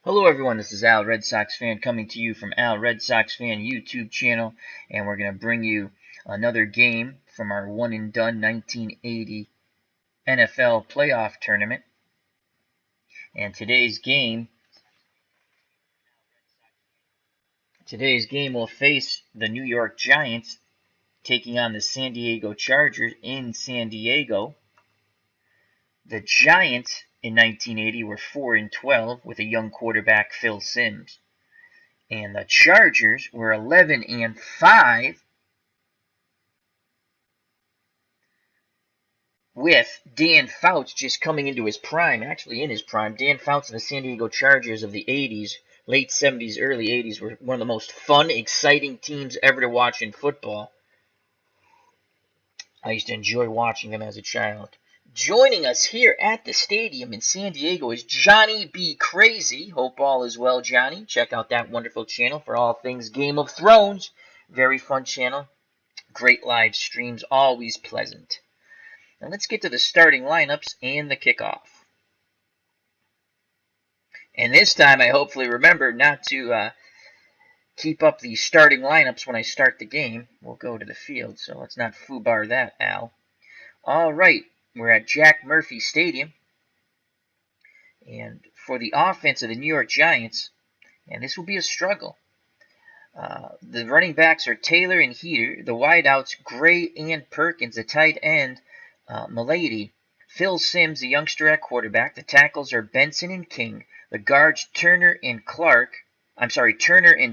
Hello everyone, this is Al Red Sox Fan coming to you from Al Red Sox Fan YouTube channel, and we're going to bring you another game from our one and done 1980 NFL playoff tournament. And today's game will face the New York Giants taking on the San Diego Chargers in San Diego. The Giants in 1980 were 4-12 with a young quarterback, Phil Simms. And the Chargers were 11-5 with Dan Fouts just coming into his prime, actually in his prime. Dan Fouts and the San Diego Chargers of the 80s, late 70s, early 80s, were one of the most fun, exciting teams ever to watch in football. I used to enjoy watching them as a child. Joining us here at the stadium in San Diego is Johnny B. Crazy. Hope all is well, Johnny. Check out that wonderful channel for all things Game of Thrones. Very fun channel. Great live streams, always pleasant. Now let's get to the starting lineups and the kickoff. And this time I hopefully remember not to keep up the starting lineups when I start the game. We'll go to the field, so let's not foobar that, Al. All right, we're at Jack Murphy Stadium. And for the offense of the New York Giants, and this will be a struggle. The running backs are Taylor and Heater. The wideouts, Gray and Perkins. The tight end, Milady. Phil Simms, the youngster at quarterback. The tackles are Benson and King. The guards, Turner and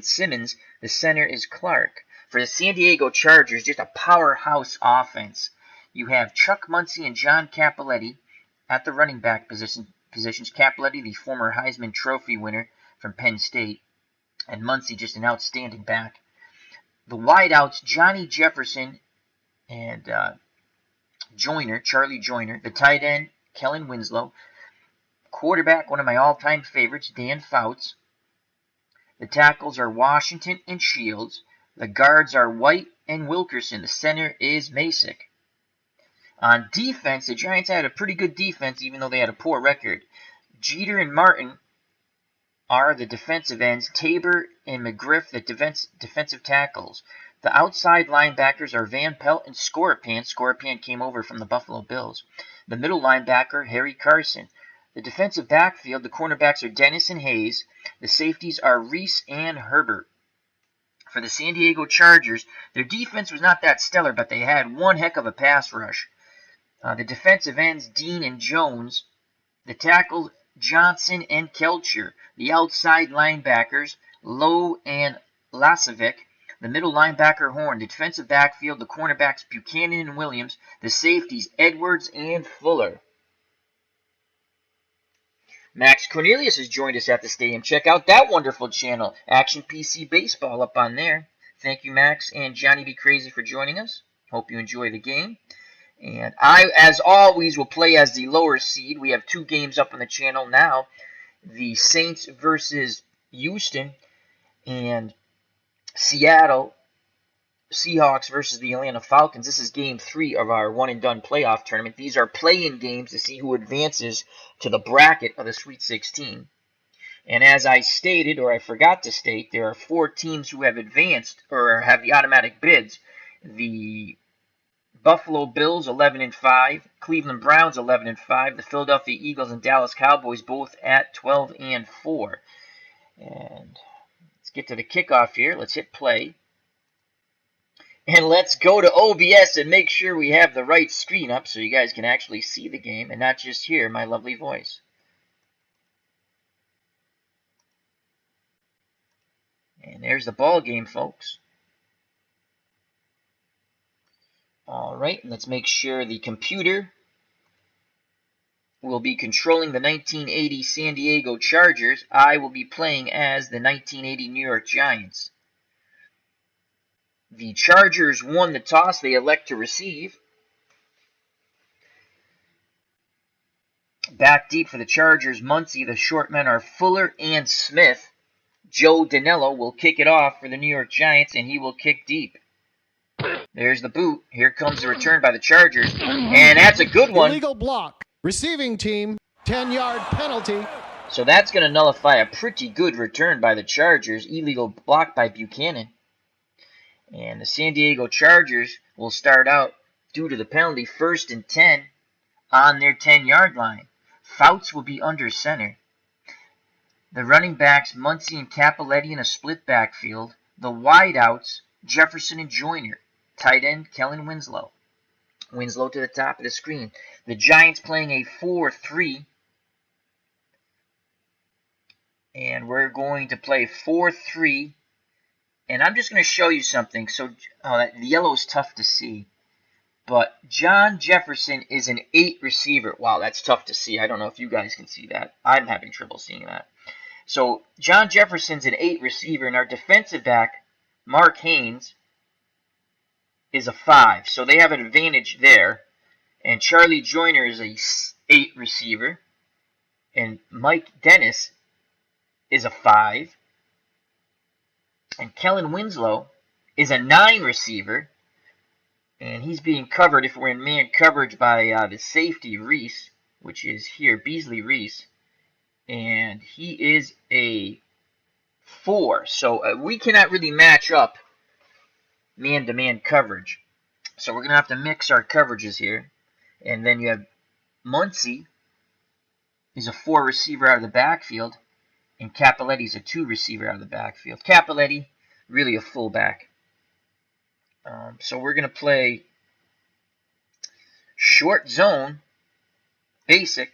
Simmons. The center is Clark. For the San Diego Chargers, just a powerhouse offense. You have Chuck Muncie and John Cappelletti at the running back positions. Cappelletti, the former Heisman Trophy winner from Penn State, and Muncie, just an outstanding back. The wideouts, Johnny Jefferson and Charlie Joyner. The tight end, Kellen Winslow. Quarterback, one of my all-time favorites, Dan Fouts. The tackles are Washington and Shields. The guards are White and Wilkerson. The center is Masick. On defense, the Giants had a pretty good defense, even though they had a poor record. Jeter and Martin are the defensive ends. Tabor and McGriff, the defensive tackles. The outside linebackers are Van Pelt and Scorpion. Scorpion came over from the Buffalo Bills. The middle linebacker, Harry Carson. The defensive backfield, the cornerbacks are Dennis and Hayes. The safeties are Reese and Herbert. For the San Diego Chargers, their defense was not that stellar, but they had one heck of a pass rush. The defensive ends, Dean and Jones. The tackles, Johnson and Kelcher. The outside linebackers, Lowe and Lasovic. The middle linebacker, Horn. The defensive backfield, the cornerbacks, Buchanan and Williams. The safeties, Edwards and Fuller. Max Cornelius has joined us at the stadium. Check out that wonderful channel, Action PC Baseball, up on there. Thank you, Max and Johnny B. Crazy, for joining us. Hope you enjoy the game. And I, as always, will play as the lower seed. We have two games up on the channel now. The Saints versus Houston and Seattle Seahawks versus the Atlanta Falcons. This is game 3 of our one-and-done playoff tournament. These are play-in games to see who advances to the bracket of the Sweet 16. And as I stated, or I forgot to state, there are 4 teams who have advanced or have the automatic bids. The Buffalo Bills 11-5, Cleveland Browns 11-5, the Philadelphia Eagles and Dallas Cowboys both at 12-4. And let's get to the kickoff here. Let's hit play. And let's go to OBS and make sure we have the right screen up so you guys can actually see the game and not just hear my lovely voice. And there's the ball game, folks. All right, let's make sure the computer will be controlling the 1980 San Diego Chargers. I will be playing as the 1980 New York Giants. The Chargers won the toss. They elect to receive. Back deep for the Chargers, Muncie. The short men are Fuller and Smith. Joe Danello will kick it off for the New York Giants, and he will kick deep. There's the boot. Here comes the return by the Chargers, and that's a good one. Illegal block. Receiving team, 10-yard penalty. So that's going to nullify a pretty good return by the Chargers. Illegal block by Buchanan. And the San Diego Chargers will start out, due to the penalty, 1st and 10 on their 10-yard line. Fouts will be under center. The running backs, Muncie and Capoletti in a split backfield. The wideouts, Jefferson and Joyner. Tight end, Kellen Winslow. Winslow to the top of the screen. The Giants playing a 4-3. And we're going to play 4-3. And I'm just going to show you something. So, the yellow is tough to see. But John Jefferson is an 8 receiver. Wow, that's tough to see. I don't know if you guys can see that. I'm having trouble seeing that. So, John Jefferson's an 8 receiver. And our defensive back, Mark Haynes, is a 5. So they have an advantage there. And Charlie Joyner is a 8 receiver. And Mike Dennis is a 5. And Kellen Winslow is a 9 receiver. And he's being covered, if we're in man coverage, by the safety Reese, which is here, Beasley Reese. And he is a 4. So we cannot really match up man-to-man coverage. So we're going to have to mix our coverages here. And then you have Muncie is a 4 receiver out of the backfield. And Capoletti's a 2 receiver out of the backfield. Capoletti, really a fullback. So we're going to play short zone, basic.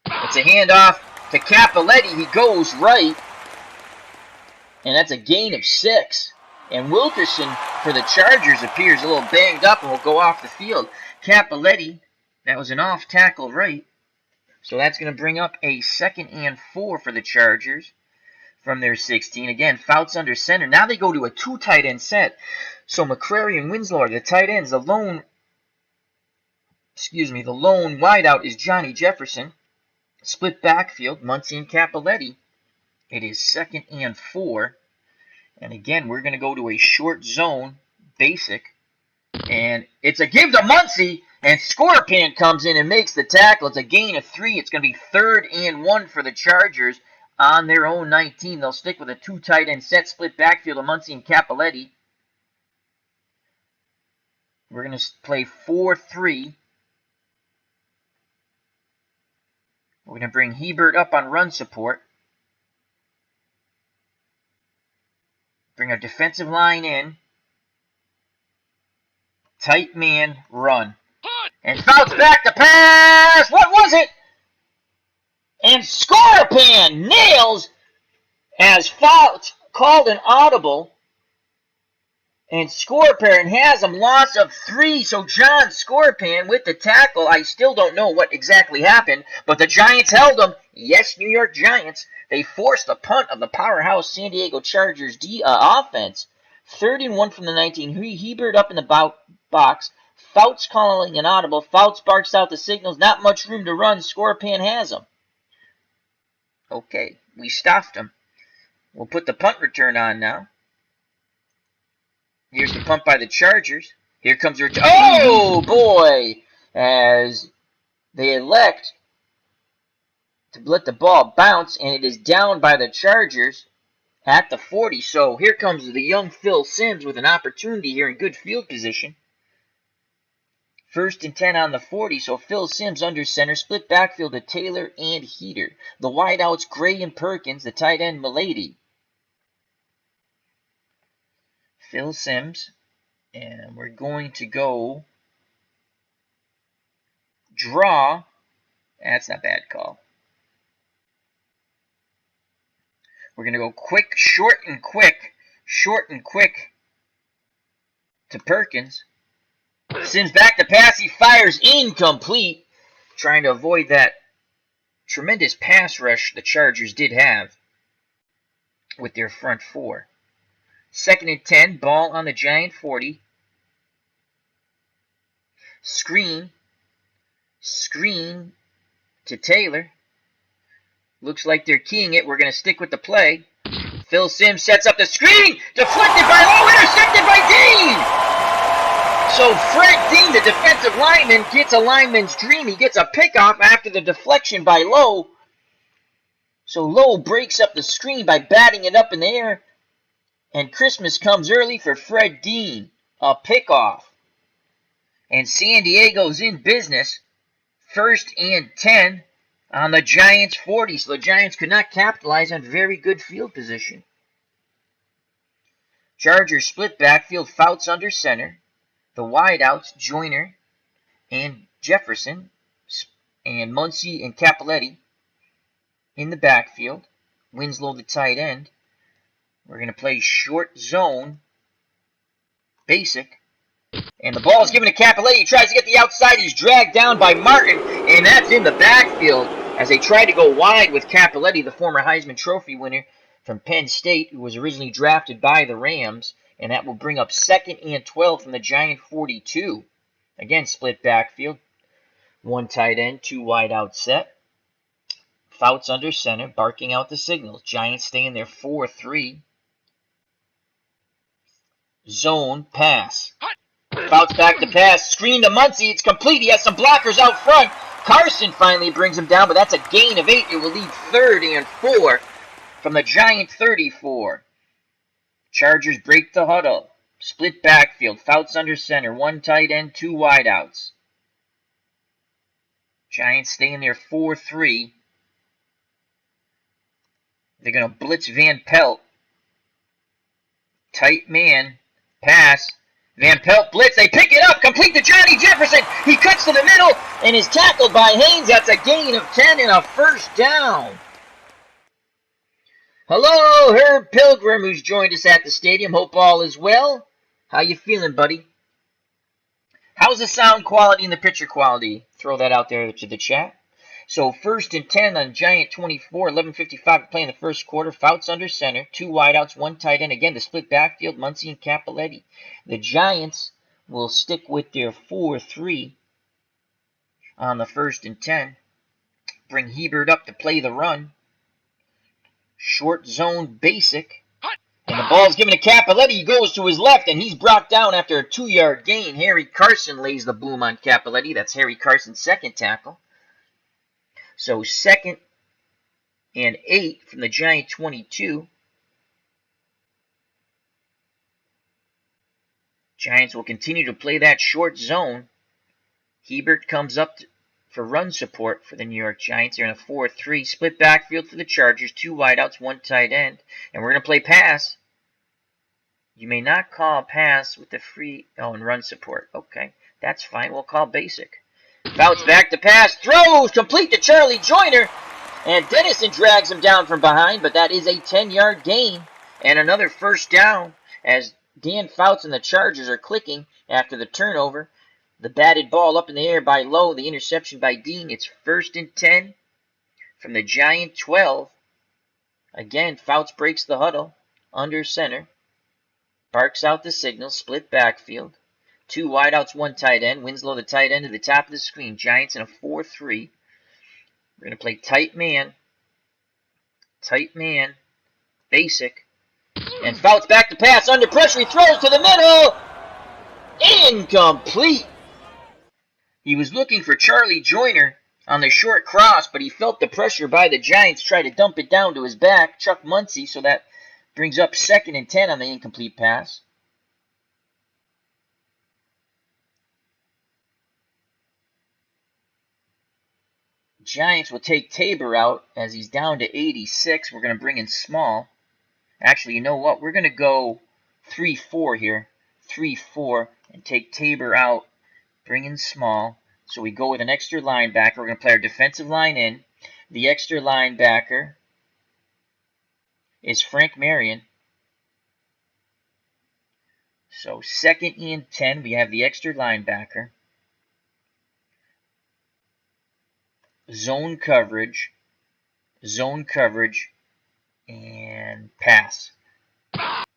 It's a handoff to Capoletti. He goes right. And that's a gain of 6. And Wilkerson for the Chargers appears a little banged up and will go off the field. Capoletti, that was an off tackle right. So that's going to bring up a 2nd and 4 for the Chargers from their 16. Again, Fouts under center. Now they go to a 2 tight end set. So McCrary and Winslow are the tight ends. The lone wideout is Johnny Jefferson. Split backfield, Muncie and Capoletti. It is 2nd and 4. And again, we're going to go to a short zone, basic. And it's a give to Muncie. And Scorpion comes in and makes the tackle. It's a gain of 3. It's going to be 3rd and 1 for the Chargers on their own 19. They'll stick with a 2 tight end set, split backfield of Muncie and Capoletti. We're going to play 4-3. We're going to bring Hebert up on run support. Bring our defensive line in. Tight man, run. And Fouts back to pass. What was it? And Scorpion nails as Fouts called an audible. And Scorpion has him loss of 3. So John Scorpion with the tackle. I still don't know what exactly happened. But the Giants held him. Yes, New York Giants. They forced a punt of the powerhouse San Diego Chargers offense. 3rd and 1 from the 19. Hebert up in the box. Fouts calling an audible. Fouts barks out the signals. Not much room to run. Scorpion has him. Okay, we stuffed him. We'll put the punt return on now. Here's the punt by the Chargers. Here comes the return. Oh, boy! As they elect to let the ball bounce, and it is down by the Chargers at the 40. So here comes the young Phil Simms with an opportunity here in good field position. 1st and 10 on the 40, so Phil Simms under center, split backfield to Taylor and Heater. The wideouts, Gray and Perkins, the tight end, Milady. Phil Simms, and we're going to go draw. That's not a bad call. We're going to go quick, short and quick to Perkins. Simms back to pass. He fires incomplete, trying to avoid that tremendous pass rush the Chargers did have with their front 4. 2nd and 10, ball on the Giant 40. Screen to Taylor. Looks like they're keying it. We're going to stick with the play. Phil Simms sets up the screen. Deflected by Lowe. Intercepted by Dean. So Fred Dean, the defensive lineman, gets a lineman's dream. He gets a pickoff after the deflection by Lowe. So Lowe breaks up the screen by batting it up in the air, and Christmas comes early for Fred Dean, a pickoff. And San Diego's in business, 1st and 10 on the Giants' 40, so the Giants could not capitalize on very good field position. Chargers split backfield, Fouts under center. The wideouts, Joyner and Jefferson, and Muncie and Cappelletti in the backfield. Winslow, the tight end. We're going to play short zone, basic. And the ball is given to Cappelletti. He tries to get the outside. He's dragged down by Martin, and that's in the backfield as they try to go wide with Cappelletti, the former Heisman Trophy winner from Penn State, who was originally drafted by the Rams. And that will bring up 2nd and 12 from the Giant 42. Again, split backfield. 1 tight end, 2 wide out set. Fouts under center, barking out the signals. Giants stay in their 4-3. Zone pass. Fouts back to pass. Screen to Muncie. It's complete. He has some blockers out front. Carson finally brings him down, but that's a gain of 8. It will lead 3rd and 4 from the Giant 34. Chargers break the huddle. Split backfield. Fouts under center. 1 tight end, 2 wideouts. Giants stay in their 4-3. They're going to blitz Van Pelt. Tight man. Pass. Van Pelt blitz. They pick it up. Complete to Johnny Jefferson. He cuts to the middle and is tackled by Haynes. That's a gain of 10 and a 1st down. Hello, Herb Pilgrim, who's joined us at the stadium. Hope all is well. How you feeling, buddy? How's the sound quality and the picture quality? Throw that out there to the chat. So 1st and 10 on Giant 24, 11:55 to play in the first quarter. Fouts under center, 2 wideouts, 1 tight end. Again, the split backfield, Muncie and Cappelletti. The Giants will stick with their 4-3 on the 1st and 10. Bring Hebert up to play the run. Short zone basic. And the ball's given to Cappelletti. He goes to his left, and he's brought down after a 2-yard gain. Harry Carson lays the boom on Cappelletti. That's Harry Carson's 2nd tackle. So 2nd and 8 from the Giant 22. Giants will continue to play that short zone. Hebert comes up for run support for the New York Giants. They're in a 4-3. Split backfield for the Chargers. 2 wideouts, 1 tight end. And we're going to play pass. You may not call a pass with the free... Oh, and run support. Okay, that's fine. We'll call basic. Fouts back to pass. Throws complete to Charlie Joyner. And Dennison drags him down from behind. But that is a 10-yard gain. And another 1st down as Dan Fouts and the Chargers are clicking after the turnover. The batted ball up in the air by Lowe. The interception by Dean. It's 1st and 10 from the Giant 12. Again, Fouts breaks the huddle. Under center. Barks out the signal. Split backfield. 2 wideouts, 1 tight end. Winslow, the tight end, to the top of the screen. Giants in a 4-3. We're going to play tight man. Tight man. Basic. And Fouts back to pass. Under pressure. He throws to the middle. Incomplete. He was looking for Charlie Joyner on the short cross, but he felt the pressure by the Giants try to dump it down to his back. Chuck Muncie, so that brings up 2nd and 10 on the incomplete pass. Giants will take Tabor out as he's down to 86. We're going to bring in Small. Actually, you know what? We're going to go 3-4 here. 3-4 and take Tabor out. Bring in Small. So we go with an extra linebacker. We're going to play our defensive line in. The extra linebacker is Frank Marion. So 2nd and 10. We have the extra linebacker. Zone coverage, and pass.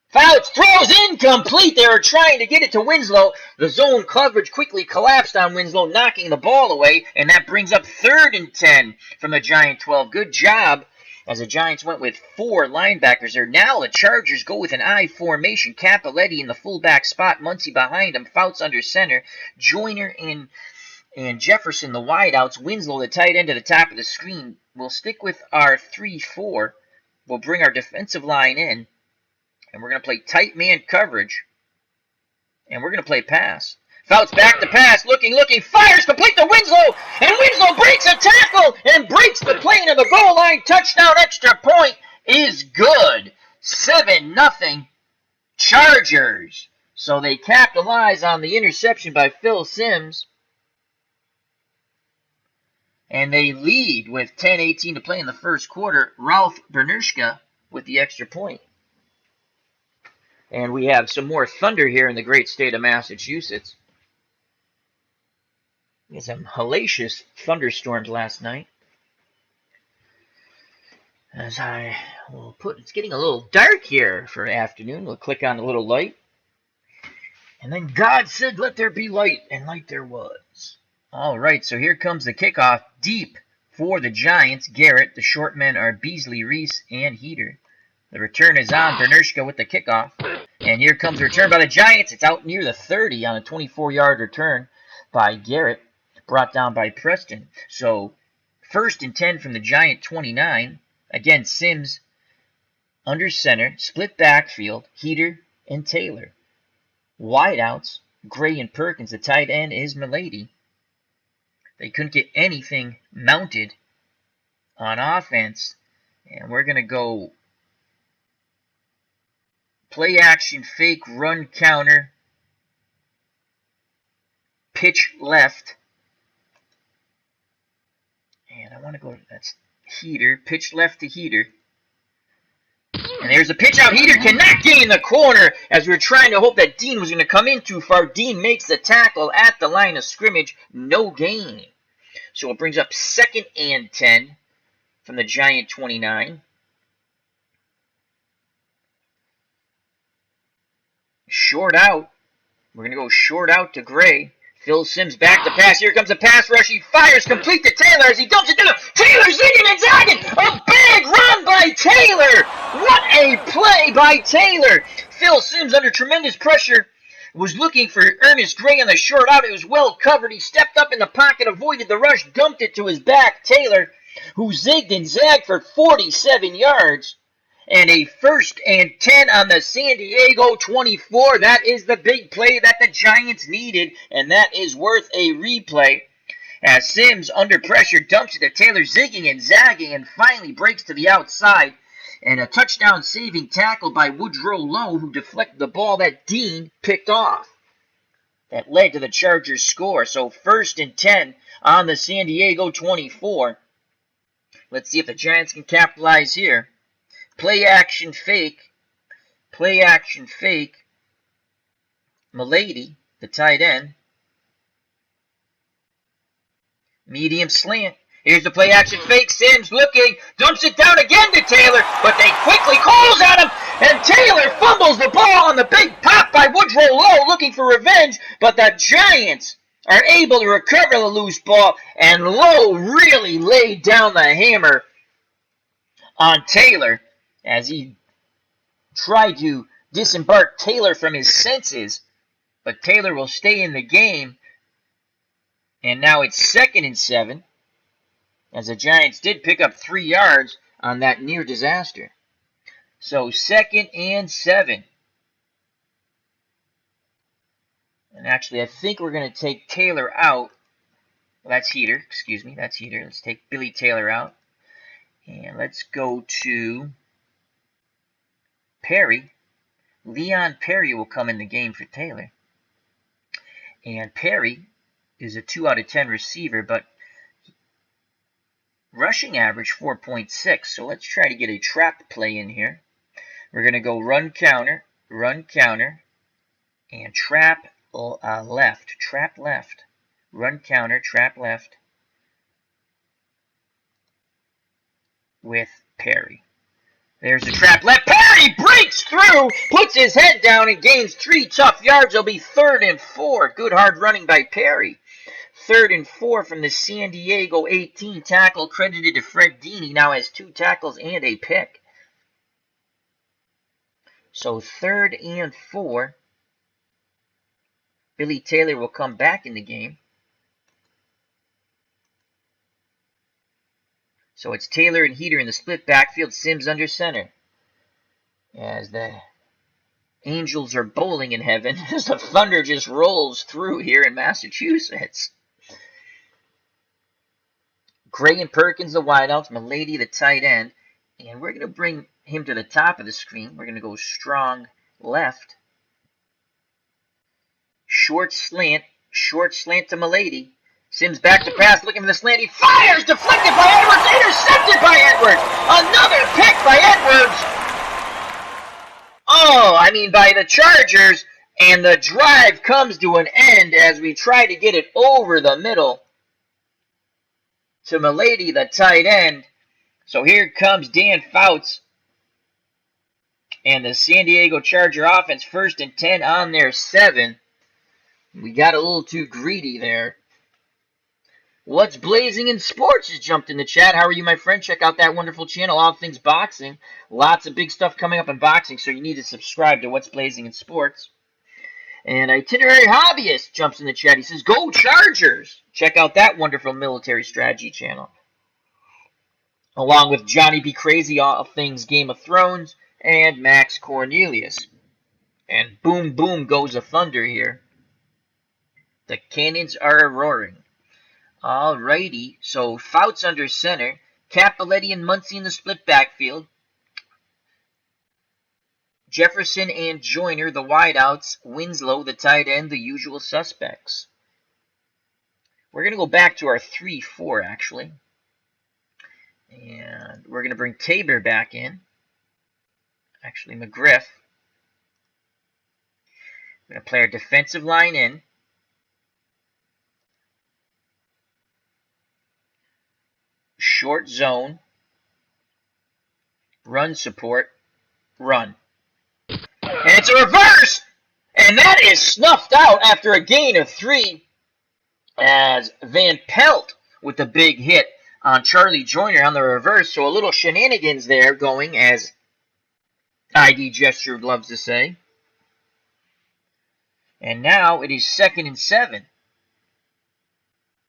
Fouts throws incomplete. They were trying to get it to Winslow. The zone coverage quickly collapsed on Winslow, knocking the ball away, and that brings up 3rd and 10 from the Giant 12. Good job as the Giants went with 4 linebackers there. Now the Chargers go with an I formation. Cappelletti in the fullback spot, Muncie behind him, Fouts under center, Joyner and Jefferson, the wideouts. Winslow, the tight end, to the top of the screen. We'll stick with our 3-4. We'll bring our defensive line in, and we're going to play tight man coverage, and we're going to play pass. Fouts back to pass, looking, fires complete to Winslow, and Winslow breaks a tackle and breaks the plane of the goal line. Touchdown, extra point is good. 7-0 Chargers. So they capitalize on the interception by Phil Simms, and they lead with 10:18 to play in the first quarter. Ralph Bernershka with the extra point. And we have some more thunder here in the great state of Massachusetts. We had some hellacious thunderstorms last night. As I will put, it's getting a little dark here for afternoon. We'll click on the little light. And then God said, let there be light, and light there was. All right, so here comes the kickoff deep for the Giants. Garrett, the short men are Beasley, Reese, and Heater. The return is on. Bernershka with the kickoff. And here comes the return by the Giants. It's out near the 30 on a 24-yard return by Garrett, brought down by Preston. So 1st and 10 from the Giant 29. Again, Simms under center, split backfield, Heater and Taylor. Wideouts, Gray and Perkins. The tight end is Milady. They couldn't get anything mounted on offense. And we're going to go play action, fake, run counter, pitch left. And I want to go, that's Heater, pitch left to Heater. And there's a pitch out. Heater cannot gain the corner as we were trying to hope that Dean was going to come in too far. Dean makes the tackle at the line of scrimmage. No gain. So it brings up 2nd and 10 from the Giant 29. Short out. We're going to go short out to Gray. Phil Simms back to pass. Here comes a pass rush. He fires complete to Taylor as he dumps it down. Taylor zigging and zagging. A big run by Taylor. What a play by Taylor. Phil Simms under tremendous pressure was looking for Ernest Gray on the short out. It was well covered. He stepped up in the pocket, avoided the rush, dumped it to his back. Taylor, who zigged and zagged for 47 yards. And a 1st and 10 on the San Diego 24. That is the big play that the Giants needed, and that is worth a replay. As Simms, under pressure, dumps it to Taylor, zigging and zagging, and finally breaks to the outside. And a touchdown-saving tackle by Woodrow Lowe, who deflected the ball that Dean picked off. That led to the Chargers' score. So 1st and 10 on the San Diego 24. Let's see if the Giants can capitalize here. Play action fake. Play action fake. Milady, the tight end. Medium slant. Here's the play action fake. Simms looking. Dumps it down again to Taylor. But they quickly close on him. And Taylor fumbles the ball on the big pop by Woodrow Lowe looking for revenge. But the Giants are able to recover the loose ball. And Lowe really laid down the hammer on Taylor as he tried to disembark Taylor from his senses, but Taylor will stay in the game. And now it's 2nd and 7, as the Giants did pick up 3 yards on that near disaster. So 2nd and 7. And actually, I think we're going to take Taylor out. Well, that's Heater. Excuse me, that's Heater. Let's take Billy Taylor out. And let's go to Perry. Leon Perry will come in the game for Taylor. And Perry is a 2 out of 10 receiver, but rushing average 4.6. So let's try to get a trap play in here. We're going to go run counter, and trap left. Run counter, trap left with Perry. There's the trap left. Perry breaks through, puts his head down, and gains 3 tough yards. It'll be 3rd and 4. Good hard running by Perry. 3rd and 4 from the San Diego 18. Tackle credited to Fred Dean. He now has 2 tackles and a pick. So 3rd and 4. Billy Taylor will come back in the game. So it's Taylor and Heater in the split backfield, Sims under center. As the Angels are bowling in heaven as the thunder just rolls through here in Massachusetts. Gray and Perkins, the wideouts, Milady, the tight end. And we're going to bring him to the top of the screen. We're going to go strong left. Short slant to Milady. Sims back to pass, looking for the slant. He fires, deflected by Edwards, intercepted by Edwards. Another pick by Edwards. Oh, I mean by the Chargers. And the drive comes to an end as we try to get it over the middle to Milady, the tight end. So here comes Dan Fouts and the San Diego Charger offense, 1st and 10 on their 7. We got a little too greedy there. What's blazing in sports has jumped in the chat. How are you, my friend? Check out that wonderful channel, All Things Boxing. Lots of big stuff coming up in boxing, so you need to subscribe to What's Blazing in Sports. And Itinerary Hobbyist jumps in the chat. He says, go Chargers! Check out that wonderful military strategy channel. Along with Johnny B. Crazy, All Things Game of Thrones, and Max Cornelius. And boom, boom goes the thunder here. The cannons are roaring. Alrighty, so Fouts under center, Capoletti and Muncie in the split backfield, Jefferson and Joyner, the wideouts, Winslow, the tight end, the usual suspects. We're going to go back to our 3-4, actually. And we're going to bring Tabor back in. Actually, McGriff. We're going to play our defensive line in. Short zone. Run support. Run. And it's a reverse! And that is snuffed out after a gain of 3 as Van Pelt with the big hit on Charlie Joyner on the reverse. So a little shenanigans there going, as ID Gesture loves to say. And now it is 2nd and 7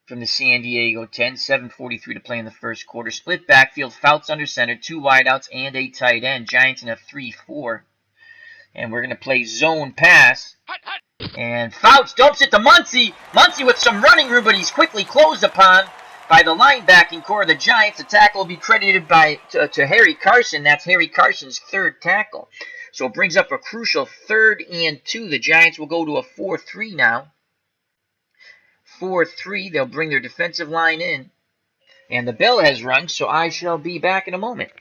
from the San Diego 10. 7:43 to play in the first quarter. Split backfield, Fouts under center, 2 wideouts and a tight end. Giants in a 3-4. And we're going to play zone pass. And Fouts dumps it to Muncie. Muncie with some running room, but he's quickly closed upon by the linebacking core of the Giants. The tackle will be credited to Harry Carson. That's Harry Carson's 3rd tackle. So it brings up a crucial 3rd and 2. The Giants will go to a 4-3 now. 4-3. They'll bring their defensive line in. And the bell has rung, so I shall be back in a moment.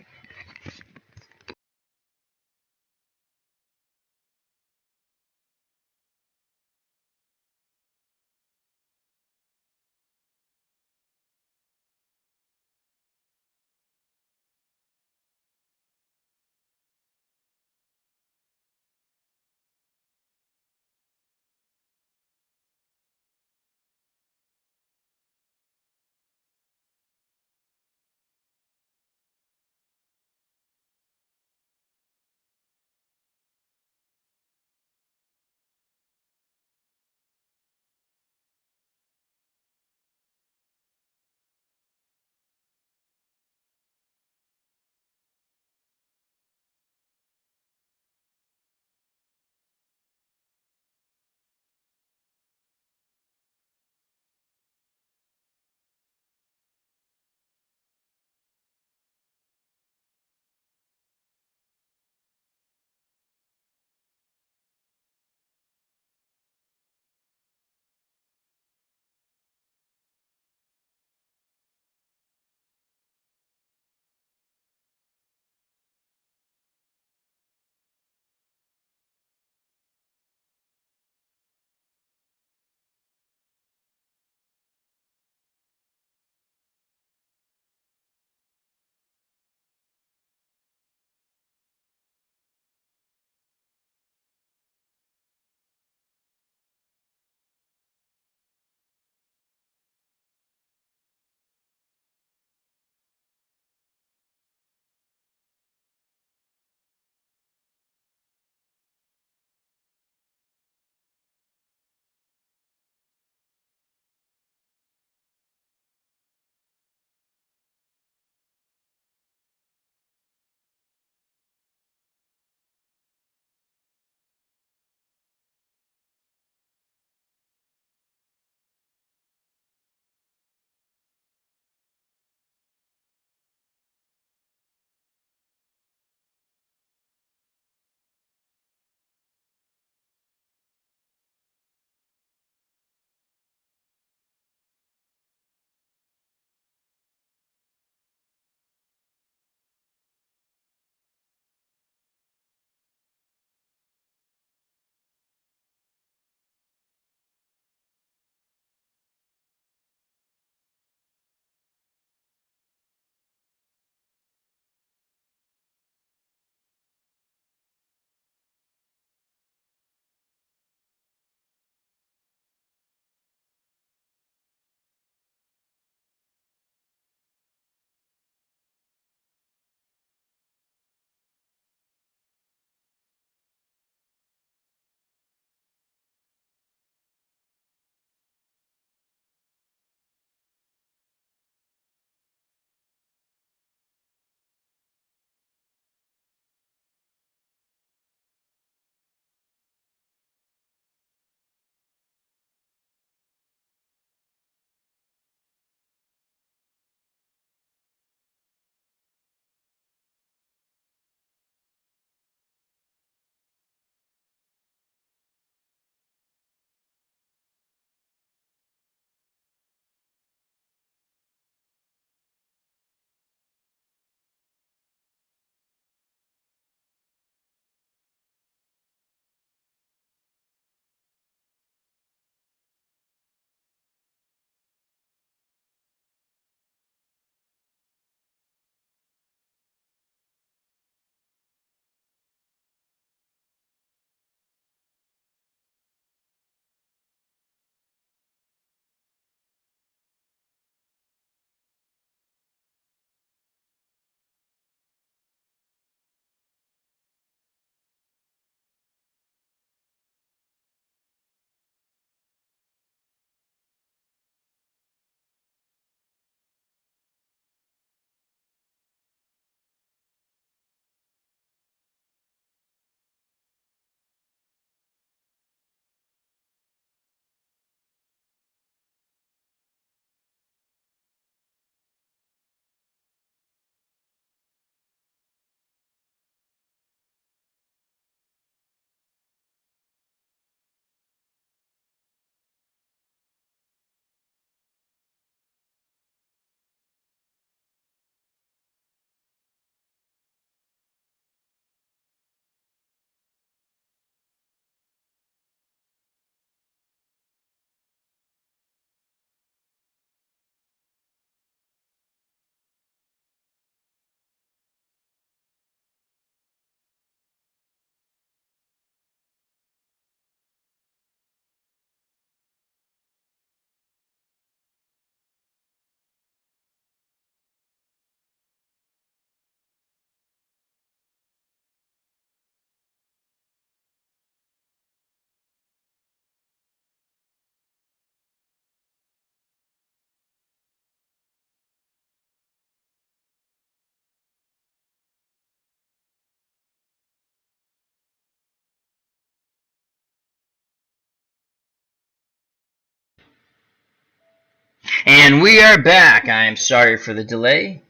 And we are back. I'm sorry for the delay.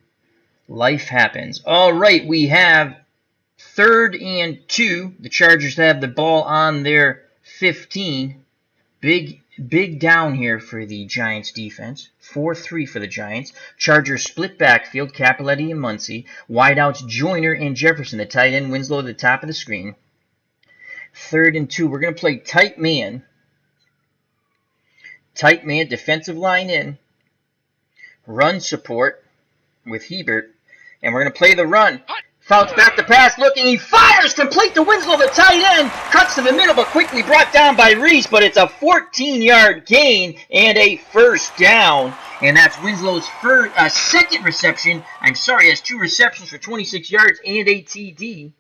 Life happens. All right, we have 3rd and 2. The Chargers have the ball on their 15. Big down here for the Giants defense. 4-3 for the Giants. Chargers split backfield, Cappelletti and Muncy. Wideouts Joyner and Jefferson. The tight end Winslow at the top of the screen. 3rd and 2. We're going to play tight man. Tight man, defensive line in. Run support with Hebert. And we're going to play the run. Fouts back to pass, looking, he fires, complete to Winslow, the tight end, cuts to the middle, but quickly brought down by Reese, but it's a 14-yard gain and a first down. And that's Winslow's second reception. Has 2 receptions for 26 yards and a TD.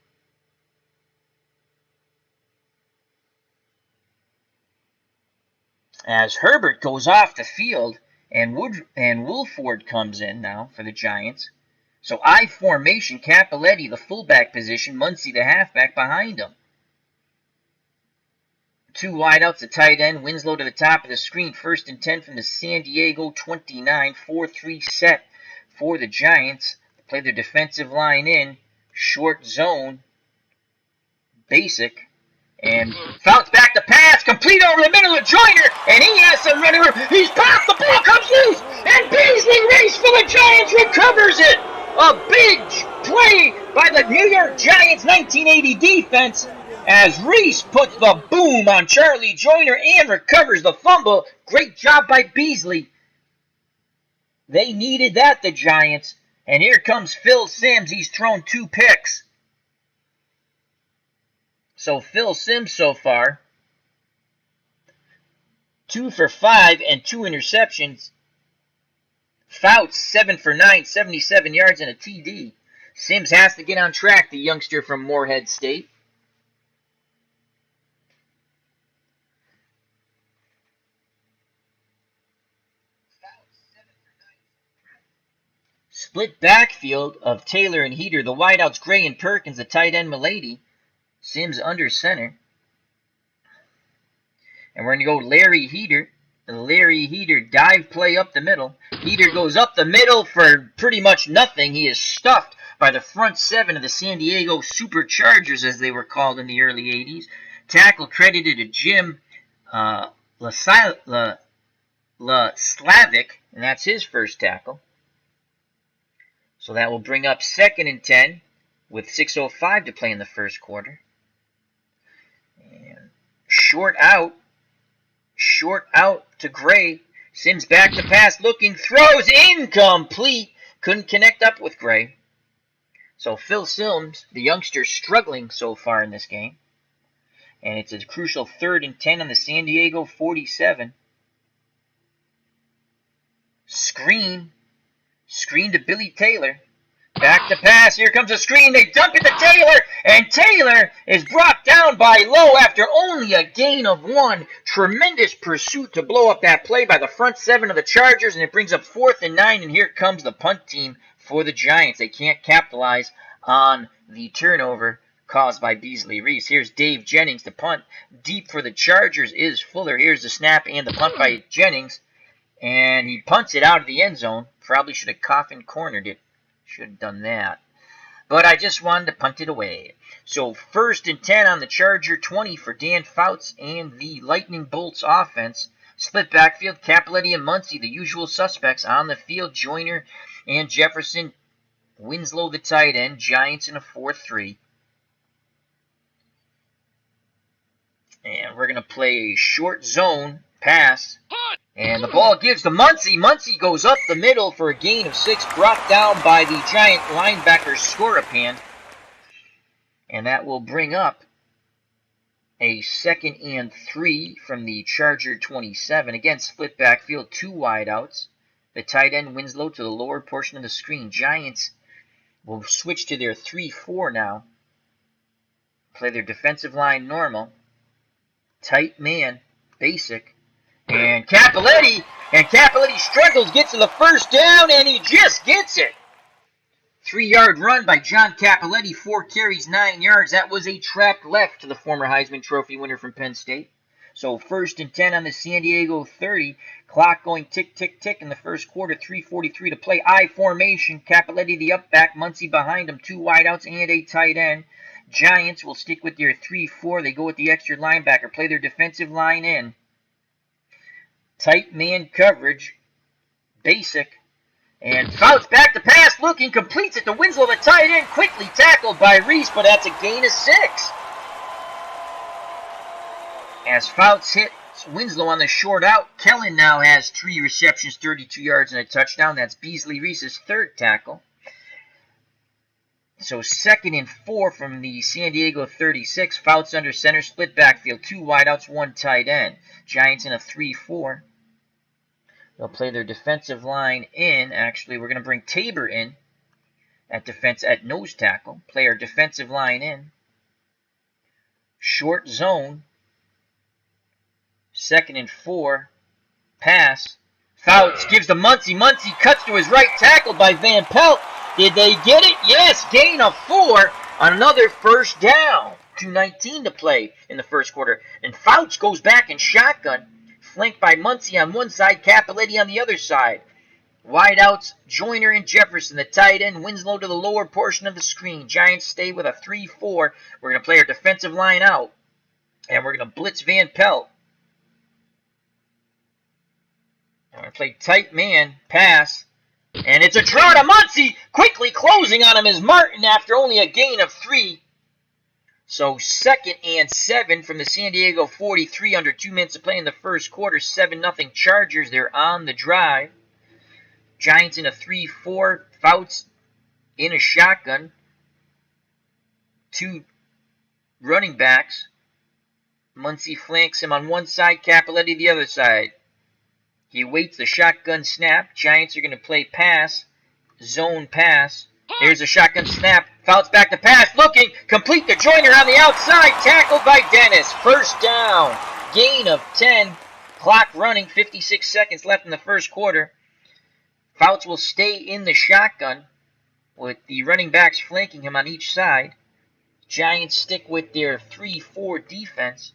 As Herbert goes off the field, and Wolford comes in now for the Giants. So I formation, Cappelletti the fullback position, Muncy the halfback behind him. 2 wideouts, the tight end, Winslow to the top of the screen. 1st and 10 from the San Diego 29, 4-3 set for the Giants. They play their defensive line in, short zone, basic. And Fouts back to pass, complete over the middle of Joyner, and he has some running room. He's popped, the ball comes loose, and Beasley Reese for the Giants recovers it. A big play by the New York Giants 1980 defense as Reese puts the boom on Charlie Joyner and recovers the fumble. Great job by Beasley. They needed that, the Giants. And here comes Phil Simms. He's thrown 2 picks. So Phil Simms so far, 2 for 5 and 2 interceptions. Fouts 7 for 9, 77 yards and a TD. Simms has to get on track, the youngster from Morehead State. Split backfield of Taylor and Heater. The wideouts Gray and Perkins, the tight end Milady. Simms under center. And we're going to go Larry Heater. The Larry Heater dive play up the middle. Heater goes up the middle for pretty much nothing. He is stuffed by the front 7 of the San Diego Superchargers, as they were called in the early 80s. Tackle credited to Jim Slavic, and that's his first tackle. So that will bring up 2nd and 10 with 6:05 to play in the first quarter. And short out to Gray. Simms back to pass, looking, throws, incomplete. Couldn't connect up with Gray. So Phil Simms, the youngster, struggling so far in this game. And it's a crucial 3rd and 10 on the San Diego 47. Screen to Billy Taylor. Back to pass. Here comes a screen. They dump it to Taylor. And Taylor is brought down by Lowe after only a gain of 1. Tremendous pursuit to blow up that play by the front 7 of the Chargers. And it brings up 4th and 9. And here comes the punt team for the Giants. They can't capitalize on the turnover caused by Beasley Reese. Here's Dave Jennings. The punt deep for the Chargers is Fuller. Here's the snap and the punt by Jennings. And he punts it out of the end zone. Probably should have coffin cornered it. Should have done that. But I just wanted to punt it away. So 1st and 10 on the Charger 20 for Dan Fouts and the Lightning Bolts offense. Split backfield, Cappelletti and Muncy, the usual suspects on the field. Joyner and Jefferson. Winslow the tight end. Giants in a 4-3. And we're going to play a short zone pass. And the ball gives to Muncy. Muncy goes up the middle for a gain of 6, brought down by the Giant linebacker Scorapan. And that will bring up a 2nd and 3 from the Charger 27. Again, split backfield, 2 wideouts. The tight end Winslow to the lower portion of the screen. Giants will switch to their 3-4 now. Play their defensive line normal. Tight man, basic. And Cappelletti struggles, gets to the first down, and he just gets it. 3-yard run by John Cappelletti, 4 carries, 9 yards. That was a trapped left to the former Heisman Trophy winner from Penn State. So 1st and 10 on the San Diego 30. Clock going tick, tick, tick in the first quarter. 3:43 to play. I formation. Cappelletti the up back. Muncie behind him. 2 wideouts and a tight end. Giants will stick with their 3-4. They go with the extra linebacker. Play their defensive line in. Tight man coverage. Basic. And Fouts back to pass. Looking. Completes it to Winslow, the tight end. Quickly tackled by Reese, but that's a gain of 6. As Fouts hits Winslow on the short out, Kellen now has 3 receptions, 32 yards, and a touchdown. That's Beasley Reese's 3rd tackle. So 2nd and 4 from the San Diego 36. Fouts under center, split backfield, 2 wideouts, 1 tight end. Giants in a 3-4. They'll play their defensive line in. Actually, we're going to bring Tabor in at nose tackle. Play our defensive line in. Short zone. 2nd and 4. Pass. Fouts gives to Muncie. Muncie cuts to his right, tackled by Van Pelt. Did they get it? Yes, gain of 4 on another first down. 2:19 to play in the first quarter. And Fouts goes back in shotgun, flanked by Muncie on one side, Cappelletti on the other side. Wideouts, Joyner and Jefferson, the tight end, Winslow to the lower portion of the screen. Giants stay with a 3-4. We're going to play our defensive line out, and we're going to blitz Van Pelt. We're going to play tight man, pass, and it's a draw to Muncie. Quickly closing on him is Martin after only a gain of 3. So 2nd and 7 from the San Diego 43 under 2 minutes to play in the first quarter. 7-0 Chargers. They're on the drive. Giants in a 3-4. Fouts in a shotgun. 2 running backs. Muncie flanks him on one side, Cappelletti the other side. He waits the shotgun snap. Giants are going to play pass, zone pass. Here's a shotgun snap. Fouts back to pass. Looking. Complete to Joyner on the outside. Tackled by Dennis. First down. Gain of 10. Clock running. 56 seconds left in the first quarter. Fouts will stay in the shotgun with the running backs flanking him on each side. Giants stick with their 3-4 defense.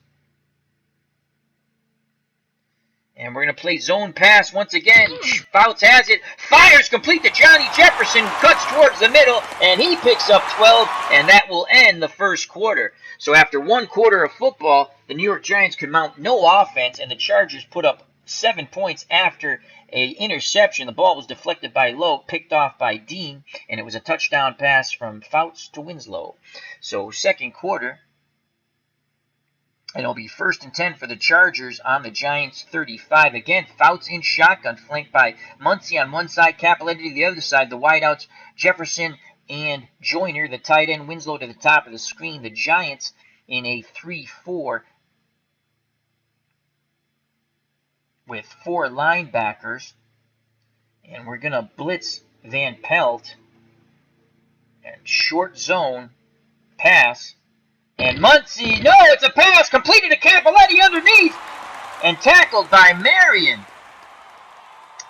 And we're going to play zone pass once again. Fouts has it. Fires complete to Johnny Jefferson. Cuts towards the middle. And he picks up 12. And that will end the first quarter. So after 1 quarter of football, the New York Giants could mount no offense. And the Chargers put up 7 points after an interception. The ball was deflected by Lowe. Picked off by Dean. And it was a touchdown pass from Fouts to Winslow. So second quarter. And it'll be 1st and 10 for the Chargers on the Giants 35. Again, Fouts in shotgun, flanked by Muncie on one side, Cappelletti to the other side. The wideouts, Jefferson and Joyner. The tight end, Winslow to the top of the screen. The Giants in a 3-4 with 4 linebackers. And we're going to blitz Van Pelt. And short zone pass. And Muncie, no, it's a pass, completed to Cappelletti underneath, and tackled by Marion.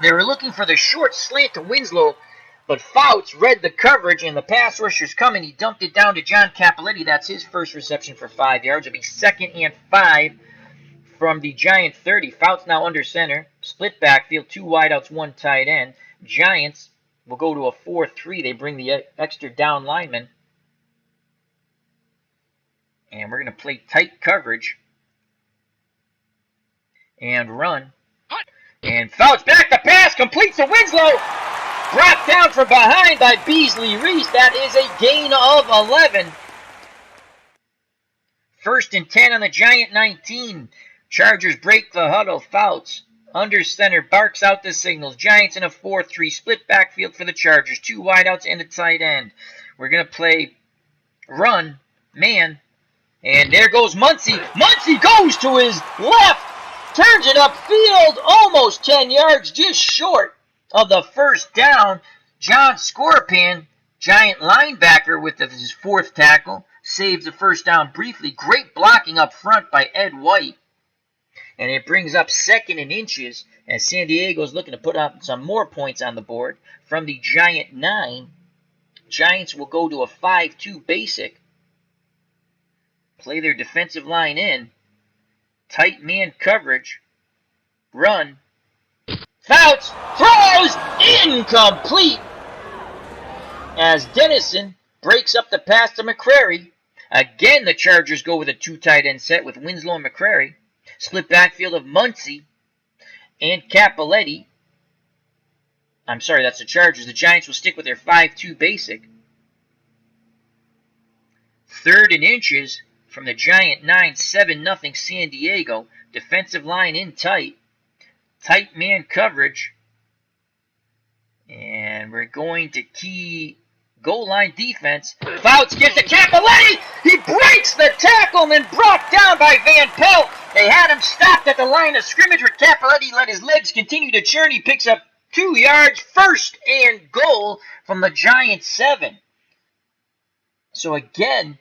They were looking for the short slant to Winslow, but Fouts read the coverage, and the pass rusher's coming. He dumped it down to John Cappelletti. That's his first reception for 5 yards. It'll be 2nd and 5 from the Giant 30. Fouts now under center. Split backfield, 2 wideouts, 1 tight end. Giants will go to a 4-3. They bring the extra down lineman. And we're going to play tight coverage and run. And Fouts back to pass, completes to Winslow. Brought down from behind by Beasley Reese. That is a gain of 11. 1st and 10 on the Giant 19. Chargers break the huddle. Fouts under center, barks out the signals. Giants in a 4-3. Split backfield for the Chargers. 2 wideouts and a tight end. We're going to play run, man. And there goes Muncie. Muncie goes to his left. Turns it upfield. Almost 10 yards. Just short of the first down. John Scorpion, Giant linebacker with his 4th tackle. Saves the first down briefly. Great blocking up front by Ed White. And it brings up 2nd and inches as San Diego's looking to put up some more points on the board. From the Giant 9, Giants will go to a 5-2 basic. Play their defensive line in. Tight man coverage. Run. Fouts. Throws. Incomplete. As Dennison breaks up the pass to McCrary. Again, the Chargers go with a 2 tight end set with Winslow and McCrary. Split backfield of Muncie and Capoletti. I'm sorry, that's the Chargers. The Giants will stick with their 5-2 basic. 3rd and inches from the Giant 9, 7-0 San Diego. Defensive line in tight. Tight man coverage. And we're going to key goal line defense. Fouts gets to Capoletti. He breaks the tackle and then brought down by Van Pelt. They had him stopped at the line of scrimmage where Capoletti let his legs continue to churn. He picks up 2 yards, 1st and goal from the Giants 7. So again,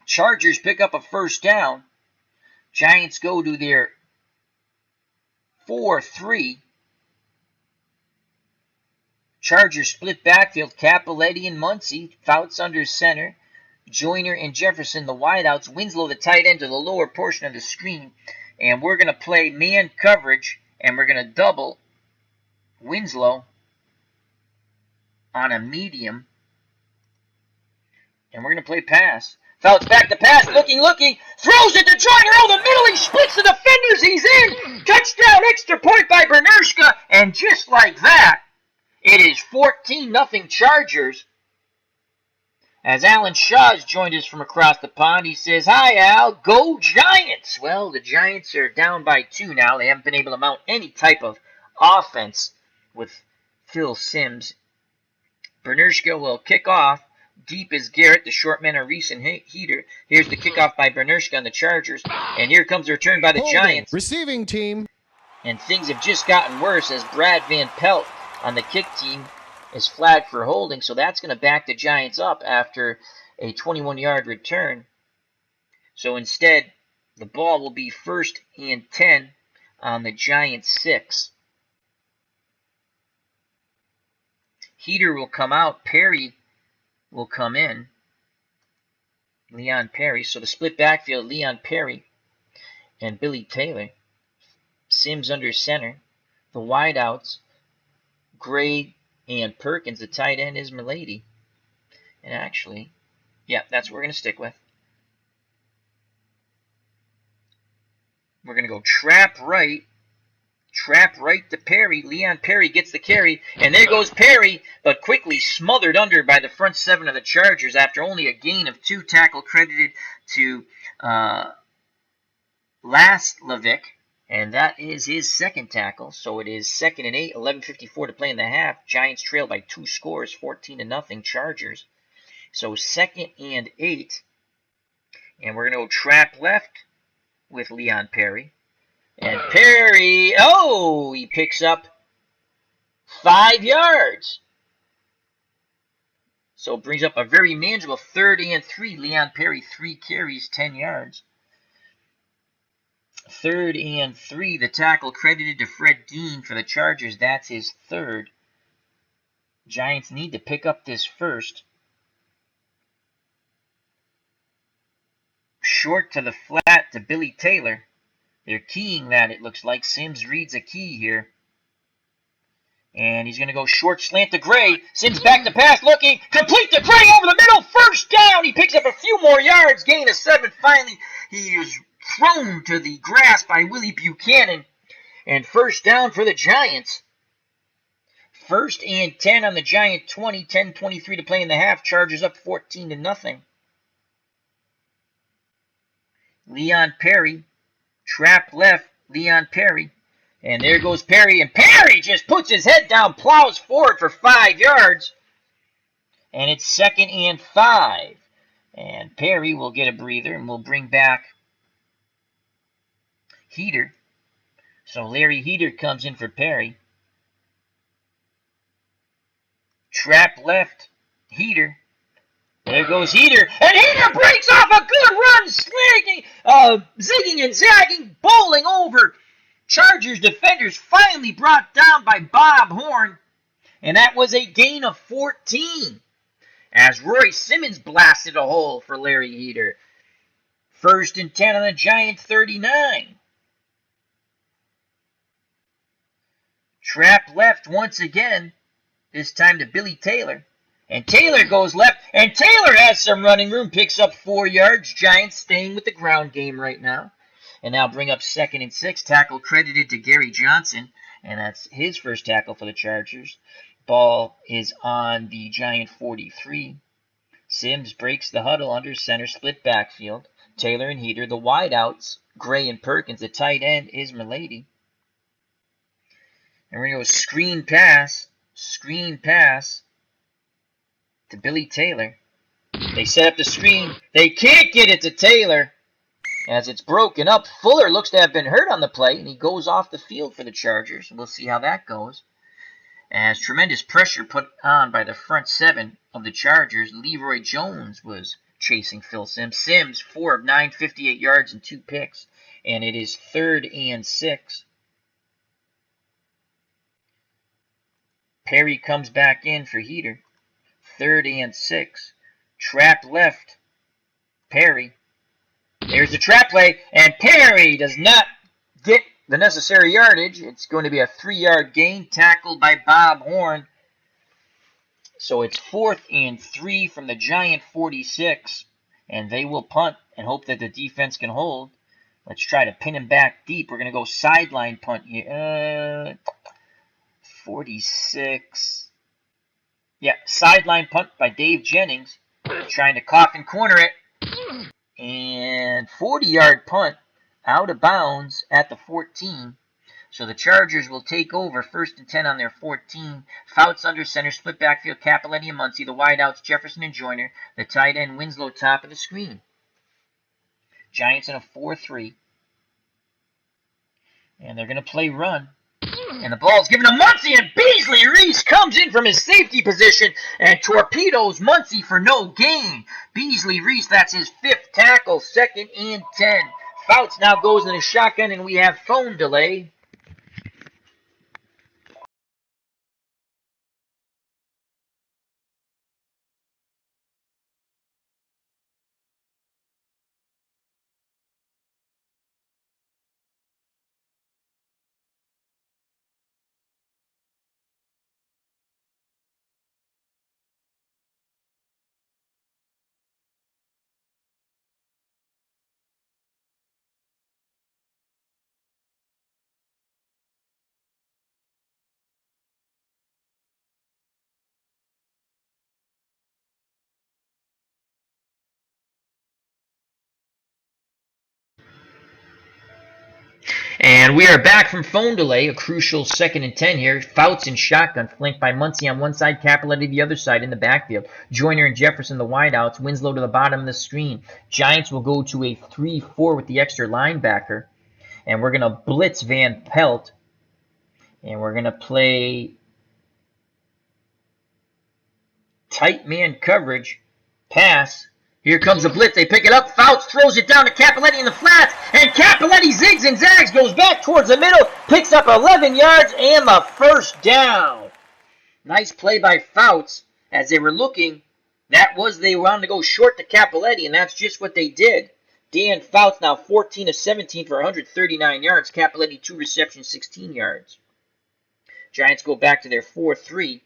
Chargers pick up a 1st down. Giants go to their 4-3. Chargers split backfield. Capoletti and Muncie. Fouts under center. Joyner and Jefferson, the wideouts. Winslow, the tight end, to the lower portion of the screen. And we're going to play man coverage. And we're going to double Winslow on a medium. And we're going to play pass. Fouts back to pass. Looking. Throws it to Joyner. Oh, the middle. He splits the defenders. He's in. Touchdown, extra point by Bernershka. And just like that, it is 14-0 Chargers. As Alan Shaw's joined us from across the pond, he says, "Hi, Al. Go Giants." Well, the Giants are down by 2 now. They haven't been able to mount any type of offense with Phil Simms. Bernershka will kick off. Deep is Garrett. The short man are Reese and Heater. Here's the kickoff by Bernershka on the Chargers. And here comes the return by the Giants. Receiving team. And things have just gotten worse as Brad Van Pelt on the kick team is flagged for holding, so that's going to back the Giants up after a 21-yard return. So instead, the ball will be 1st and 10 on the Giants 6. Heater will come out. Perry will come in. Leon Perry. So the split backfield, Leon Perry and Billy Taylor. Simms under center. The wideouts, Gray and Perkins. The tight end is Milady. And actually, yeah, that's what we're going to stick with. We're going to go trap right to Perry. Leon Perry gets the carry, and there goes Perry, but quickly smothered under by the front 7 of the Chargers after only a gain of 2. Tackle credited to Laslovic. And that is his 2nd tackle. So it is 2nd and 8, 11:54 to play in the half. Giants trail by 2 scores, 14-0 Chargers. So 2nd and 8. And we're going to go trap left with Leon Perry. And Perry, he picks up 5 yards. So it brings up a very manageable 3rd and 3. Leon Perry, 3 carries, 10 yards. 3rd and 3, the tackle credited to Fred Dean for the Chargers. That's his 3rd. Giants need to pick up this 1st. Short to the flat to Billy Taylor. They're keying that, it looks like. Simms reads a key here. And he's going to go short slant to Gray. Simms back to pass, looking. Complete to Gray over the middle. 1st down. He picks up a few more yards. Gain of 7. Finally, he is thrown to the grass by Willie Buchanan. And 1st down for the Giants. 1st and 10 on the Giant 20. 10:23 to play in the half. Chargers up 14-0. Leon Perry. Trap left. Leon Perry. And there goes Perry. And Perry just puts his head down. Plows forward for 5 yards. And it's 2nd and 5. And Perry will get a breather. And we'll bring back Heater. So Larry Heater comes in for Perry. Trap left, Heater. There goes Heater. And Heater breaks off a good run, zigging and zagging, bowling over Chargers defenders. Finally brought down by Bob Horn. And that was a gain of 14. As Roy Simmons blasted a hole for Larry Heater. First and 10 on the Giant 39. Trap left once again, this time to Billy Taylor. And Taylor goes left, and Taylor has some running room, picks up 4 yards. Giants staying with the ground game right now. And now bring up 2nd and 6, tackle credited to Gary Johnson, and that's his first tackle for the Chargers. Ball is on the Giant 43. Sims breaks the huddle under center, split backfield. Taylor and Heater, the wideouts, Gray and Perkins. The tight end is Milady. And we're going to go screen pass to Billy Taylor. They set up the screen. They can't get it to Taylor as it's broken up. Fuller looks to have been hurt on the play, and he goes off the field for the Chargers. We'll see how that goes. As tremendous pressure put on by the front 7 of the Chargers, Leroy Jones was chasing Phil Sims. Sims, 4 of 9, 58 yards and 2 picks, and it is 3rd and 6. Perry comes back in for Heater. 3rd and 6. Trap left. Perry. There's the trap play, and Perry does not get the necessary yardage. It's going to be a 3-yard gain, tackled by Bob Horn. So it's 4th and 3 from the Giant 46, and they will punt and hope that the defense can hold. Let's try to pin him back deep. We're going to go sideline punt here. 46. Yeah, sideline punt by Dave Jennings. Trying to coffin corner it. And 40-yard punt out of bounds at the 14. So the Chargers will take over 1st and 10 on their 14. Fouts under center, split backfield, Capoletti and Muncie. The wideouts, Jefferson and Joyner. The tight end, Winslow, top of the screen. Giants in a 4-3. And they're going to play run. And the ball's given to Muncie, and Beasley Reese comes in from his safety position and torpedoes Muncie for no gain. Beasley Reese, that's his 5th tackle, 2nd and 10. Fouts now goes in a shotgun, and we have phone delay. And we are back from phone delay, a crucial 2nd and 10 here. Fouts in shotgun, flanked by Muncie on one side, Capoletti the other side in the backfield. Joyner and Jefferson the wideouts, Winslow to the bottom of the screen. Giants will go to a 3-4 with the extra linebacker. And we're going to blitz Van Pelt. And we're going to play tight man coverage, pass. Here comes the blitz. They pick it up. Fouts throws it down to Capoletti in the flats. And Capoletti zigs and zags, goes back towards the middle, picks up 11 yards and the first down. Nice play by Fouts as they were looking. They wanted to go short to Capoletti, and that's just what they did. Dan Fouts now 14 of 17 for 139 yards. Capoletti 2 receptions, 16 yards. Giants go back to their 4-3.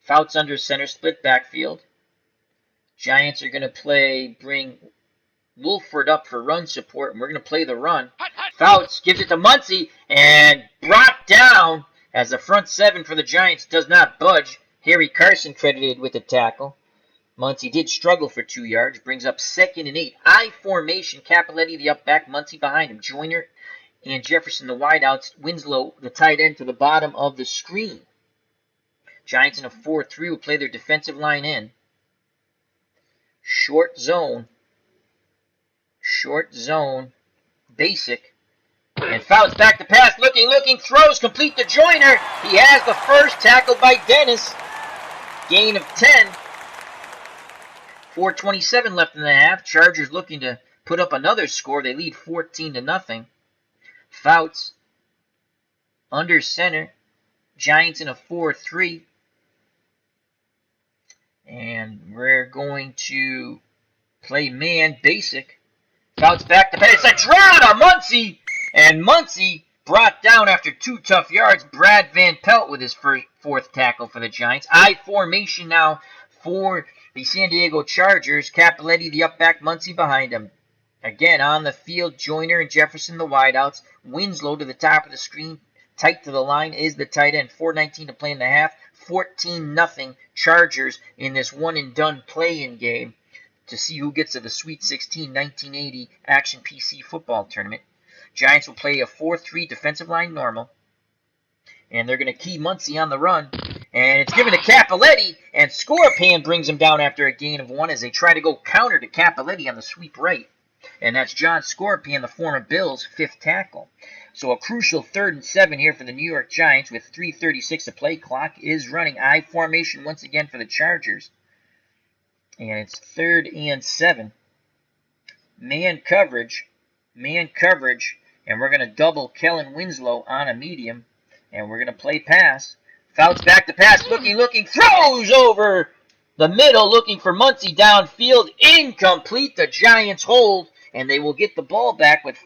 Fouts under center, split backfield. Giants are going to bring Wolford up for run support, and we're going to play the run. Fouts gives it to Muncie, and brought down as the front 7 for the Giants does not budge. Harry Carson credited with the tackle. Muncie did struggle for 2 yards, brings up 2nd and 8. I formation, Capoletti the up back, Muncie behind him. Joyner and Jefferson the wideouts, Winslow the tight end to the bottom of the screen. Giants in a 4-3 will play their defensive line in. Short zone, basic, and Fouts back to pass, looking, throws, complete to Joyner. He has the first, tackled by Dennis. Gain of 10. 4:27 left in the half. Chargers looking to put up another score. They lead 14-0. Fouts under center. Giants in a 4-3. And we're going to Play man basic. Fouts back to pass. It's a draw to Muncie. And Muncie brought down after 2 tough yards. Brad Van Pelt with his fourth tackle for the Giants. I formation now for the San Diego Chargers. Cappelletti, the up back, Muncie behind him. Again, on the field, Joyner and Jefferson, the wideouts. Winslow to the top of the screen. Tight to the line is the tight end. 4:19 to play in the half. 14-0 Chargers in this one-and-done play-in game to see who gets to the Sweet 16 1980 Action PC football tournament. Giants will play a 4-3 defensive line normal. And they're going to key Muncie on the run. And it's given to Cappelletti. And Scorpion brings him down after a gain of 1 as they try to go counter to Cappelletti on the sweep right. And that's John Scorpion, the former Bills' 5th tackle. So a crucial 3rd and 7 here for the New York Giants with 3:36 to play. Clock is running. I formation once again for the Chargers. And it's 3rd and 7. Man coverage. And we're going to double Kellen Winslow on a medium. And we're going to play pass. Fouts back to pass. Looking. Throws over the middle. Looking for Muncie downfield. Incomplete. The Giants hold. And they will get the ball back with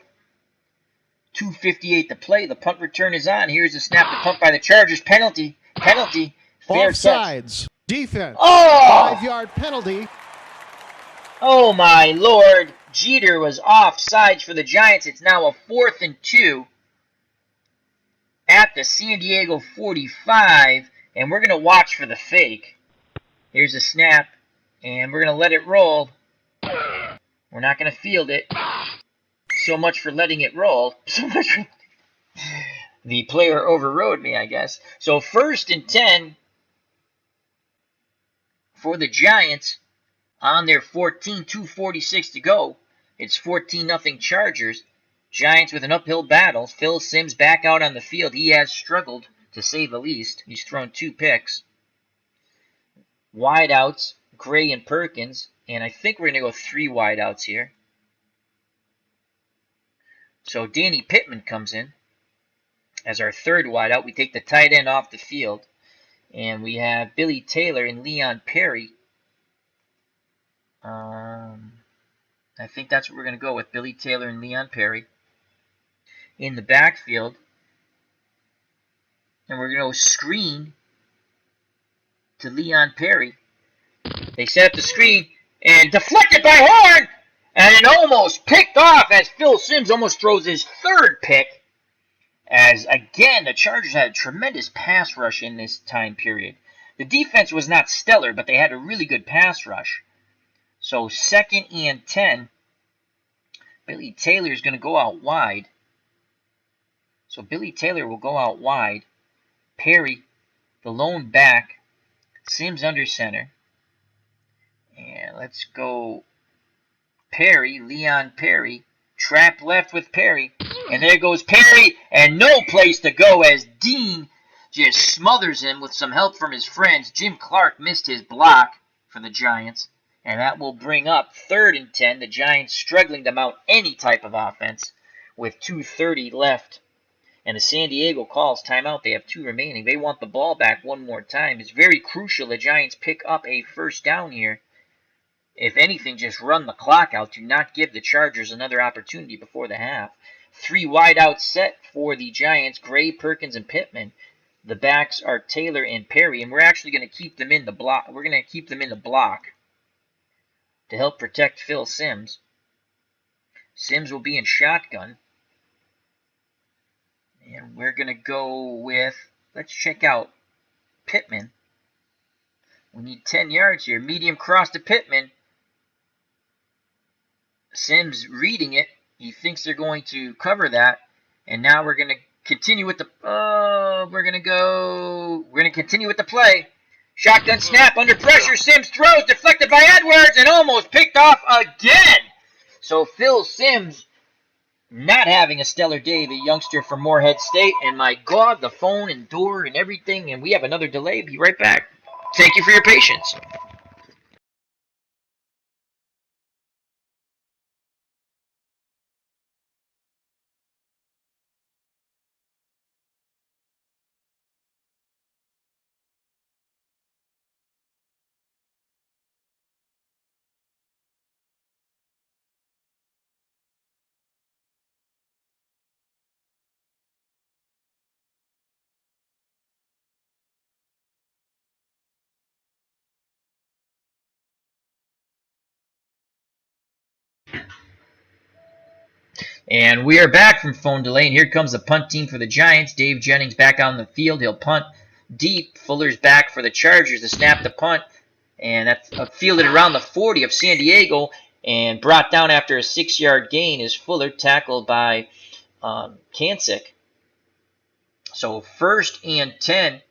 2:58 to play. The punt return is on. Here's a snap to punt by the Chargers. Penalty. Fair Offsides. catch. Defense. Oh! 5-yard penalty. Oh my Lord. Jeter was offsides for the Giants. It's now a 4th and 2 at the San Diego 45. And we're going to watch for the fake. Here's a snap. And we're going to let it roll. We're not going to field it. So much for letting it roll. So much for... The player overrode me, I guess. So 1st and 10 for the Giants on their 14, 2:46 to go. It's 14-0 Chargers. Giants with an uphill battle. Phil Simms back out on the field. He has struggled, to say the least. He's thrown 2 picks. Wideouts, Gray and Perkins. And I think we're going to go 3 wideouts here. So Danny Pittman comes in as our 3rd wideout. We take the tight end off the field. And we have Billy Taylor and Leon Perry. I think that's what we're going to go with. Billy Taylor and Leon Perry in the backfield. And we're going to go screen to Leon Perry. They set up the screen and deflected by Horn. And it almost picked off as Phil Simms almost throws his 3rd pick. As, again, the Chargers had a tremendous pass rush in this time period. The defense was not stellar, but they had a really good pass rush. So 2nd and 10. Billy Taylor is going to go out wide. So Billy Taylor will go out wide. Perry, the lone back. Simms under center. And let's go Perry, Leon Perry. Trap left with Perry. And there goes Perry. And no place to go as Dean just smothers him with some help from his friends. Jim Clark missed his block for the Giants. And that will bring up 3rd and 10. The Giants struggling to mount any type of offense with 2:30 left. And the San Diego calls timeout. They have 2 remaining. They want the ball back one more time. It's very crucial the Giants pick up a 1st down here. If anything, just run the clock out. Do not give the Chargers another opportunity before the half. 3 wideouts set for the Giants. Gray, Perkins, and Pittman. The backs are Taylor and Perry. And we're actually going to keep them in the block. We're going to keep them in the block to help protect Phil Simms. Simms will be in shotgun. And we're going to go with, let's check out Pittman. We need 10 yards here. Medium cross to Pittman. Simms reading it. He thinks they're going to cover that. And now we're going to continue with the, we're going to continue with the play. Shotgun snap under pressure. Simms throws, deflected by Edwards, and almost picked off again. So Phil Simms not having a stellar day, the youngster from Morehead State. And my God, the phone and door and everything. And we have another delay. Be right back. Thank you for your patience. And we are back from phone delay, and here comes the punt team for the Giants. Dave Jennings back on the field. He'll punt deep. Fuller's back for the Chargers to snap the punt. And that's fielded around the 40 of San Diego and brought down after a 6-yard gain is Fuller, tackled by Kancic. So 1st and 10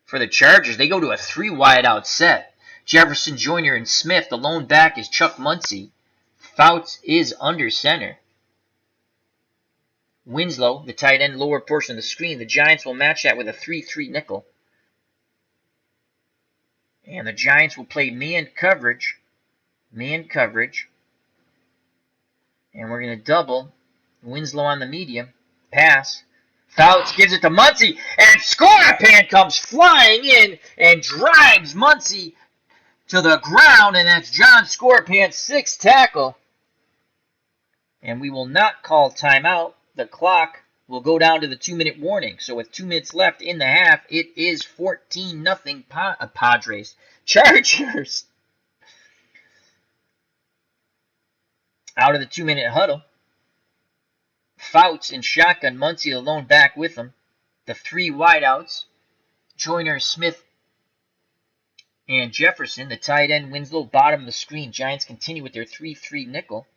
for the Chargers. They go to a 3 wide-out set. Jefferson Jr. and Smith. The lone back is Chuck Muncie. Fouts is under center. Winslow, the tight end, lower portion of the screen. The Giants will match that with a 3-3 nickel. And the Giants will play man coverage. Man coverage. And we're going to double. Winslow on the medium. Pass. Fouts gives it to Muncie. And Scorpion comes flying in and drives Muncie to the ground. And that's John Scorpion's 6th tackle. And we will not call timeout. The clock will go down to the 2-minute warning. So with 2 minutes left in the half, it is 14-0 Padres. Chargers. Out of the 2-minute huddle. Fouts in shotgun. Muncie the lone back with him. The 3 wideouts. Joyner, Smith, and Jefferson. The tight end, Winslow, bottom of the screen. Giants continue with their 3-3 nickel.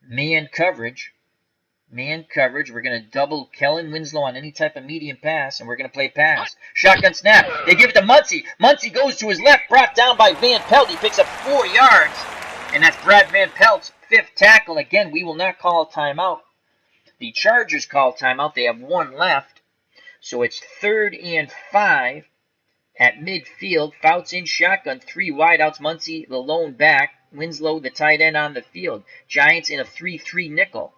Man coverage. Man coverage. We're going to double Kellen Winslow on any type of medium pass, and we're going to play pass. Shotgun snap. They give it to Muncie. Muncie goes to his left, brought down by Van Pelt. He picks up 4 yards, and that's Brad Van Pelt's 5th tackle. Again, we will not call a timeout. The Chargers call timeout. They have 1 left, so it's 3rd and 5 at midfield. Fouts in shotgun. 3 wideouts. Muncie, the lone back. Winslow, the tight end, on the field. Giants in a 3-3 nickel.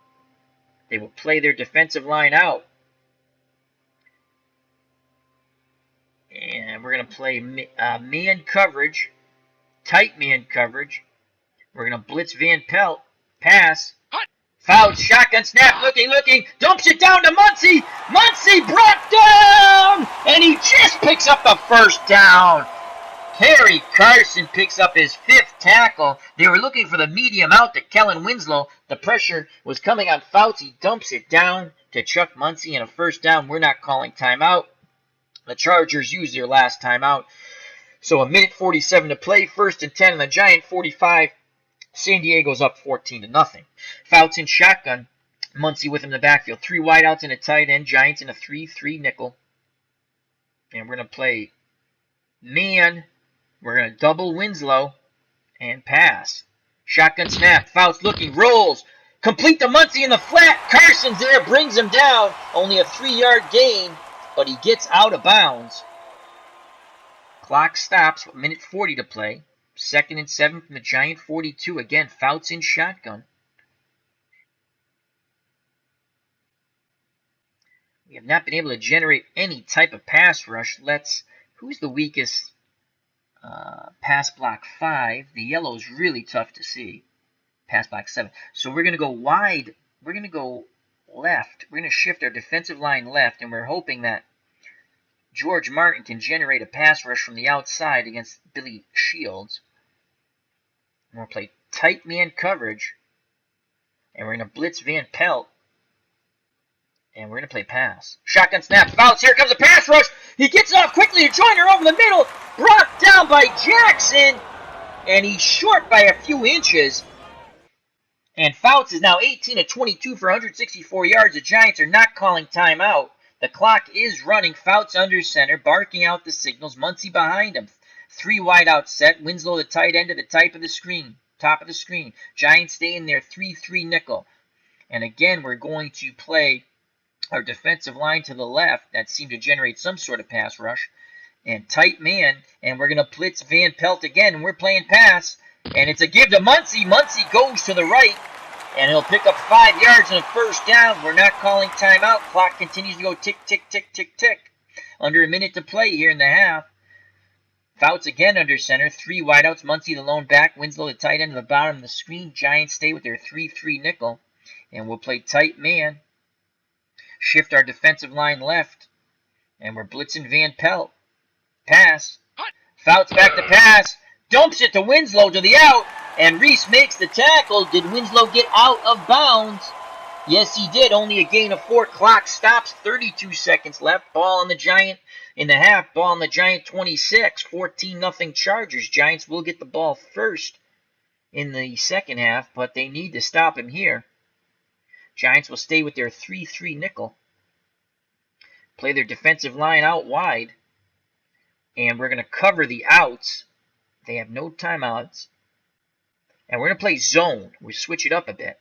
They will play their defensive line out. And we're going to play man coverage, tight man coverage. We're going to blitz Van Pelt. Pass. Foul, shotgun snap, looking, dumps it down to Muncie. Muncie brought down, and he just picks up the 1st down. Harry Carson picks up his 5th tackle. They were looking for the medium out to Kellen Winslow. The pressure was coming on Fouts. He dumps it down to Chuck Muncie, and a 1st down. We're not calling timeout. The Chargers use their last timeout. So 1:47 to play. 1st and 10 on the Giant 45. San Diego's up 14-0. Fouts in shotgun. Muncie with him in the backfield. 3 wideouts and a tight end. Giants in a 3-3 nickel. And we're going to play man. We're going to double Winslow and pass. Shotgun snap. Fouts looking. Rolls. Complete to Muncie in the flat. Carson's there. Brings him down. Only a 3-yard gain, but he gets out of bounds. Clock stops. 1:40 to play. 2nd and 7 from the Giant 42. Again, Fouts in shotgun. We have not been able to generate any type of pass rush. Who's the weakest? Pass block 5. The yellow is really tough to see. Pass block 7. So we're going to go wide. We're going to go left. We're going to shift our defensive line left, and we're hoping that George Martin can generate a pass rush from the outside against Billy Shields. And we'll play tight man coverage, and we're going to blitz Van Pelt. And we're going to play pass. Shotgun snap. Fouts. Here comes a pass rush. He gets it off quickly to Joyner over the middle. Brought down by Jackson. And he's short by a few inches. And Fouts is now 18 of 22 for 164 yards. The Giants are not calling timeout. The clock is running. Fouts under center, barking out the signals. Muncie behind him. 3 wideout set. Winslow, the tight end, to the top of the screen. Giants stay in their 3-3 nickel. And again, we're going to play our defensive line to the left. That seemed to generate some sort of pass rush. And tight man. And we're going to blitz Van Pelt again. And we're playing pass. And it's a give to Muncie. Muncie goes to the right. And he'll pick up 5 yards and a 1st down. We're not calling timeout. Clock continues to go tick, tick, tick, tick, tick. Under a minute to play here in the half. Fouts again under center. 3 wideouts. Muncie the lone back. Winslow the tight end to the bottom of the screen. Giants stay with their 3-3 nickel. And we'll play tight man. Shift our defensive line left. And we're blitzing Van Pelt. Pass. Fouts back to pass. Dumps it to Winslow to the out. And Reese makes the tackle. Did Winslow get out of bounds? Yes, he did. Only a gain of 4. Clock stops. 32 seconds left. Ball on the Giant in the half. Ball on the Giant 26. 14-0 Chargers. Giants will get the ball first in the second half, but they need to stop him here. Giants will stay with their 3-3 nickel. Play their defensive line out wide. And we're going to cover the outs. They have no timeouts. And we're going to play zone. We switch it up a bit.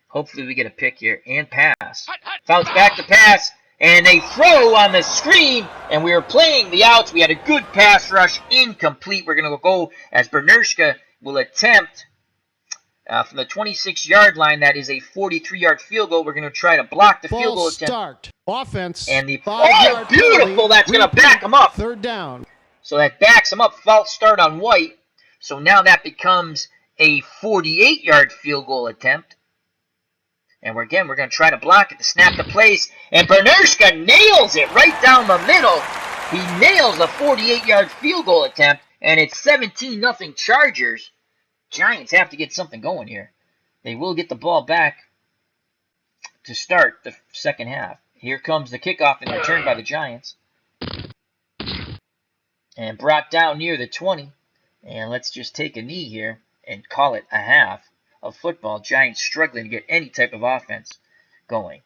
Hopefully we get a pick here and pass. Fouts back to pass. And they throw on the screen. And we were playing the outs. We had a good pass rush. Incomplete. We're going to go as Bernershka will attempt from the 26-yard line. That is a 43-yard field goal. We're going to try to block the field goal attempt. Start. Offense. And the beautiful. That's going to back him up. Third down. So that backs him up. False start on White. So now that becomes a 48-yard field goal attempt. And we're going to try to block it to snap the place. And Bernershka nails it right down the middle. He nails a 48-yard field goal attempt. And it's 17-0 Chargers. Giants have to get something going here. They will get the ball back to start the second half. Here comes the kickoff and return by the Giants. And brought down near the 20. And let's just take a knee here and call it a half of football. Giants struggling to get any type of offense going.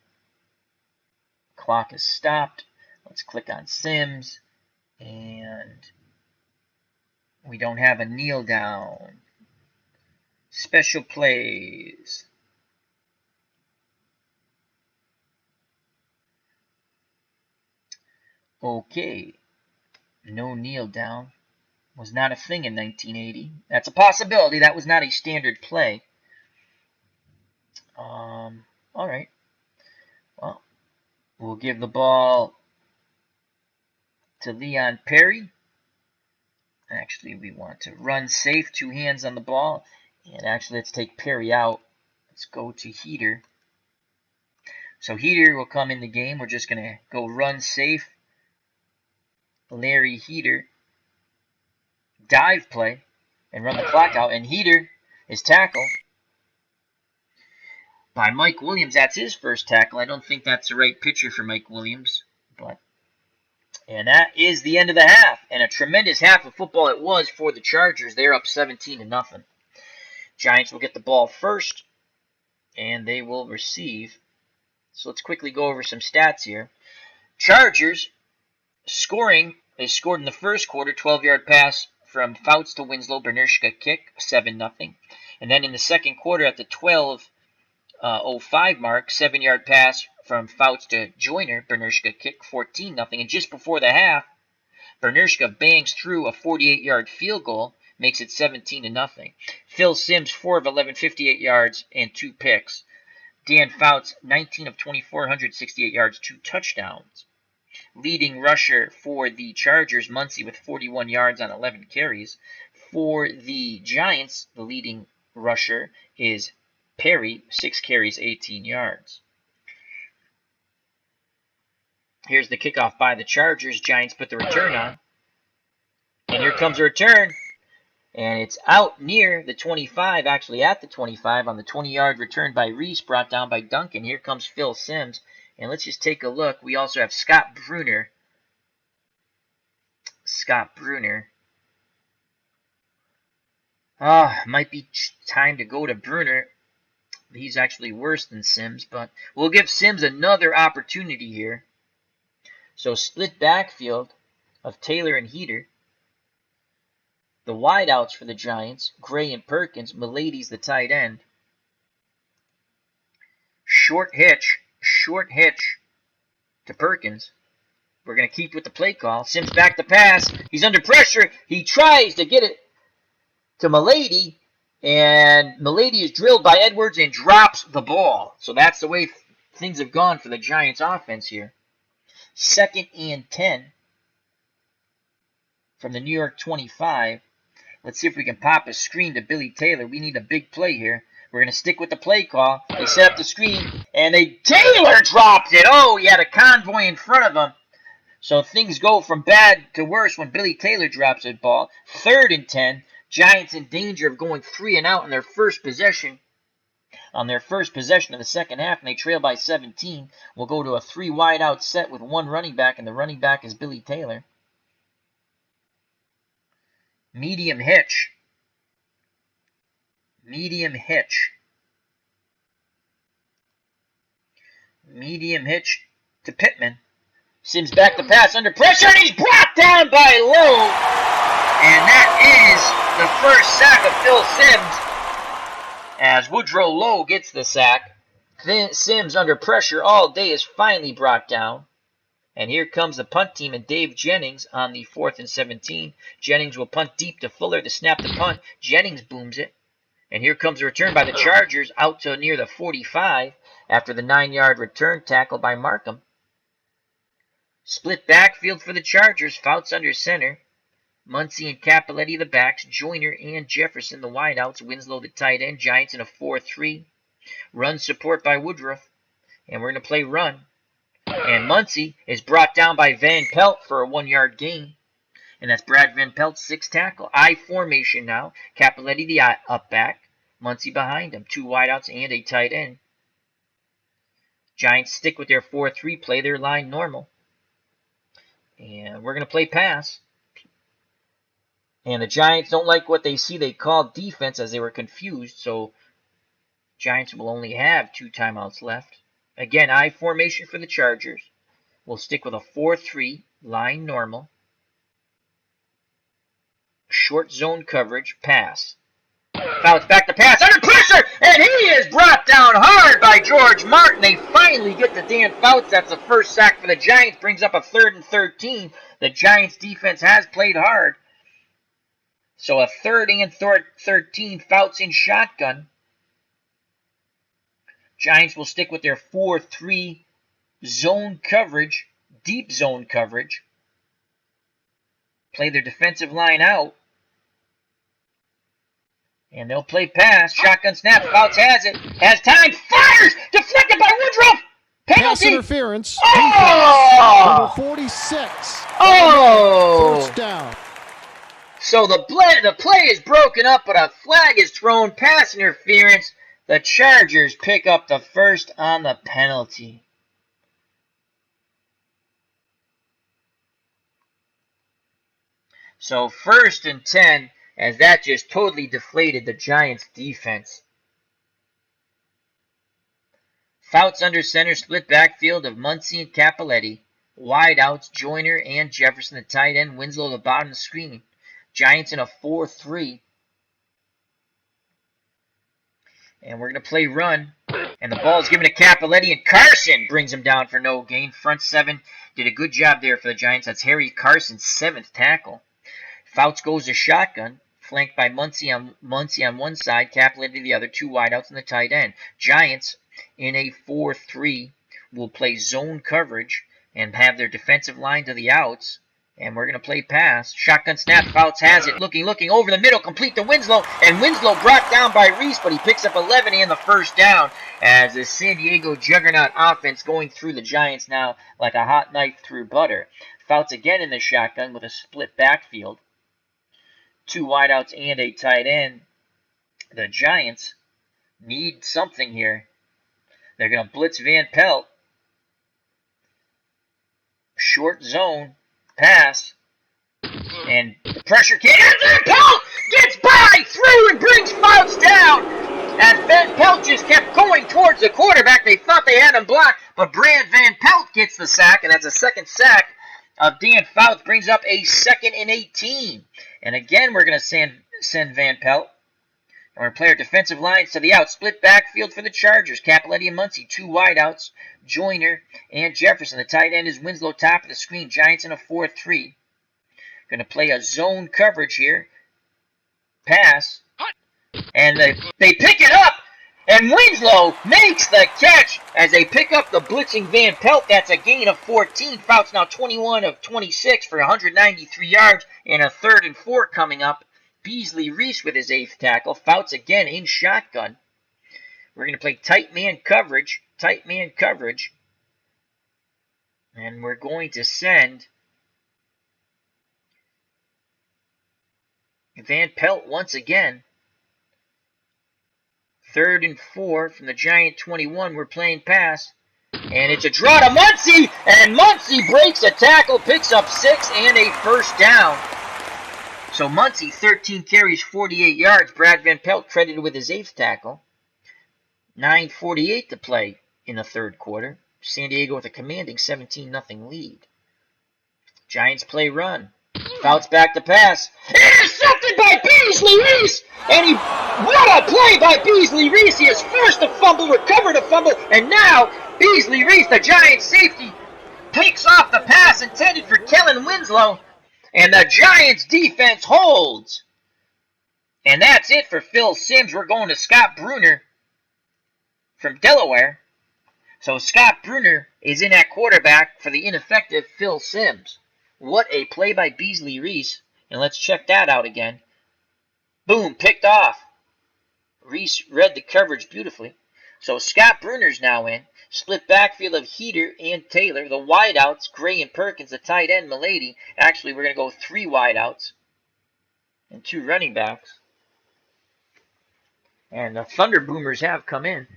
Clock is stopped. Let's click on Sims. And we don't have a kneel down. Special plays. Okay. No kneel down. Was not a thing in 1980. That's a possibility. That was not a standard play. All right. Well, we'll give the ball to Leon Perry. Actually, we want to run safe. 2 hands on the ball. And actually, let's take Perry out. Let's go to Heater. So Heater will come in the game. We're just going to go run safe. Larry Heater. Dive play and run the clock out, and Heater is tackled by Mike Williams. That's his first tackle. I don't think that's the right picture for Mike Williams, and that is the end of the half, and a tremendous half of football it was for the Chargers. They're up 17-0. Giants will get the ball first, and they will receive. So let's quickly go over some stats here. Chargers scoring. They scored in the first quarter, 12-yard pass from Fouts to Winslow, Bernershka kick, 7-0. And then in the second quarter at the 12:05 mark, 7-yard pass from Fouts to Joyner, Bernershka kick, 14-0. And just before the half, Bernershka bangs through a 48-yard field goal, makes it 17-0. Phil Sims, 4 of 11, 58 yards, and 2 picks. Dan Fouts, 19 of 24, 168 yards, 2 touchdowns. Leading rusher for the Chargers, Muncie, with 41 yards on 11 carries. For the Giants, the leading rusher is Perry, 6 carries, 18 yards. Here's the kickoff by the Chargers. Giants put the return on. And here comes a return. And it's out near the 25, actually at the 25, on the 20-yard return by Reese, brought down by Duncan. Here comes Phil Sims. And let's just take a look. We also have Scott Bruner. Might be time to go to Bruner. He's actually worse than Sims, but we'll give Sims another opportunity here. So split backfield of Taylor and Heater. The wideouts for the Giants, Gray and Perkins. Milady's the tight end. Short hitch to Perkins. We're going to keep with the play call. Sims back to pass. He's under pressure. He tries to get it to Milady, and Milady is drilled by Edwards and drops the ball. So that's the way things have gone for the Giants offense here. 2nd and 10 from the New York 25. Let's see if we can pop a screen to Billy Taylor. We need a big play here. We're going to stick with the play call. They set up the screen, and Taylor dropped it. Oh, he had a convoy in front of him. So things go from bad to worse when Billy Taylor drops the ball. 3rd and 10. Giants in danger of going 3 and out on their first possession. On their first possession of the second half, and they trail by 17. We'll go to a 3 wide out set with one running back, and the running back is Billy Taylor. Medium hitch. Medium hitch. Medium hitch to Pittman. Sims back to pass under pressure, and he's brought down by Lowe. And that is the first sack of Phil Sims, as Woodrow Lowe gets the sack. Sims, under pressure all day, is finally brought down. And here comes the punt team and Dave Jennings on the 4th and 17. Jennings will punt deep to Fuller to snap the punt. Jennings booms it. And here comes a return by the Chargers out to near the 45 after the 9-yard return tackle by Markham. Split backfield for the Chargers. Fouts under center. Muncie and Capoletti the backs. Joyner and Jefferson the wideouts. Winslow the tight end. Giants in a 4-3. Run support by Woodruff. And we're going to play run. And Muncie is brought down by Van Pelt for a 1-yard gain. And that's Brad Van Pelt's 6th tackle. I formation now. Capoletti the up back. Muncie behind him. 2 wideouts and a tight end. Giants stick with their 4-3. Play their line normal. And we're going to play pass. And the Giants don't like what they see. They call defense as they were confused. So Giants will only have 2 timeouts left. Again, I formation for the Chargers. We'll stick with a 4-3, line normal. Short zone coverage, pass. Fouts back to pass, under pressure, and he is brought down hard by George Martin. They finally get to Dan Fouts. That's the first sack for the Giants. Brings up a 3rd and 13. The Giants defense has played hard. So a 3rd and 13, Fouts in shotgun. Giants will stick with their 4-3 zone coverage, deep zone coverage. Play their defensive line out. And they'll play pass. Shotgun snap. Fouts has it. Has time. Fires! Deflected by Woodruff! Penalty! Pass interference. Oh! Number 46. Oh! First down. So the play is broken up, but a flag is thrown. Pass interference. The Chargers pick up the first on the penalty. So 1st and 10, as that just totally deflated the Giants' defense. Fouts under center, split backfield of Muncie and Capoletti. Wideouts, Joyner and Jefferson, the tight end. Winslow, the bottom of the screen. Giants in a 4-3. And we're going to play run. And the ball is given to Capoletti, and Carson brings him down for no gain. Front 7 did a good job there for the Giants. That's Harry Carson's 7th tackle. Fouts goes to shotgun, flanked by Muncie on one side, Capoletti the other, 2 wideouts and the tight end. Giants in a 4-3 will play zone coverage and have their defensive line to the outs. And we're going to play pass. Shotgun snap. Fouts has it. Looking over the middle. Complete to Winslow. And Winslow brought down by Reese, but he picks up 11 and the first down. As the San Diego Juggernaut offense going through the Giants now like a hot knife through butter. Fouts again in the shotgun with a split backfield. 2 wideouts and a tight end. The Giants need something here. They're going to blitz Van Pelt. Short zone. Pass, and the pressure kid, and Van Pelt gets by, through, and brings Fouts down, as Van Pelt just kept going towards the quarterback. They thought they had him blocked, but Brad Van Pelt gets the sack, and that's a 2nd sack of Dan Fouts, brings up a 2nd and 18, and again, we're going to send Van Pelt. We're going to play our defensive lines to the out. Split backfield for the Chargers. Capoletti and Muncie, 2 wideouts. Joyner and Jefferson. The tight end is Winslow, top of the screen. Giants in a 4-3. Going to play a zone coverage here. Pass. And they pick it up. And Winslow makes the catch as they pick up the blitzing Van Pelt. That's a gain of 14. Fouts now 21 of 26 for 193 yards. And a 3rd and 4 coming up. Beasley Reese with his 8th tackle. Fouts again in shotgun. We're going to play tight man coverage. And we're going to send Van Pelt once again. 3rd and 4 from the Giant 21. We're playing pass. And it's a draw to Muncie. And Muncie breaks a tackle, picks up 6 and a first down. So Muncie, 13 carries, 48 yards. Brad Van Pelt credited with his 8th tackle. 9:48 to play in the 3rd quarter. San Diego with a commanding 17-0 lead. Giants play run. Fouts back to pass. Intercepted by Beasley Reese! And what a play by Beasley Reese! He has forced a fumble, recovered a fumble, and now Beasley Reese, the Giants safety, picks off the pass intended for Kellen Winslow, and the Giants defense holds. And that's it for Phil Simms. We're going to Scott Bruner from Delaware. So Scott Bruner is in at quarterback for the ineffective Phil Simms. What a play by Beasley Reese. And let's check that out again. Boom, picked off. Reese read the coverage beautifully. So Scott Bruner's now in. Split backfield of Heater and Taylor. The wideouts, Gray and Perkins. The tight end, Milady. Actually, we're going to go 3 wideouts and 2 running backs. And the Thunder Boomers have come in.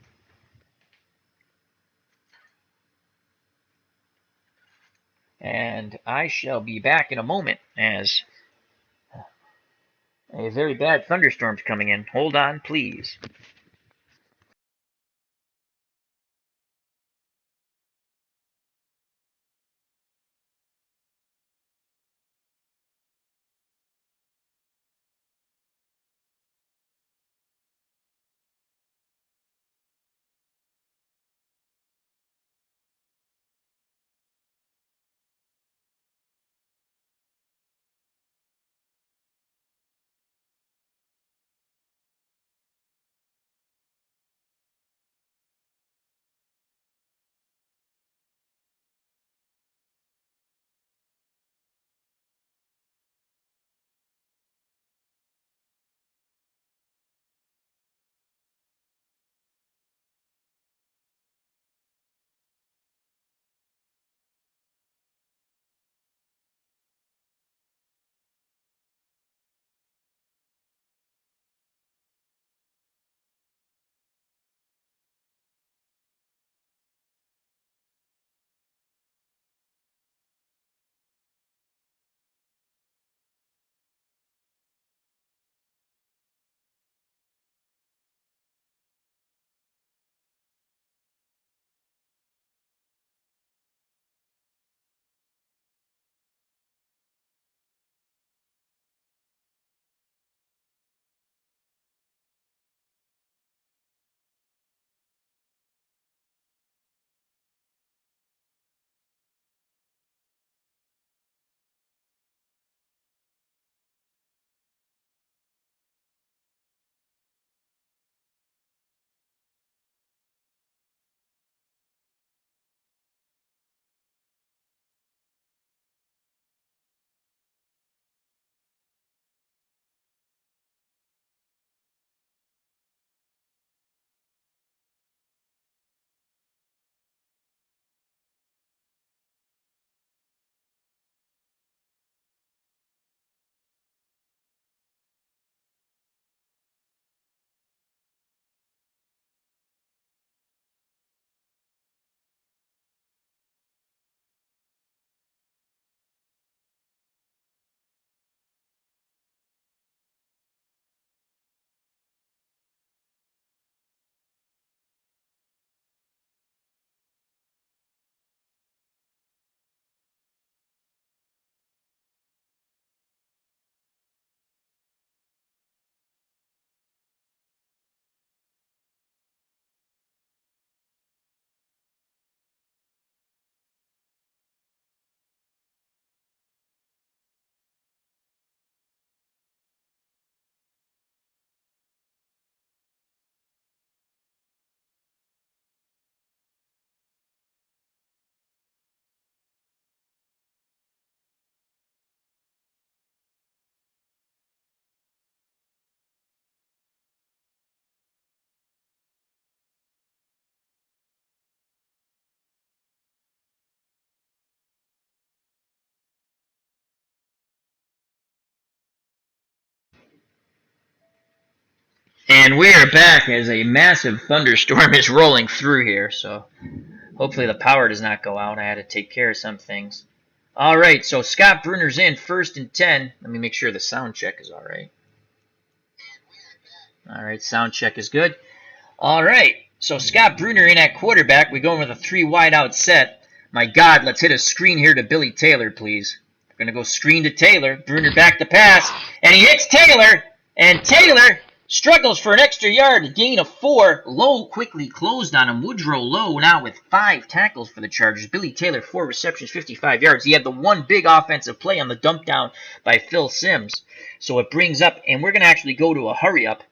And I shall be back in a moment as a very bad thunderstorm's coming in. Hold on, please. And we are back as a massive thunderstorm is rolling through here, so hopefully the power does not go out. I had to take care of some things. All right, so Scott Bruner's in, 1st and 10. Let me make sure the sound check is all right. All right, sound check is good. All right, so Scott Bruner in at quarterback. We're going with a 3 wide out set. My God, let's hit a screen here to Billy Taylor, please. We're going to go screen to Taylor. Bruner back to pass, and he hits Taylor, and Taylor struggles for an extra yard, a gain of 4. Lowe quickly closed on him. Woodrow Lowe now with 5 tackles for the Chargers. Billy Taylor, 4 receptions, 55 yards. He had the one big offensive play on the dump down by Phil Simms. So it brings up, and we're going to actually go to a hurry up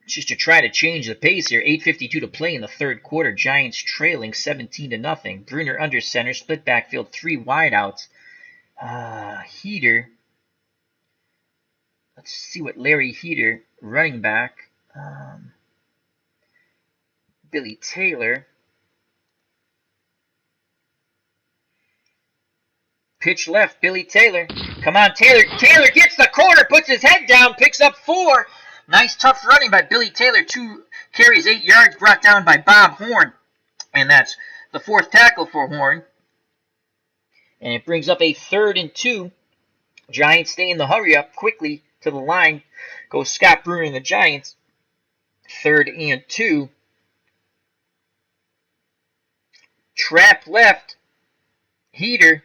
just to try to change the pace here. 8:52 to play in the 3rd quarter. Giants trailing 17-0. Bruner under center, split backfield, 3 wideouts. Heater. Let's see what Larry Heater, running back. Billy Taylor. Pitch left, Billy Taylor. Come on, Taylor. Taylor gets the corner, puts his head down, picks up 4. Nice tough running by Billy Taylor. 2 carries, 8 yards, brought down by Bob Horn. And that's the 4th tackle for Horn. And it brings up a 3rd and 2. Giants stay in the hurry up quickly to the line. Goes Scott Bruner and the Giants. 3rd and 2. Trap left. Heater.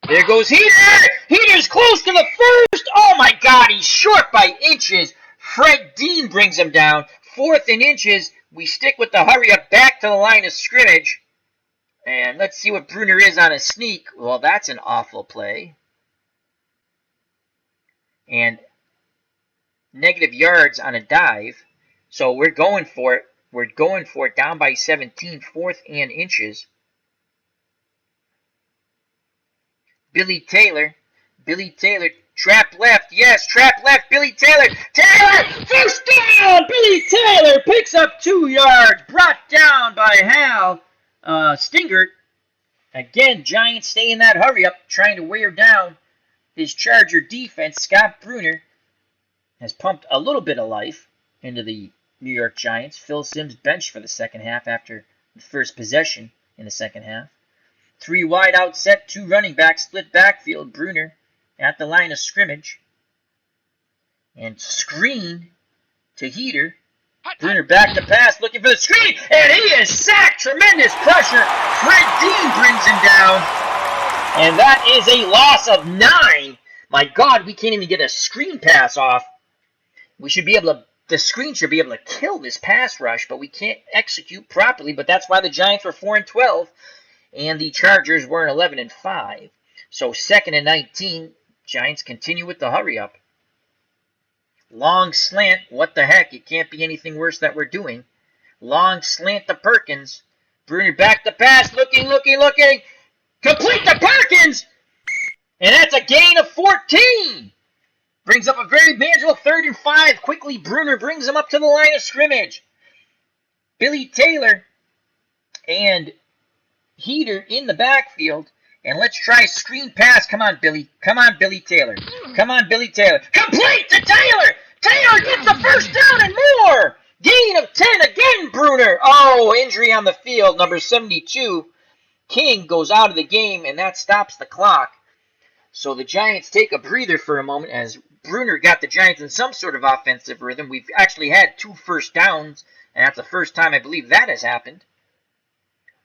There goes Heater. Heater's close to the 1st. Oh my God, he's short by inches. Fred Dean brings him down. 4th and inches. We stick with the hurry up back to the line of scrimmage. And let's see what Bruner is on a sneak. Well, that's an awful play. And negative yards on a dive. So we're going for it. We're going for it down by 17, 4th and inches. Billy Taylor. Billy Taylor. Trap left. Yes, trap left. Billy Taylor. Taylor! 1st down! Billy Taylor picks up 2 yards. Brought down by Hal Stingert. Again, Giants stay in that hurry up, trying to wear down his Charger defense. Scott Bruner has pumped a little bit of life into the New York Giants. Phil Simms benched for the 2nd half after the first possession in the 2nd half. 3 wide out set, 2 running backs, split backfield. Bruner at the line of scrimmage. And screen to Heater. Bruner back to pass, looking for the screen, and he is sacked. Tremendous pressure. Fred Dean brings him down. And that is a loss of 9. My God, we can't even get a screen pass off. We should be able to, the screen should be able to kill this pass rush, but we can't execute properly. But that's why the Giants were 4-12, and the Chargers were 11-5. So 2nd and 19, Giants continue with the hurry up. Long slant, what the heck? It can't be anything worse that we're doing. Long slant to Perkins. Bruner back to pass, looking. Complete to Perkins! And that's a gain of 14. Brings up a very manageable 3rd and 5. Quickly, Bruner brings him up to the line of scrimmage. Billy Taylor and Heater in the backfield. And let's try screen pass. Come on, Billy. Come on, Billy Taylor. Come on, Billy Taylor. Complete to Taylor! Taylor gets the 1st down and more! Gain of 10 again, Bruner. Oh, injury on the field. Number 72, King, goes out of the game, and that stops the clock. So the Giants take a breather for a moment as Bruner got the Giants in some sort of offensive rhythm. We've actually had 2 first downs, and that's the first time I believe that has happened.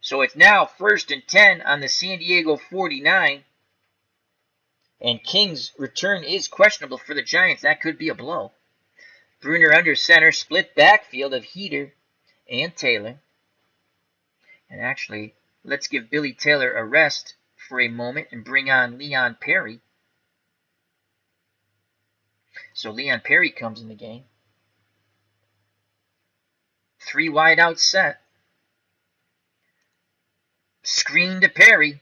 So it's now 1st and 10 on the San Diego 49. And King's return is questionable for the Giants. That could be a blow. Bruner under center, split backfield of Heater and Taylor. And actually, let's give Billy Taylor a rest for a moment and bring on Leon Perry. So Leon Perry comes in the game. 3 wide out set. Screen to Perry.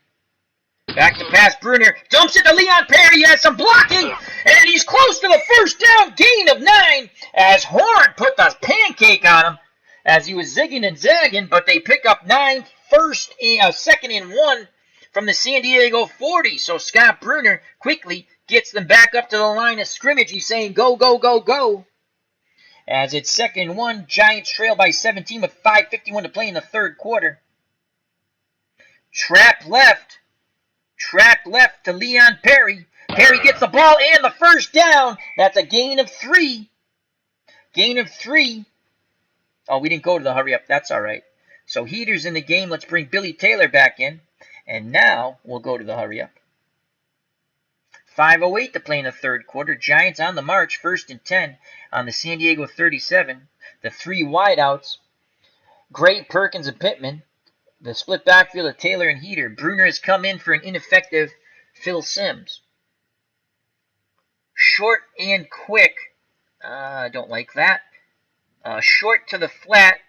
Back to pass, Bruner. Dumps it to Leon Perry. He has some blocking. And he's close to the 1st down. Gain of 9. As Horn put the pancake on him. As he was zigging and zagging. But they pick up 9. 2nd and 1 from the San Diego 40. So Scott Bruner quickly gets them back up to the line of scrimmage. He's saying, go, go, go, go. As it's 2nd and 1, Giants trail by 17 with 5:51 to play in the third quarter. Trap left to Leon Perry. Perry gets the ball and the first down. That's a gain of 3. Gain of 3. Oh, we didn't go to the hurry up. That's all right. So Heater's in the game. Let's bring Billy Taylor back in. And now we'll go to the hurry up. 5:08 to play in the third quarter. Giants on the march, 1st and 10 on the San Diego 37. The 3 wideouts, Gray, Perkins, and Pittman. The split backfield of Taylor and Heater. Bruner has come in for an ineffective Phil Simms. Short and quick. I don't like that. Short to the flat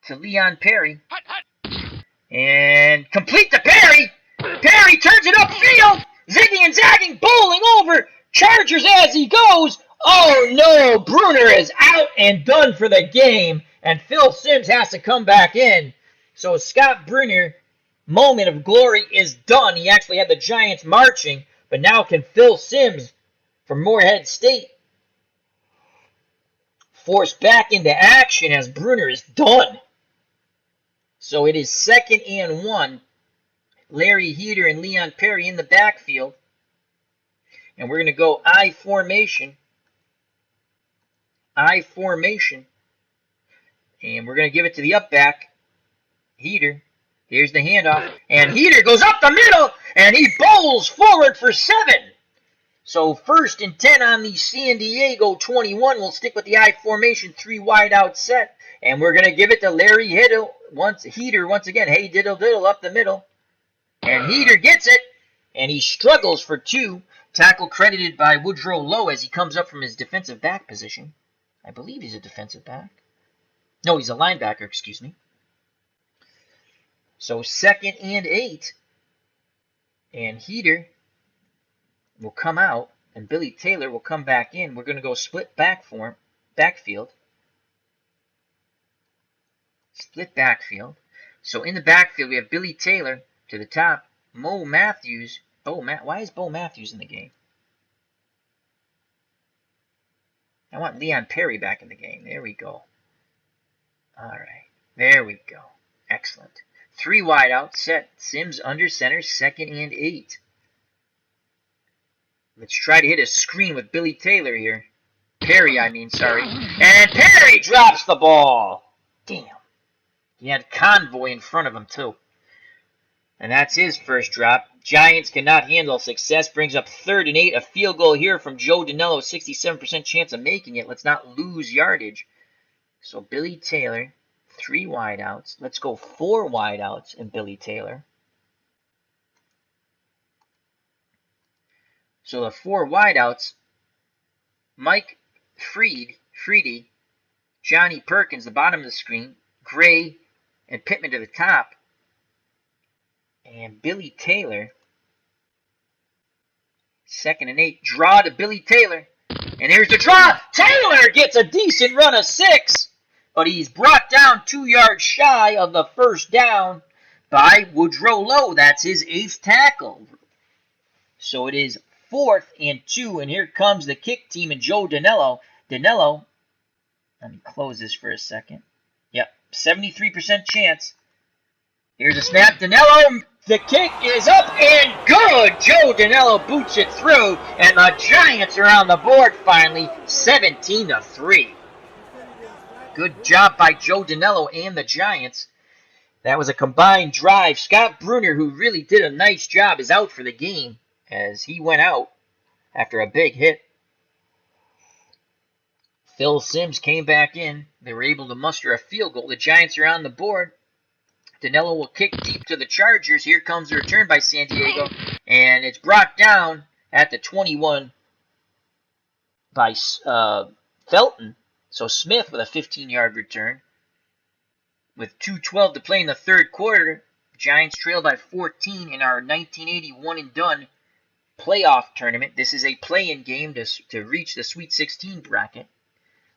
to Leon Perry. And complete to Perry. Perry turns it upfield. Zigging and zagging, bowling over. Chargers as he goes. Oh no, Bruner is out and done for the game. And Phil Simms has to come back in. So Scott Bruner, moment of glory is done. He actually had the Giants marching. But now can Phil Simms from Morehead State force back into action as Bruner is done. So it is 2nd and 1. Larry Heater and Leon Perry in the backfield. And we're going to go I formation. I formation. And we're going to give it to the up back, Heater. Here's the handoff. And Heater goes up the middle, and he bowls forward for 7. So 1st and 10 on the San Diego 21. We'll stick with the I formation, 3 wide out set. And we're going to give it to Larry Heater once again. Hey, diddle diddle up the middle. And Heater gets it, and he struggles for 2. Tackle credited by Woodrow Lowe as he comes up from his defensive back position. I believe he's a defensive back. No, he's a linebacker, excuse me. So 2nd and 8. And Heater will come out, and Billy Taylor will come back in. We're going to go split backfield. Split backfield. So in the backfield, we have Billy Taylor to the top. Mo Matthews. Why is Bo Matthews in the game? I want Leon Perry back in the game. There we go. All right. There we go. Excellent. 3 wide out set. Simms under center, 2nd and 8. Let's try to hit a screen with Billy Taylor here. Perry, sorry. And Perry drops the ball. Damn. He had Convoy in front of him, too. And that's his first drop. Giants cannot handle success. Brings up 3rd and 8. A field goal here from Joe Danello. 67% chance of making it. Let's not lose yardage. So Billy Taylor, 3 wideouts. Let's go 4 wideouts in Billy Taylor. So the 4 wideouts, Mike Freedy, Johnny Perkins, the bottom of the screen, Gray, and Pittman to the top. And Billy Taylor, 2nd and 8. Draw to Billy Taylor. And here's the draw. Taylor gets a decent run of 6. But he's brought down 2 yards shy of the first down by Woodrow Lowe. That's his 8th tackle. So it is 4th and 2. And here comes the kick team and Joe Danello. Danello, let me close this for a second. Yep, 73% chance. Here's a snap. Danello, the kick is up and good. Joe Danello boots it through, and the Giants are on the board finally, 17-3. Good job by Joe Danello and the Giants. That was a combined drive. Scott Bruner, who really did a nice job, is out for the game as he went out after a big hit. Phil Simms came back in. They were able to muster a field goal. The Giants are on the board. Danello will kick deep to the Chargers. Here comes the return by San Diego. And it's brought down at the 21 by Felton. So Smith with a 15-yard return. With 2:12 to play in the third quarter, Giants trail by 14 in our 1980 one-and-done playoff tournament. This is a play-in game to reach the Sweet 16 bracket.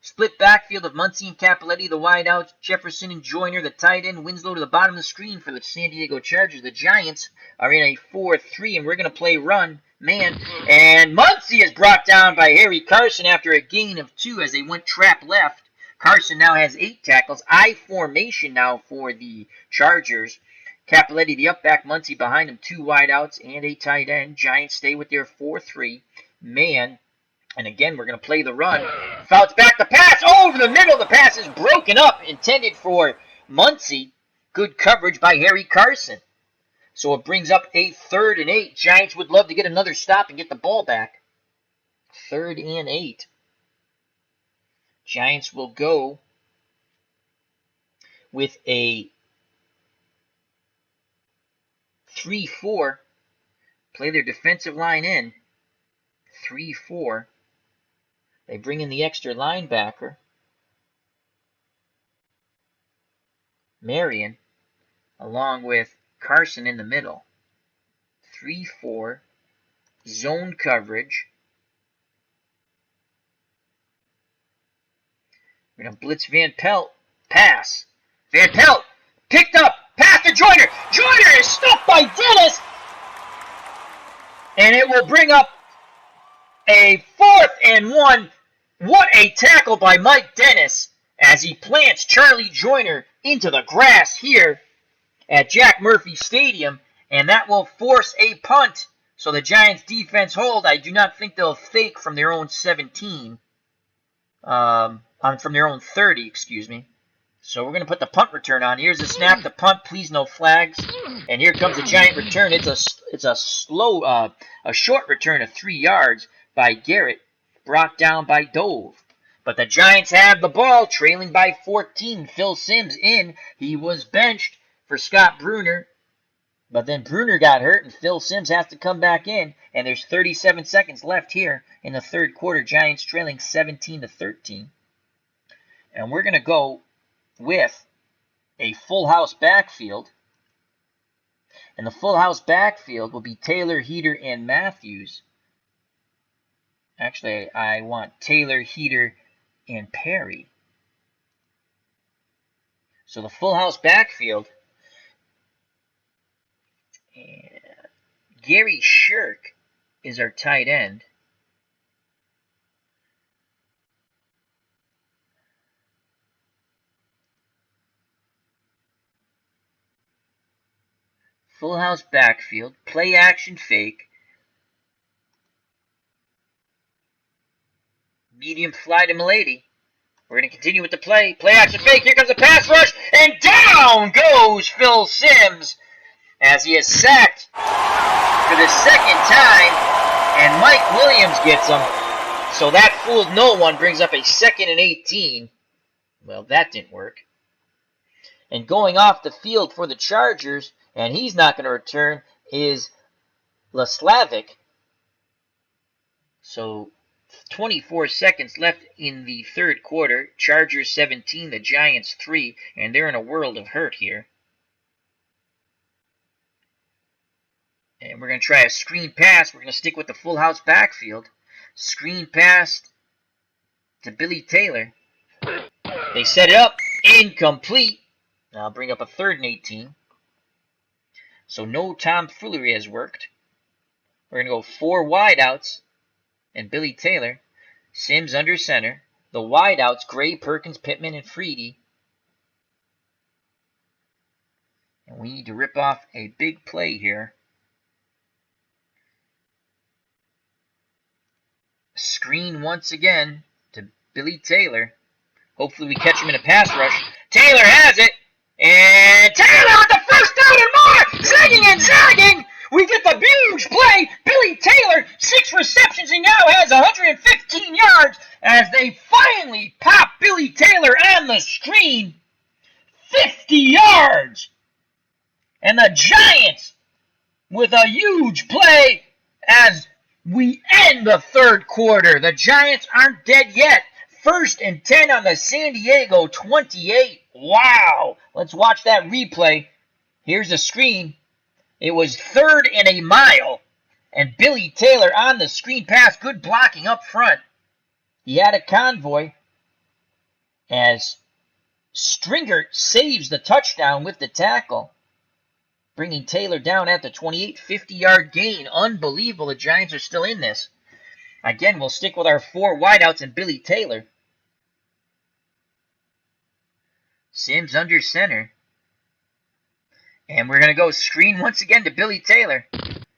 Split backfield of Muncy and Cappelletti, the wideouts, Jefferson and Joyner, the tight end, Winslow to the bottom of the screen for the San Diego Chargers. The Giants are in a 4-3, and we're going to play run, man. And Muncy is brought down by Harry Carson after a gain of 2 as they went trap left. Carson now has 8 tackles. I formation now for the Chargers. Cappelletti, the up back, Muncy behind him, 2 wideouts and a tight end. Giants stay with their 4-3 man. And again, we're going to play the run. Fouts back the pass over the middle. The pass is broken up, intended for Muncy. Good coverage by Harry Carson. So it brings up a 3rd and 8. Giants would love to get another stop and get the ball back. 3rd and 8. Giants will go with a 3-4. Play their defensive line in. 3-4. They bring in the extra linebacker, Marion, along with Carson in the middle. 3-4, zone coverage. We're going to blitz Van Pelt, pass. Van Pelt, picked up, pass to Joyner. Joyner is stopped by Dennis, and it will bring up a 4th and 1. What a tackle by Mike Dennis as he plants Charlie Joyner into the grass here at Jack Murphy Stadium. And that will force a punt. So the Giants defense hold. I do not think they'll fake from their own 17. From their own 30, excuse me. So we're going to put the punt return on. Here's the snap, the punt, please no flags. And here comes the Giant return. It's a short return of 3 yards by Garrett, brought down by Dove. But the Giants have the ball, trailing by 14. Phil Simms in. He was benched for Scott Bruner. But then Bruner got hurt, and Phil Simms has to come back in. And there's 37 seconds left here in the 3rd quarter. Giants trailing 17-13. And we're going to go with a full house backfield. And the full house backfield will be Taylor, Heater, and Matthews. Actually, I want Taylor, Heater, and Perry. So the full house backfield. And Gary Shirk is our tight end. Full house backfield, play action fake, medium fly to Milady. We're going to continue with the play action fake. Here comes the pass rush, and down goes Phil Simms as he is sacked for the 2nd time, and Mike Williams gets him. So that fooled no one, brings up a 2nd and 18. Well, that didn't work. And going off the field for the Chargers, and he's not going to return, is Laslavic. So 24 seconds left in the 3rd quarter. Chargers 17, the Giants 3, and they're in a world of hurt here. And we're going to try a screen pass. We're going to stick with the full house backfield. Screen pass to Billy Taylor. They set it up. Incomplete. Now I'll bring up a 3rd and 18. So no tomfoolery has worked. We're going to go 4 wideouts and Billy Taylor. Simms under center. The wideouts, Gray, Perkins, Pittman, and Freedy. And we need to rip off a big play here. Screen once again to Billy Taylor. Hopefully we catch him in a pass rush. Taylor has it. And Taylor with the first down and more! Zagging and zagging! We get the huge play! Billy Taylor, 6 receptions, and now has 115 yards as they finally pop Billy Taylor on the screen. 50 yards! And the Giants with a huge play as we end the 3rd quarter. The Giants aren't dead yet. 1st and 10 on the San Diego 28. Wow. Let's watch that replay. Here's the screen. It was 3rd and a mile. And Billy Taylor on the screen pass. Good blocking up front. He had a convoy. as Stringer saves the touchdown with the tackle, bringing Taylor down at the 28, 50-yard gain. Unbelievable. The Giants are still in this. Again, we'll stick with our 4 wideouts and Billy Taylor. Sims under center. And we're going to go screen once again to Billy Taylor.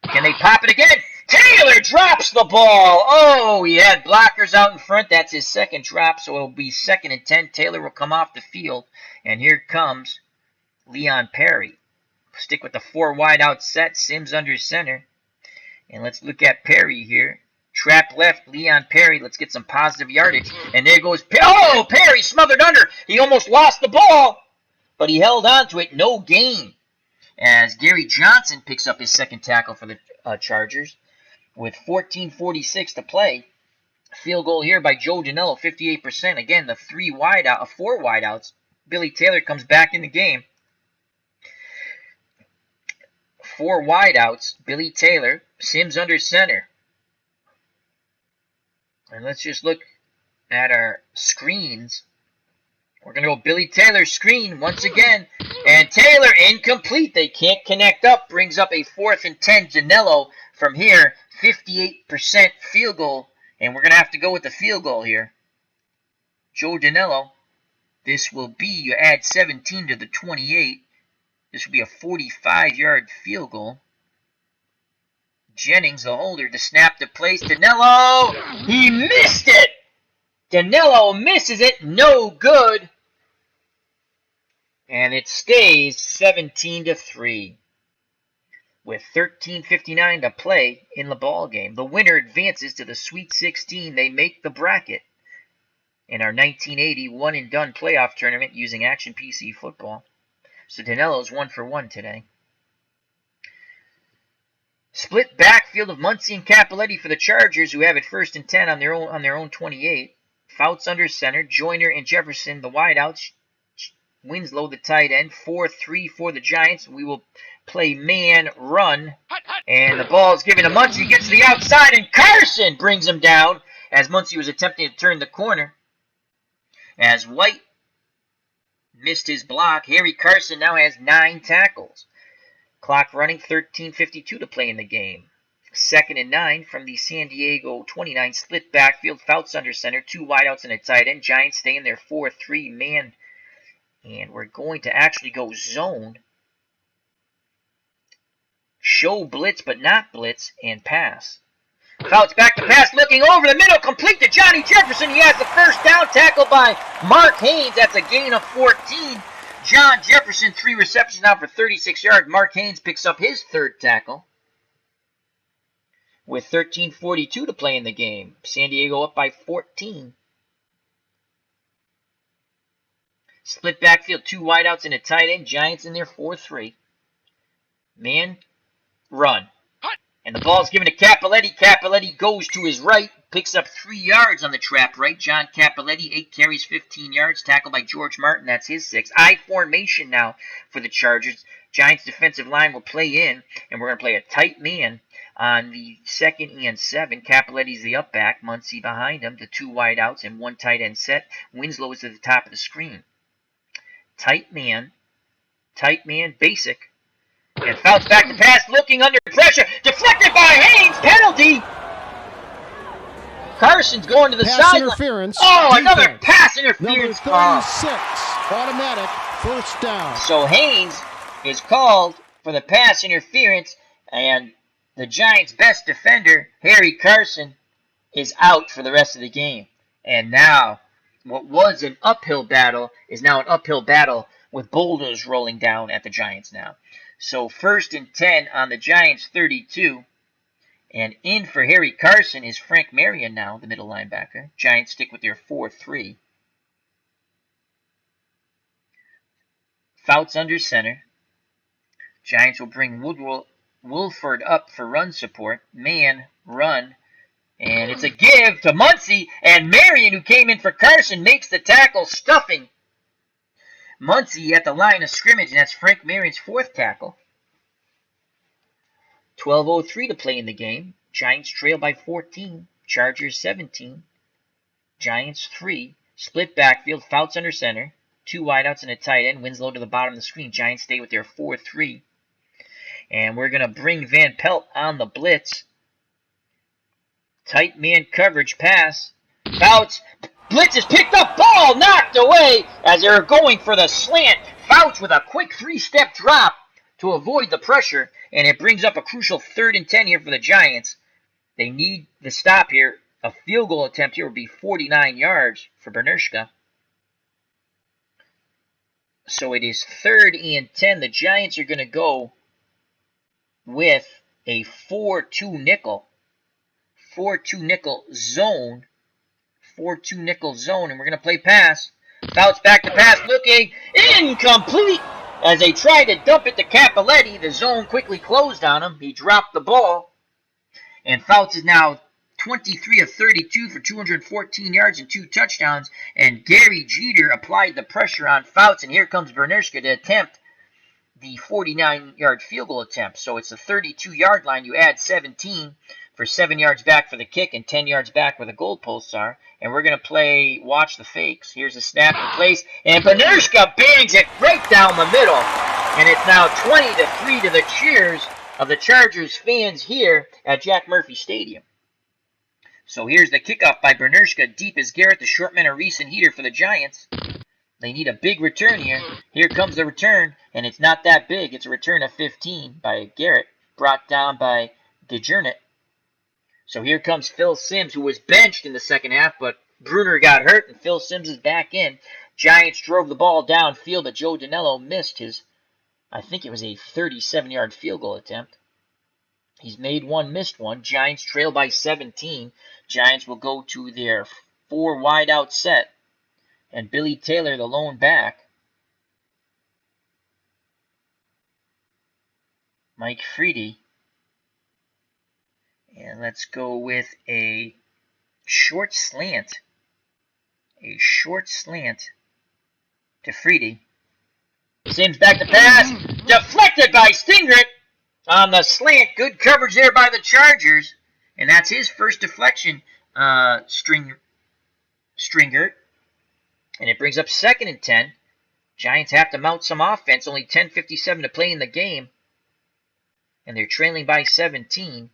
Can they pop it again? Taylor drops the ball. Oh, he had blockers out in front. That's his second drop, so it'll be 2nd and 10. Taylor will come off the field. And here comes Leon Perry. Stick with the 4 wide out set. Sims under center. And let's look at Perry here. Trap left, Leon Perry. Let's get some positive yardage. And there goes Perry. Oh, Perry smothered under. He almost lost the ball, but he held on to it. No gain. As Gary Johnson picks up his 2nd tackle for the Chargers with 14:46 to play. Field goal here by Joe Danello, 58%. Again, the 4 wideouts. Billy Taylor comes back in the game. 4 wideouts. Billy Taylor. Sims under center. And let's just look at our screens. We're going to go Billy Taylor screen once again. And Taylor incomplete. They can't connect up. Brings up a 4th and 10. Janello from here. 58% field goal. And we're going to have to go with the field goal here. Joe Danello. This will be, you add 17 to the 28. This will be a 45-yard field goal. Jennings, the holder, to snap the place. Danello, he missed it. Danello misses it. No good. And it stays 17-3. With 13:59 to play in the ball game. The winner advances to the Sweet 16. They make the bracket in our 1980 one-and-done playoff tournament using Action PC football. So Danello's 1 for 1 today. Split backfield of Muncie and Capoletti for the Chargers, who have it 1st and 10 on their own 28. Fouts under center. Joyner and Jefferson, the wideouts. Winslow, the tight end. 4-3 for the Giants. We will play man run. And the ball is given to Muncie. He gets to the outside, and Carson brings him down as Muncie was attempting to turn the corner. As White missed his block, Harry Carson now has 9 tackles. Clock running, 13:52 to play in the game. 2nd and 9 from the San Diego 29. Split backfield, Fouts under center, 2 wideouts and a tight end. Giants stay in their 4-3 man. And we're going to actually go zone. Show blitz, but not blitz, and pass. Fouts back to pass, looking over the middle, complete to Johnny Jefferson. He has the 1st down, tackled by Mark Haynes. That's a gain of 14. John Jefferson, 3 receptions now for 36 yards. Mark Haynes picks up his 3rd tackle. With 13:42 to play in the game. San Diego up by 14. Split backfield, 2 wideouts and a tight end. Giants in their 4-3. Man, run. And the ball's given to Capoletti. Capoletti goes to his right, picks up 3 yards on the trap right. John Capoletti, 8 carries, 15 yards, tackled by George Martin. That's his 6th. I formation now for the Chargers. Giants defensive line will play in, and we're going to play a tight man on the 2nd and 7. Capoletti's the up back. Muncie behind him. The 2 wide outs and 1 tight end set. Winslow is at the top of the screen. Tight man, basic. And Fouts back to pass, looking under pressure. Deflected by Haynes. Penalty. Carson's going to the sideline. Oh, another pass interference call. 36, automatic, 1st down. So Haynes is called for the pass interference, and the Giants' best defender, Harry Carson, is out for the rest of the game. And now, what was an uphill battle is now an uphill battle with boulders rolling down at the Giants now. So 1st and 10 on the Giants' 32. And in for Harry Carson is Frank Marion now, the middle linebacker. Giants stick with their 4-3. Fouts under center. Giants will bring Wolford up for run support. Man, run. And it's a give to Muncie. And Marion, who came in for Carson, makes the tackle, stuffing Muncie at the line of scrimmage, and that's Frank Marion's 4th tackle. 12:03 to play in the game. Giants trail by 14. Chargers 17. Giants 3. Split backfield, Fouts under center. 2 wideouts and a tight end. Winslow to the bottom of the screen. Giants stay with their 4-3. And we're going to bring Van Pelt on the blitz. Tight man coverage pass. Fouts. Blitz is picked up. Ball knocked away as they're going for the slant. Fouts with a quick 3-step drop to avoid the pressure. And it brings up a crucial 3rd and 10 here for the Giants. They need the stop here. A field goal attempt here would be 49 yards for Bernershka. So it is 3rd and 10. The Giants are going to go with a 4-2 nickel. 4-2 nickel zone. 4-2 nickel zone. And we're going to play pass. Fouts back to pass. Looking incomplete. As they tried to dump it to Capoletti, the zone quickly closed on him. He dropped the ball. And Fouts is now 23 of 32 for 214 yards and 2 touchdowns. And Gary Jeter applied the pressure on Fouts. And here comes Bernershka to attempt the 49-yard field goal attempt. So it's a 32-yard line. You add 17 for 7 yards back for the kick and 10 yards back where the goalposts are. And we're going to play watch the fakes. Here's a snap in place. And Bernershka bangs it right down the middle. And it's now 20-3 to the cheers of the Chargers fans here at Jack Murphy Stadium. So here's the kickoff by Bernershka. Deep as Garrett. The short men are Reese and Heater for the Giants. They need a big return here. Here comes the return, and it's not that big. It's a return of 15 by Garrett, brought down by DeJernet. So here comes Phil Simms, who was benched in the second half, but Bruner got hurt, and Phil Simms is back in. Giants drove the ball downfield, but Joe Danello missed his, I think it was a 37-yard field goal attempt. He's made one, missed one. Giants trail by 17. Giants will go to their 4 wide-out set. And Billy Taylor, the lone back. Mike Freedy. And let's go with a short slant. A short slant to Freedy. Simms back to pass. Deflected by Stingert on the slant. Good coverage there by the Chargers. And that's his first deflection, Stringert. And it brings up 2nd and 10. Giants have to mount some offense. Only 10:57 to play in the game. And they're trailing by 17.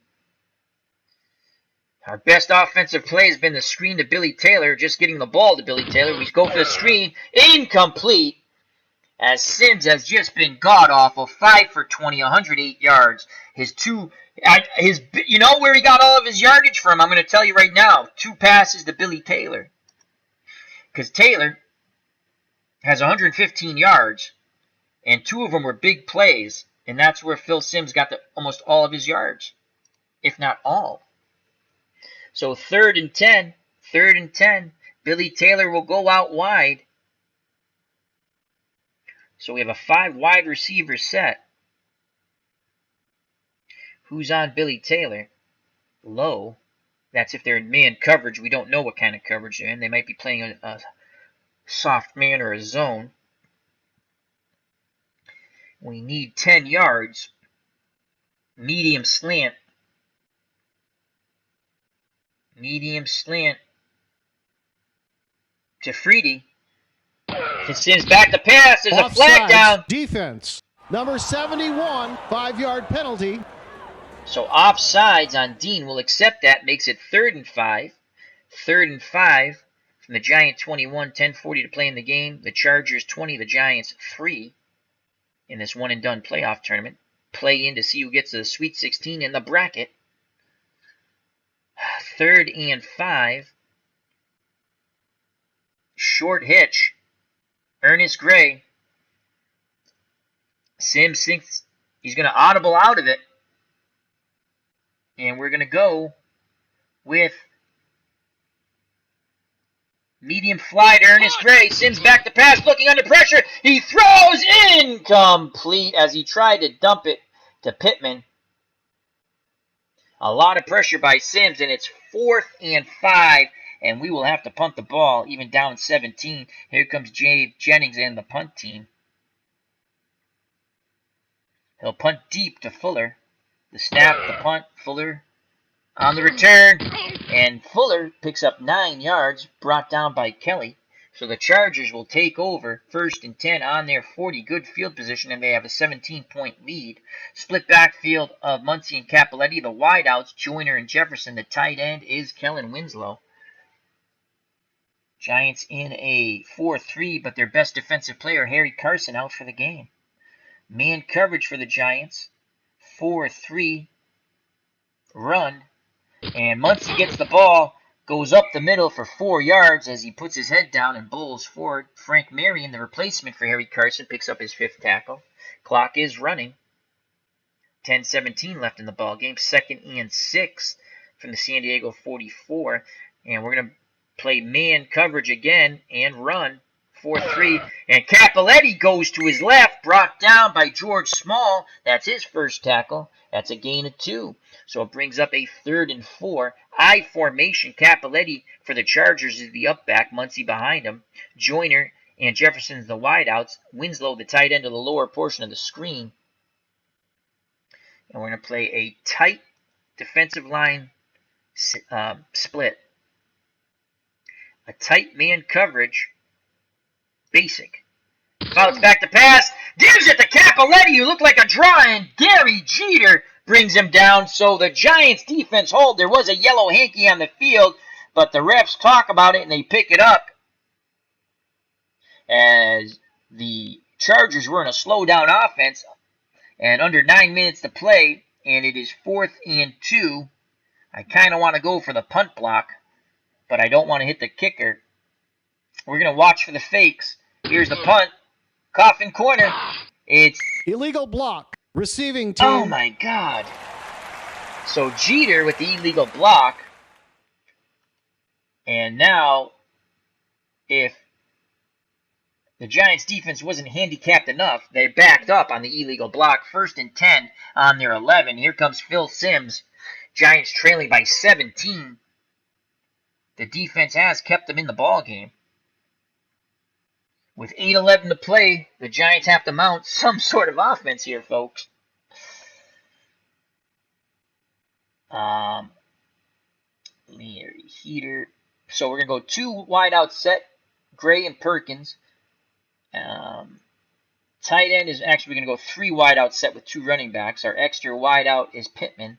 Our best offensive play has been the screen to Billy Taylor. Just getting the ball to Billy Taylor. We go for the screen. Incomplete. As Simms has just been god-awful. 5 for 20, 108 yards. You know where he got all of his yardage from? I'm going to tell you right now. 2 passes to Billy Taylor. Because Taylor has 115 yards, and 2 of them were big plays, and that's where Phil Simms got almost all of his yards, if not all. So 3rd and 10, 3rd and 10, Billy Taylor will go out wide. So we have a 5 wide receiver set. Who's on Billy Taylor? Low. That's if they're in man coverage. We don't know what kind of coverage they're in. They might be playing a soft man or a zone. We need 10 yards. Medium slant. Medium slant to Freedy. Simms back to pass. There's a flag down. Defense. Number 71, 5-yard penalty. So offsides on Dean. Will accept that. Makes it 3rd and 5. 3rd and 5 from the Giant 21. 10:40 to play in the game. The Chargers 20. The Giants 3 in this one-and-done playoff tournament. Play in to see who gets to the Sweet 16 in the bracket. 3rd and 5. Short hitch. Ernest Gray. Simms thinks he's going to audible out of it. And we're going to go with medium fly to Ernest Gray. Simms back to pass, looking under pressure. He throws incomplete as he tried to dump it to Pittman. A lot of pressure by Simms, and it's 4th and 5, and we will have to punt the ball, even down 17. Here comes Jay Jennings and the punt team. He'll punt deep to Fuller. The snap, the punt, Fuller on the return, and Fuller picks up 9 yards, brought down by Kelly. So the Chargers will take over 1st and 10 on their 40. Good field position, and they have a 17-point lead. Split backfield of Muncie and Capoletti. The wideouts, Joyner and Jefferson. The tight end is Kellen Winslow. Giants in a 4-3, but their best defensive player, Harry Carson, out for the game. Man coverage for the Giants. 4-3 run. And Muncie gets the ball, goes up the middle for 4 yards as he puts his head down and bowls forward. Frank Marion, the replacement for Harry Carson, picks up his 5th tackle. Clock is running. 10:17 left in the ball game. 2nd and 6 from the San Diego 44. And we're going to play man coverage again and run. 4-3. And Capoletti goes to his left, brought down by George Small. That's his 1st tackle. That's a gain of 2. So it brings up a 3rd and 4. I formation. Capoletti for the Chargers is the up back. Muncie behind him. Joyner and Jefferson's the wideouts. Winslow, the tight end, of the lower portion of the screen. And we're going to play a tight defensive line split. A tight man coverage. Basic. Fouts back to pass. Gives it to Capoletti, who looked like a draw, and Gary Jeter brings him down. So the Giants defense hold. There was a yellow hanky on the field, but the refs talk about it and they pick it up as the Chargers were in a slow down offense and under 9 minutes to play, and it is 4th and 2. I kind of want to go for the punt block, but I don't want to hit the kicker. We're going to watch for the fakes. Here's the punt. Coffin corner. It's illegal block. Receiving team. Oh my God. So Jeter with the illegal block. And now, if the Giants defense wasn't handicapped enough, they backed up on the illegal block. 1st and 10 on their 11. Here comes Phil Simms. Giants trailing by 17. The defense has kept them in the ball game. With 8:11 to play, the Giants have to mount some sort of offense here, folks. Heater. So we're going to go 2 wide out set, Gray and Perkins. Tight end is actually going to go 3 wide out set with 2 running backs. Our extra wide out is Pittman.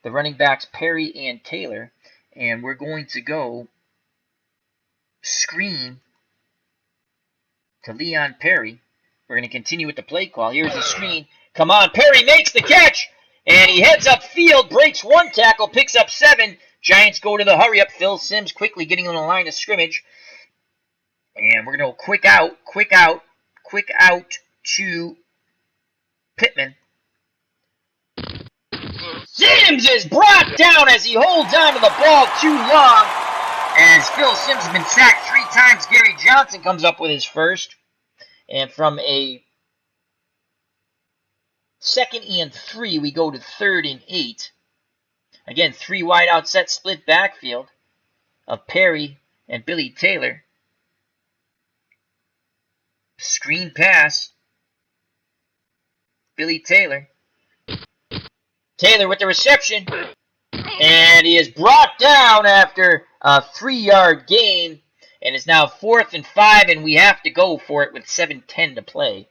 The running backs, Perry and Taylor. And we're going to go screen to Leon Perry. We're going to continue with the play call. Here's the screen. Come on, Perry makes the catch. And he heads up field, breaks 1 tackle, picks up 7. Giants go to the hurry up. Phil Simms quickly getting on the line of scrimmage. And we're going to go quick out to Pittman. Simms is brought down as he holds on to the ball too long. As Phil Simms has been sacked 3 times, Gary Johnson comes up with his first. And from a 2nd and 3, we go to 3rd and 8. Again, 3 wide out set split backfield of Perry and Billy Taylor. Screen pass. Billy Taylor. Taylor with the reception. And he is brought down after a 3-yard gain. And it's now 4th and 5, and we have to go for it with 7:10 to play.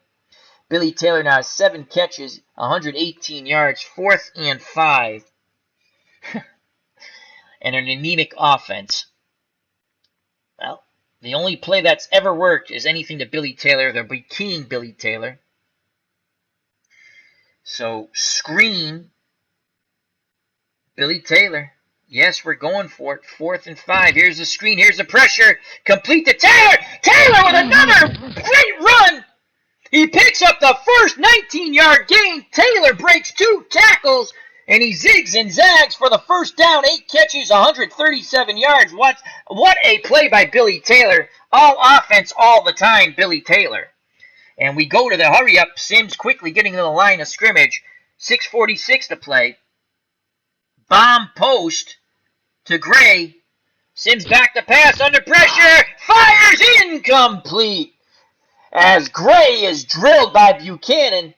Billy Taylor now has 7 catches, 118 yards, 4th and 5. And an anemic offense. Well, the only play that's ever worked is anything to Billy Taylor. They'll be keying Billy Taylor. So, screen. Billy Taylor. Yes, we're going for it. 4th and 5. Here's the screen. Here's the pressure. Complete to Taylor. Taylor with another great run. He picks up the first 19-yard gain. Taylor breaks 2 tackles, and he zigs and zags for the first down. 8 catches, 137 yards. What a play by Billy Taylor. All offense all the time, Billy Taylor. And we go to the hurry-up. Simms quickly getting to the line of scrimmage. 6:46 to play. Bomb post to Gray. Simms back to pass under pressure. Fires incomplete. As Gray is drilled by Buchanan.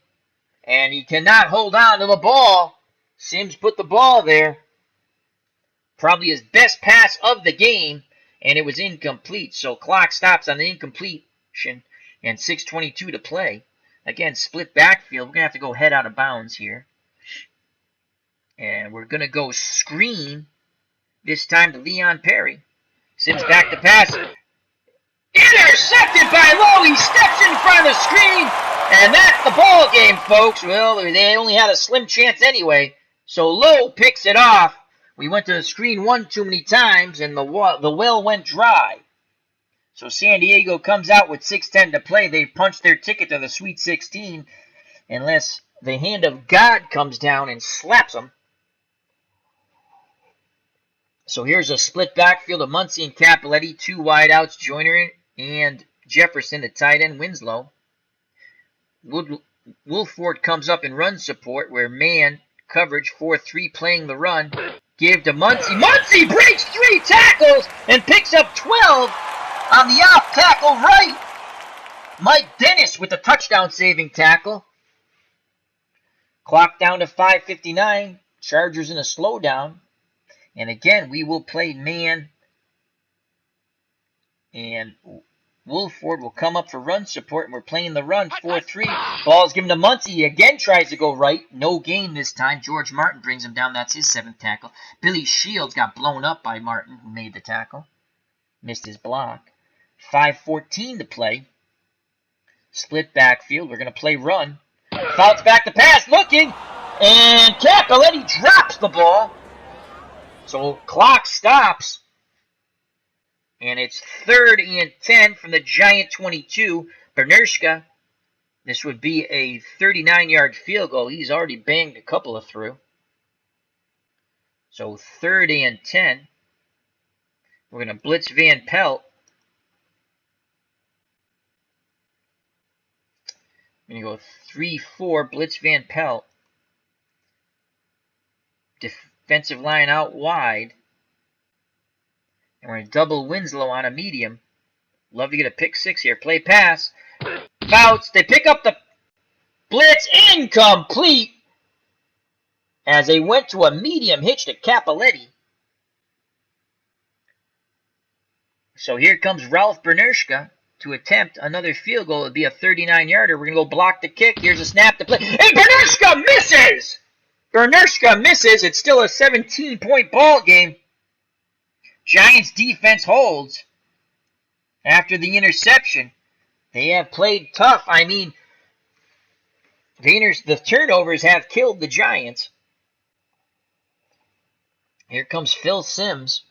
And he cannot hold on to the ball. Simms put the ball there. Probably his best pass of the game. and it was incomplete. So clock stops on the incompletion, and 6:22 to play. Again, split backfield. We're going to have to go head out of bounds here. And we're going to go screen, this time to Leon Perry. Sims back to pass. Intercepted by Lowe. He steps in front of the screen, and that's the ball game, folks. Well, they only had a slim chance anyway. So Lowe picks it off. We went to the screen one too many times, and the well went dry. So San Diego comes out with 6:10 to play. They punched their ticket to the Sweet 16, unless the hand of God comes down and slaps them. So here's a split backfield of Muncie and Capoletti, two wideouts, Joyner and Jefferson, the tight end Winslow. Wolford comes up in run support, where man coverage 4-3 playing the run. Give to Muncie. Muncie breaks 3 tackles and picks up 12 on the off tackle right. Mike Dennis with the touchdown saving tackle. Clock down to 5:59. Chargers in a slowdown. And again, we will play man, and Wolford will come up for run support, and we're playing the run 4-3. Ball's given to Muncie. He again tries to go right. No gain this time. George Martin brings him down. That's his 7th tackle. Billy Shields got blown up by Martin, who made the tackle. Missed his block. 5:14 to play. Split backfield. We're going to play run. Fouts back to pass. Looking. And Capoletti drops the ball. So clock stops, and it's 3rd and 10 from the Giant 22. Bernershka, this would be a 39-yard field goal. He's already banged a couple of through. So 3rd and 10. We're going to blitz Van Pelt. We're going to go 3-4, blitz Van Pelt. Defensive line out wide. And we're going to double Winslow on a medium. Love to get a pick 6 here. Play pass. Fouts. They pick up the blitz. Incomplete. As they went to a medium hitch to Capoletti. So here comes Ralph Bernershka to attempt another field goal. It would be a 39-yarder. We're going to go block the kick. Here's a snap to play. And Bernershka misses! Bernershka misses. It's still a 17-point ball game. Giants defense holds after the interception. They have played tough. I mean, the turnovers have killed the Giants. Here comes Phil Sims.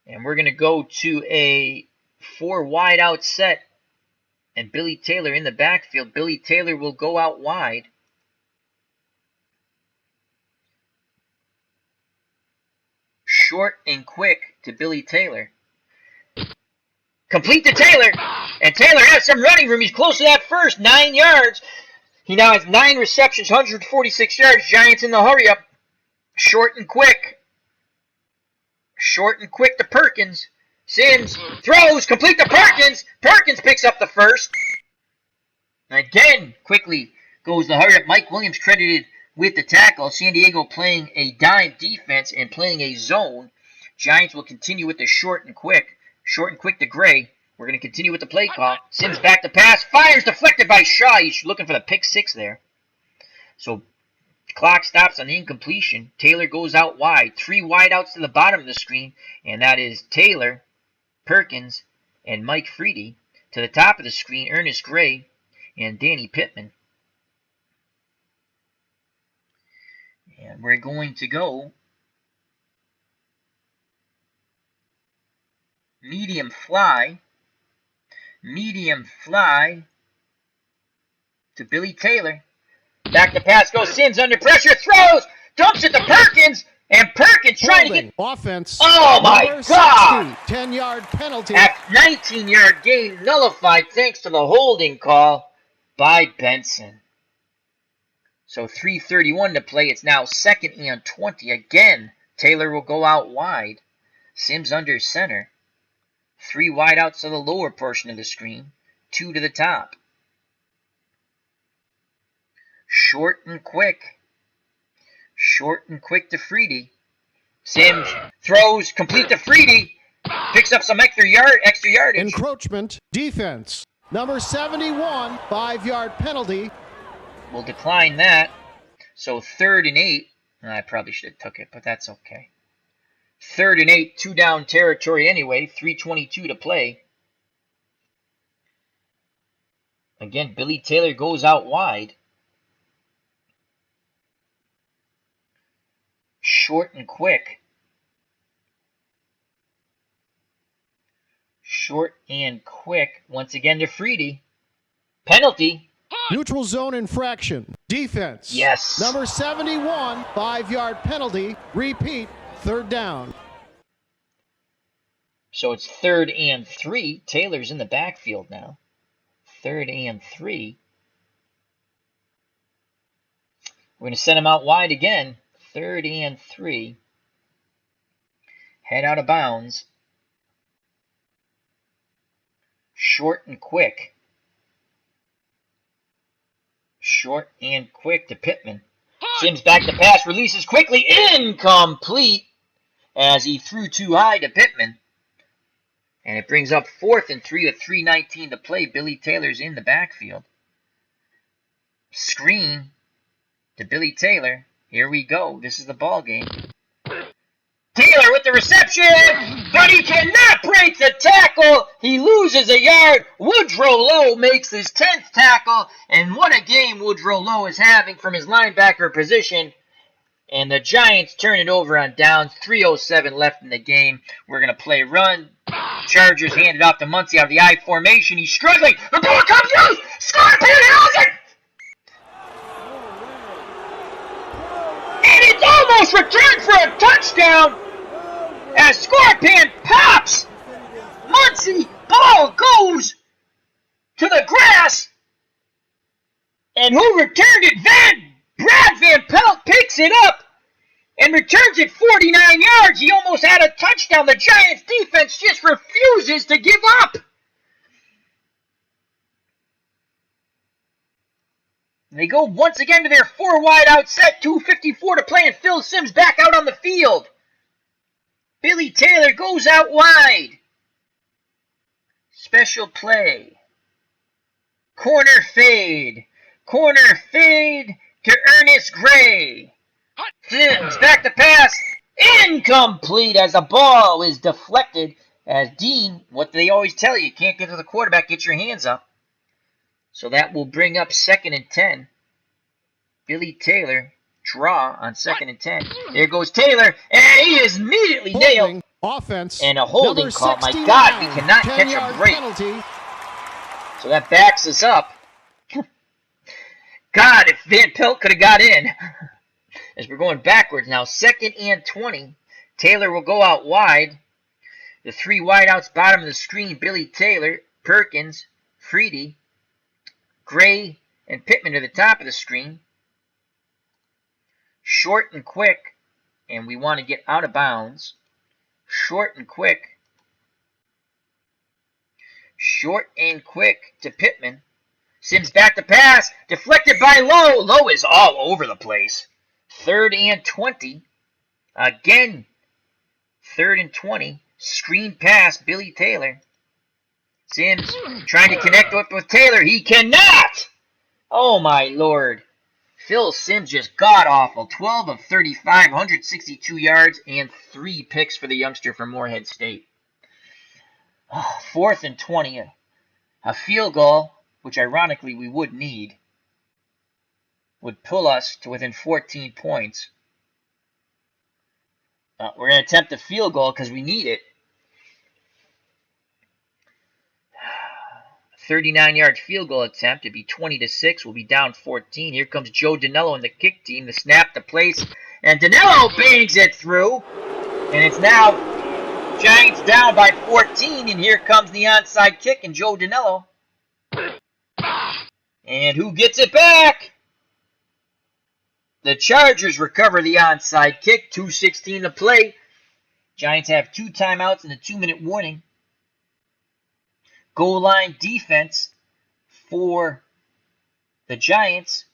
And we're going to go to a 4 wide out set. And Billy Taylor in the backfield. Billy Taylor will go out wide. Short and quick to Billy Taylor. Complete to Taylor. And Taylor has some running room. He's close to that first. 9 yards. He now has 9 receptions, 146 yards. Giants in the hurry up. Short and quick. Short and quick to Perkins. Sims throws, complete to Perkins. Perkins picks up the first. Again, quickly goes the hurry up. Mike Williams credited with the tackle. San Diego playing a dime defense and playing a zone. Giants will continue with the short and quick. Short and quick to Gray. We're going to continue with the play call. Sims back to pass. Fires deflected by Shaw. He's looking for the pick 6 there. So clock stops on the incompletion. Taylor goes out wide. 3 wideouts to the bottom of the screen. And that is Taylor, Perkins, and Mike Freedy. To the top of the screen, Ernest Gray and Danny Pittman. And we're going to go medium fly to Billy Taylor. Back to pass goes Sims under pressure, throws, dumps it to Perkins, and Perkins trying to get offense. Oh my God! 10-yard penalty. At 19-yard gain nullified thanks to the holding call by Benson. So 3:31 to play. It's now 2nd and 20. Again, Taylor will go out wide. Sims under center. 3 wideouts to the lower portion of the screen. 2 to the top. Short and quick. Short and quick to Freedy. Sims throws, complete to Freedy. Picks up some extra yardage. Encroachment defense. Number 71, 5-yard penalty. We'll decline that. So 3rd and 8. I probably should have took it, but that's okay. 3rd and 8, 2 down territory anyway. 3:22 to play. Again, Billy Taylor goes out wide. Short and quick. Short and quick. Once again to Freedy. Penalty. Neutral zone infraction. Defense. Yes. Number 71, 5-yard penalty. Repeat, 3rd down. So it's 3rd and 3. Taylor's in the backfield now. 3rd and 3. We're going to send him out wide again. 3rd and 3. Head out of bounds. Short and quick. Short and quick to Pittman. Sims back to pass, releases quickly, incomplete as he threw too high to Pittman. And it brings up 4th and 3 with 3:19 to play. Billy Taylor's in the backfield. Screen to Billy Taylor. Here we go. This is the ball game. Taylor with the reception, but he cannot break the tackle. He loses a yard. Woodrow Lowe makes his 10th tackle, and what a game Woodrow Lowe is having from his linebacker position. And the Giants turn it over on downs. 3:07 left in the game. We're going to play run. Chargers hand it off to Muncie out of the I formation. He's struggling. The ball comes loose. Scorpion has it. And it's almost returned for a touchdown as Scorpion pops. Muncie ball goes to the grass. And who returned it? Brad Van Pelt picks it up and returns it 49 yards. He almost had a touchdown. The Giants defense just refuses to give up. They go once again to their 4 wide out set, 2:54 to play, and Phil Sims back out on the field. Billy Taylor goes out wide. Special play. Corner fade. Corner fade to Ernest Gray. Sims back to pass. Incomplete as the ball is deflected. As Dean, what they always tell you can't get to the quarterback, get your hands up. So that will bring up 2nd and 10. Billy Taylor draw on 2nd and 10. There goes Taylor, and he is immediately nailed. Offense. And a holding call. My God, we cannot catch a break. Penalty. So that backs us up. God, if Van Pelt could have got in. As we're going backwards now, 2nd and 20. Taylor will go out wide. The 3 wideouts, bottom of the screen. Billy Taylor, Perkins, Freedy, Gray, and Pittman to the top of the screen. Short and quick, and we want to get out of bounds. Short and quick. Short and quick to Pittman. Sims back to pass, deflected by Lowe. Lowe is all over the place. 3rd and 20. Again, 3rd and 20. Screen pass, Billy Taylor. Sims trying to connect up with Taylor. He cannot! Oh, my Lord. Phil Sims just god-awful. 12 of 35, 162 yards, and 3 picks for the youngster from Morehead State. 4th and 20. A field goal, which ironically we would need, would pull us to within 14 points. We're going to attempt a field goal because we need it. 39-yard field goal attempt. It'd be 20-6. We'll be down 14. Here comes Joe Danello and the kick team. The snap to place. And Danello bangs it through. And it's now Giants down by 14. And here comes the onside kick and Joe Danello. And who gets it back? The Chargers recover the onside kick. 2:16 to play. Giants have 2 timeouts and a 2-minute warning. Goal line defense for the Giants.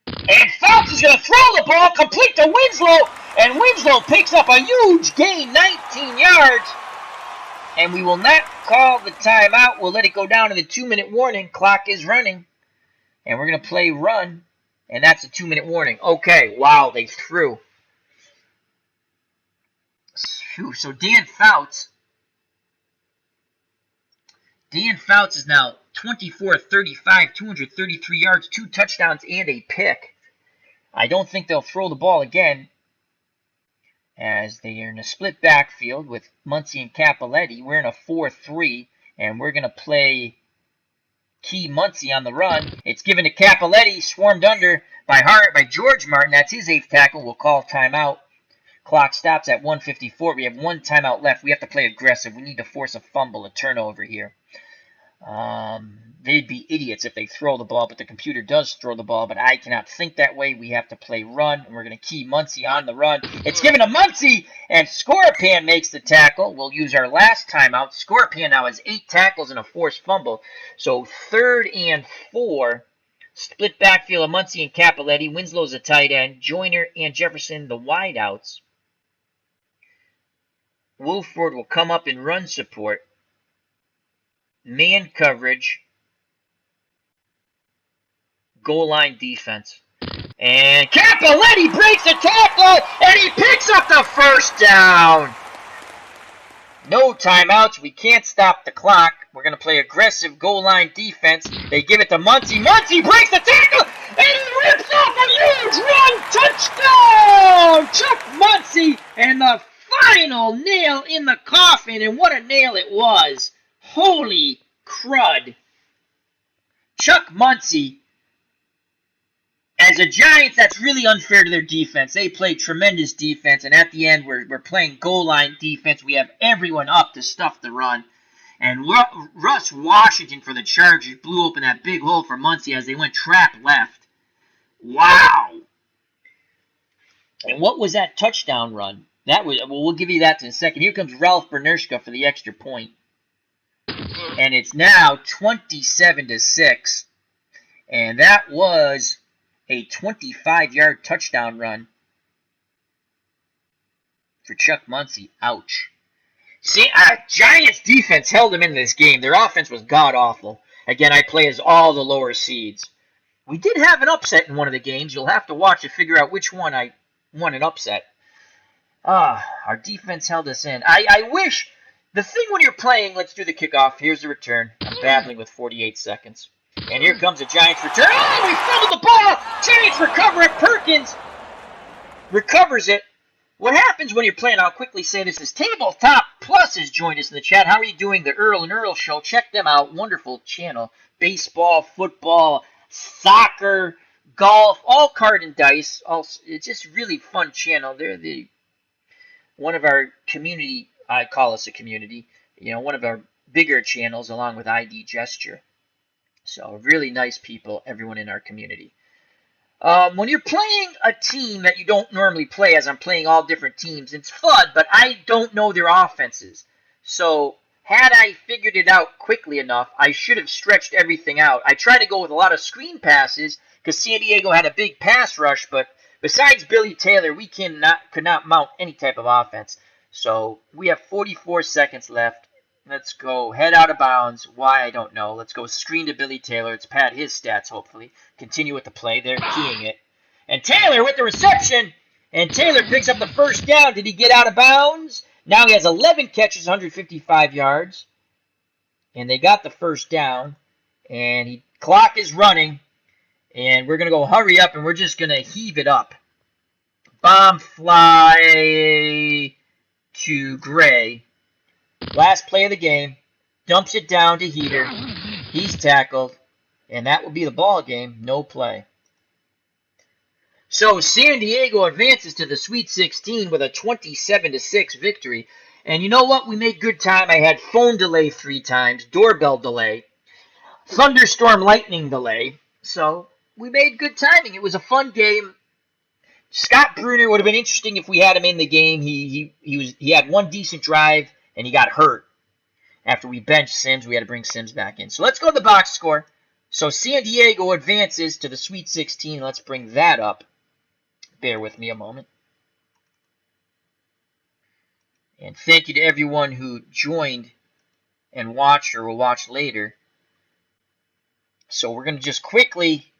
And Phelps is going to throw the ball complete to Winslow. And Winslow picks up a huge gain, 19 yards. And we will not call the timeout. We'll let it go down to the 2-minute warning. Clock is running. And we're going to play run. And that's a 2-minute warning. Okay, wow, they threw. So Dan Fouts is now 24-35, 233 yards, 2 touchdowns, and a pick. I don't think they'll throw the ball again, as they are in a split backfield with Muncie and Capoletti. We're in a 4-3, and we're going to play Key Muncie on the run. It's given to Capoletti, swarmed under by George Martin. That's his 8th tackle. We'll call timeout. Clock stops at 1:54. We have 1 timeout left. We have to play aggressive. We need to force a fumble, a turnover here. They'd be idiots if they throw the ball, but the computer does throw the ball, but I cannot think that way. We have to play run, and we're going to key Muncie on the run. It's given to Muncie, and Scorpion makes the tackle. We'll use our last timeout. Scorpion now has 8 tackles and a forced fumble. So 3rd and 4. Split backfield of Muncie and Capoletti. Winslow's a tight end. Joyner and Jefferson, the wideouts. Wolford will come up in run support. Man coverage. Goal line defense. And Capoletti breaks a tackle, and he picks up the first down. No timeouts. We can't stop the clock. We're going to play aggressive goal line defense. They give it to Muncie. Muncie breaks the tackle, and he rips off a huge run. Touchdown! Chuck Muncie, and the final nail in the coffin, and what a nail it was. Holy crud. Chuck Muncie. As a Giants, that's really unfair to their defense. They play tremendous defense, and at the end, we're playing goal line defense. We have everyone up to stuff the run. And Russ Washington for the Chargers blew open that big hole for Muncie as they went trap left. Wow. And what was that touchdown run? That was, well, we'll give you that in a second. Here comes Ralph Bernershka for the extra point. And it's now 27-6. And that was a 25-yard touchdown run for Chuck Muncie. Ouch. See, Giants defense held them in this game. Their offense was god-awful. Again, I play as all the lower seeds. We did have an upset in one of the games. You'll have to watch to figure out which one I won an upset. Our defense held us in. I wish, the thing when you're playing, let's do the kickoff. Here's the return. I'm babbling with 48 seconds. And here comes a Giants return. Oh, we fumbled the ball. Giants recover it. Perkins recovers it. What happens when you're playing, I'll quickly say this, is Tabletop Plus has joined us in the chat. How are you doing? The Earl and Earl Show. Check them out. Wonderful channel. Baseball, football, soccer, golf, all card and dice. It's just really fun channel. They're one of our community, I call us a community, one of our bigger channels along with ID Gesture. So really nice people, everyone in our community. When you're playing a team that you don't normally play, as I'm playing all different teams, it's fun, but I don't know their offenses. So had I figured it out quickly enough, I should have stretched everything out. I tried to go with a lot of screen passes because San Diego had a big pass rush, but besides Billy Taylor, we could not mount any type of offense. So we have 44 seconds left. Let's go head out of bounds. Why, I don't know. Let's go screen to Billy Taylor. Let's pad his stats, hopefully. Continue with the play. They're keying it. And Taylor with the reception. And Taylor picks up the first down. Did he get out of bounds? Now he has 11 catches, 155 yards. And they got the first down. And clock is running. And we're going to go hurry up, and we're just going to heave it up. Bomb fly to Gray. Last play of the game. Dumps it down to Heater. He's tackled. And that will be the ball game. No play. So San Diego advances to the Sweet 16 with a 27-6 victory. And you know what? We made good time. I had phone delay 3 times. Doorbell delay. Thunderstorm lightning delay. So we made good timing. It was a fun game. Scott Bruner would have been interesting if we had him in the game. He had one decent drive. And he got hurt. After we benched Sims, we had to bring Sims back in. So let's go to the box score. So San Diego advances to the Sweet 16. Let's bring that up. Bear with me a moment. And thank you to everyone who joined and watched or will watch later. So we're going to just quickly,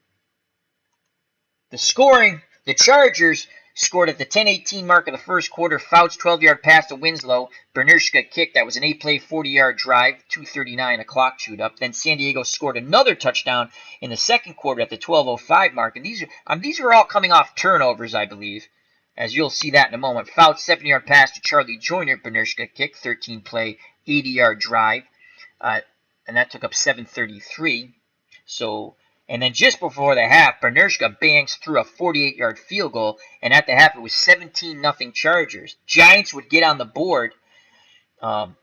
the scoring, the Chargers scored at the 10:18 mark of the first quarter. Fouts 12-yard pass to Winslow. Bernierschka kicked. That was an 8-play, 40-yard drive. 2:39, a clock chewed up. Then San Diego scored another touchdown in the second quarter at the 12:05 mark. And these are all coming off turnovers, I believe, as you'll see that in a moment. Fouts 7-yard pass to Charlie Joyner. Bernierschka kicked. 13-play, 80-yard drive. And that took up 7:33. So, and then just before the half, Bernierschka bangs through a 48-yard field goal, and at the half it was 17-0 Chargers. Giants would get on the board on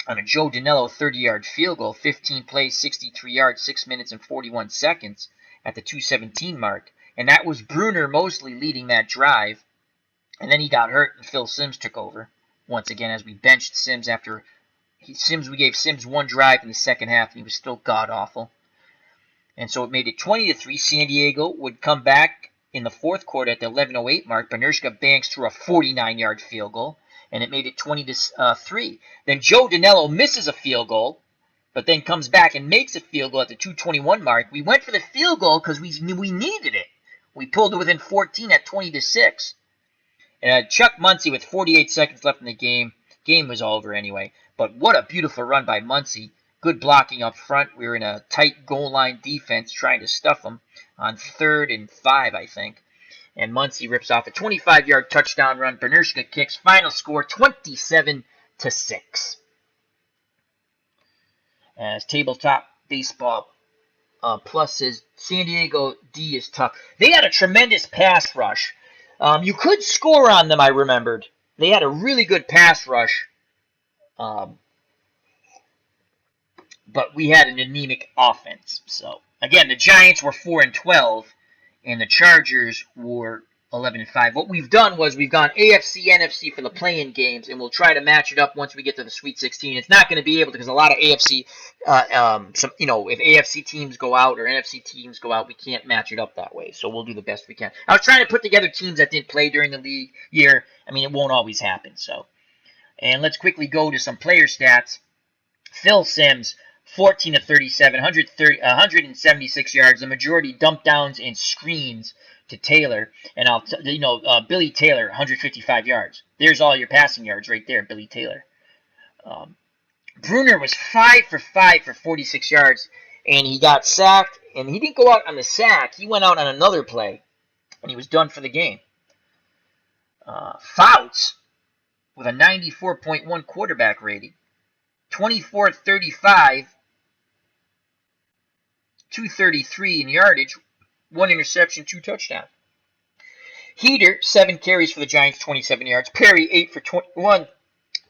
a Joe Danello 30-yard field goal, 15 plays, 63 yards, 6 minutes and 41 seconds at the 2:17 mark, and that was Bruner mostly leading that drive, and then he got hurt and Phil Simms took over once again as we benched Simms after we gave Simms one drive in the second half, and he was still god-awful. And so it made it 20-3. San Diego would come back in the fourth quarter at the 11:08 mark. Bernierschka banks through a 49-yard field goal, and it made it 20-3. Then Joe Danello misses a field goal, but then comes back and makes a field goal at the 2:21 mark. We went for the field goal because we needed it. We pulled it within 14 at 20-6. Chuck Muncie with 48 seconds left in the game. Game was over anyway. But what a beautiful run by Muncie. Good blocking up front. We were in a tight goal line defense trying to stuff them on 3rd and 5, I think. And Muncie rips off a 25-yard touchdown run. Bernierschka kicks. Final score 27-6. As Tabletop Baseball Plus says, San Diego D is tough. They had a tremendous pass rush. You could score on them, I remembered. They had a really good pass rush. But we had an anemic offense. So, again, the Giants were 4-12, and the Chargers were 11-5. What we've done was we've gone AFC, NFC for the play-in games, and we'll try to match it up once we get to the Sweet 16. It's not going to be able to because a lot of AFC, if AFC teams go out or NFC teams go out, we can't match it up that way. So we'll do the best we can. I was trying to put together teams that didn't play during the league year. I mean, it won't always happen. So, and let's quickly go to some player stats. Phil Simms, 14-37, 176 yards, the majority dump downs and screens to Taylor, and Billy Taylor, 155 yards. There's all your passing yards right there, Billy Taylor. Bruner was 5 for 5 for 46 yards, and he got sacked, and he didn't go out on the sack. He went out on another play, and he was done for the game. Fouts with a 94.1 quarterback rating, 24-35, 233 in yardage, 1 interception, 2 touchdowns. Heater, 7 carries for the Giants, 27 yards. Perry, 8 for 21.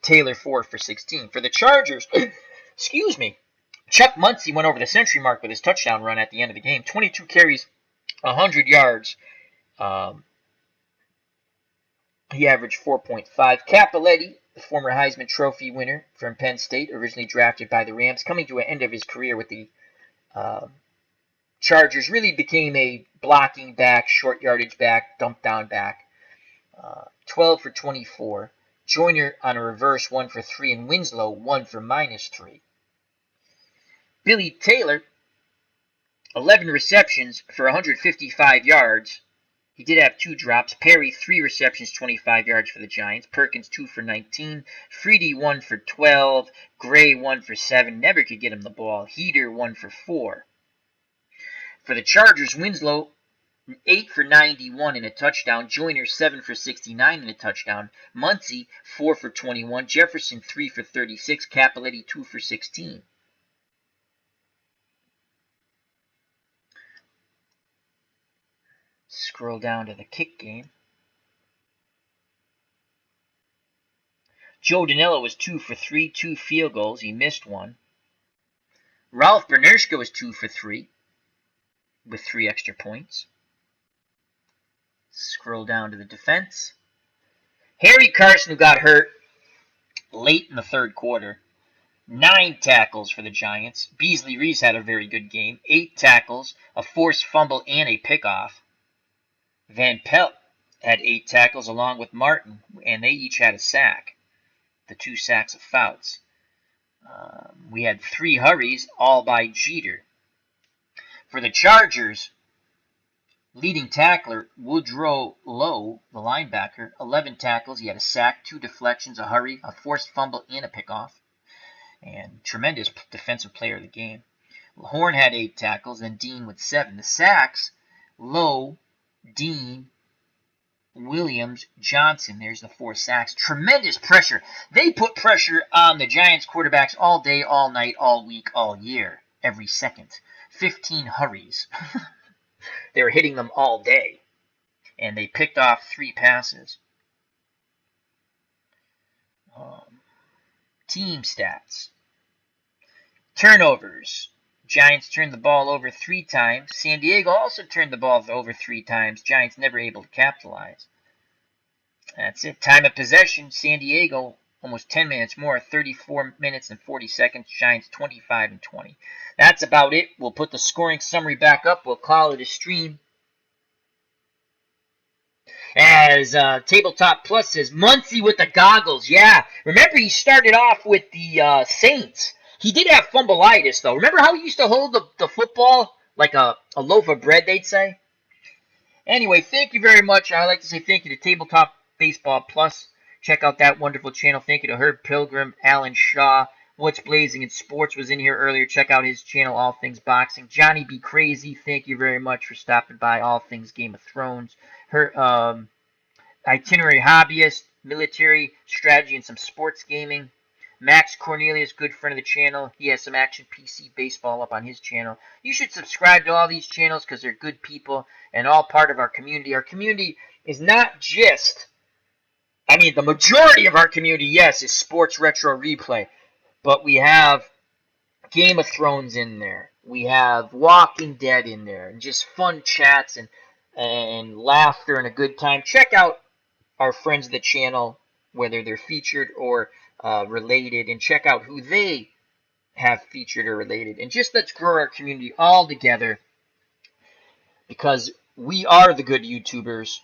Taylor, 4 for 16. For the Chargers, Chuck Muncie went over the century mark with his touchdown run at the end of the game. 22 carries, 100 yards. He averaged 4.5. Cappelletti, the former Heisman Trophy winner from Penn State, originally drafted by the Rams, coming to an end of his career with the Chargers, really became a blocking back, short yardage back, dump down back. 12 for 24. Joyner on a reverse, 1 for 3, and Winslow, 1 for -3. Billy Taylor, 11 receptions for 155 yards. He did have 2 drops. Perry, 3 receptions, 25 yards for the Giants. Perkins, 2 for 19. Freedy, 1 for 12. Gray, 1 for 7. Never could get him the ball. Heater, 1 for 4. For the Chargers, Winslow, 8 for 91 and a touchdown. Joyner, 7 for 69 and a touchdown. Muncie, 4 for 21. Jefferson, 3 for 36. Cappelletti, 2 for 16. Scroll down to the kick game. Joe Danello was 2 for 3, 2 field goals. He missed 1. Ralph Bernierschka was 2 for 3 with 3 extra points. Scroll down to the defense. Harry Carson, who got hurt late in the third quarter. 9 tackles for the Giants. Beasley Reese had a very good game. 8 tackles, a forced fumble, and a pickoff. Van Pelt had 8 tackles along with Martin, and they each had a sack. the 2 sacks of Fouts. We had 3 hurries, all by Jeter. For the Chargers, leading tackler Woodrow Lowe, the linebacker, 11 tackles. He had a sack, 2 deflections, a hurry, a forced fumble, and a pickoff. And tremendous defensive player of the game. Horn had 8 tackles, and Dean with 7. The sacks, Lowe, Dean, Williams, Johnson. There's the 4 sacks. Tremendous pressure. They put pressure on the Giants quarterbacks all day, all night, all week, all year, every second. 15 hurries. They were hitting them all day. And they picked off 3 passes. Team stats. Turnovers. Giants turned the ball over 3 times. San Diego also turned the ball over 3 times. Giants never able to capitalize. That's it. Time of possession. San Diego almost 10 minutes more. 34 minutes and 40 seconds. Giants 25 and 20. That's about it. We'll put the scoring summary back up. We'll call it a stream. As Tabletop Plus says, Muncie with the goggles. Yeah. Remember, he started off with the Saints. He did have fumbleitis, though. Remember how he used to hold the football like a loaf of bread, they'd say? Anyway, thank you very much. I'd like to say thank you to Tabletop Baseball Plus. Check out that wonderful channel. Thank you to Herb Pilgrim, Alan Shaw. What's Blazing in Sports was in here earlier. Check out his channel, All Things Boxing. Johnny Be Crazy, thank you very much for stopping by. All Things Game of Thrones. Itinerary Hobbyist, Military Strategy, and some sports gaming. Max Cornelius, good friend of the channel. He has some Action PC Baseball up on his channel. You should subscribe to all these channels because they're good people and all part of our community. Our community is not just, the majority of our community, yes, is Sports Retro Replay. But we have Game of Thrones in there. We have Walking Dead in there. And just fun chats and laughter and a good time. Check out our friends of the channel, whether they're featured or related, and check out who they have featured or related. And just let's grow our community all together because we are the good YouTubers.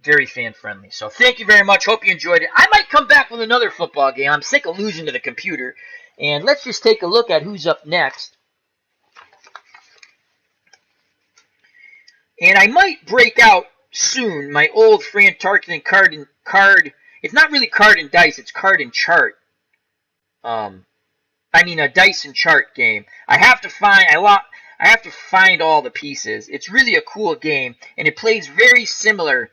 Very fan friendly. So thank you very much. Hope you enjoyed it. I might come back with another football game. I'm sick of losing to the computer. And let's just take a look at who's up next. And I might break out soon my old Fran Tarkenton card. It's not really card and dice. It's card and chart. A dice and chart game. I have to find all the pieces. It's really a cool game, and it plays very similar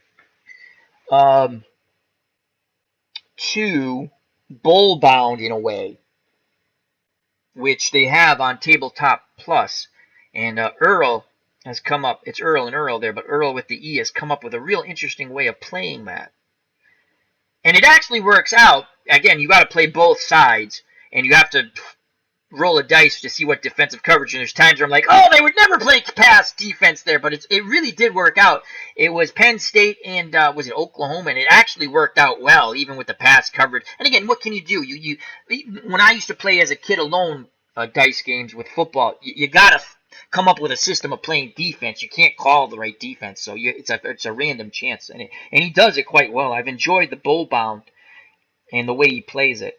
to Bowl Bound in a way, which they have on Tabletop Plus. And Earl has come up. It's Earl and Earl there, but Earl with the E has come up with a real interesting way of playing that. And it actually works out. Again, you got to play both sides, and you have to roll a dice to see what defensive coverage. And there's times where I'm like, oh, they would never play pass defense there, but it really did work out. It was Penn State and was it Oklahoma, and it actually worked out well, even with the pass coverage. And again, what can you do? You when I used to play as a kid alone dice games with football, you got to come up with a system of playing defense. You can't call the right defense, so it's a random chance, and he does it quite well. I've enjoyed the Bowl Bound and the way he plays it.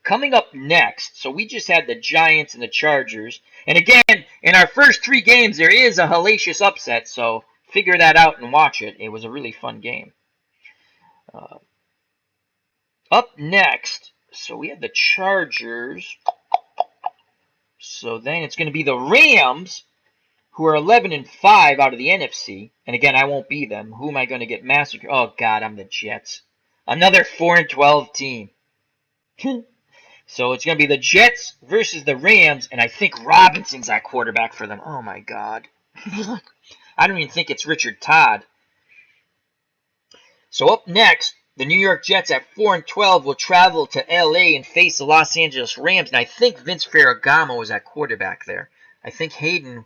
Coming up next, so we just had the Giants and the Chargers, and again, in our first 3 games, there is a hellacious upset, so figure that out and watch it. It was a really fun game. Up next, so we had the Chargers. So then it's going to be the Rams, who are 11-5 out of the NFC. And again, I won't be them. Who am I going to get massacred? Oh, God, I'm the Jets. Another 4-12 team. So it's going to be the Jets versus the Rams, and I think Robinson's that quarterback for them. Oh, my God. I don't even think it's Richard Todd. So up next, the New York Jets at 4-12 will travel to L.A. and face the Los Angeles Rams. And I think Vince Ferragamo was at quarterback there. I think Hayden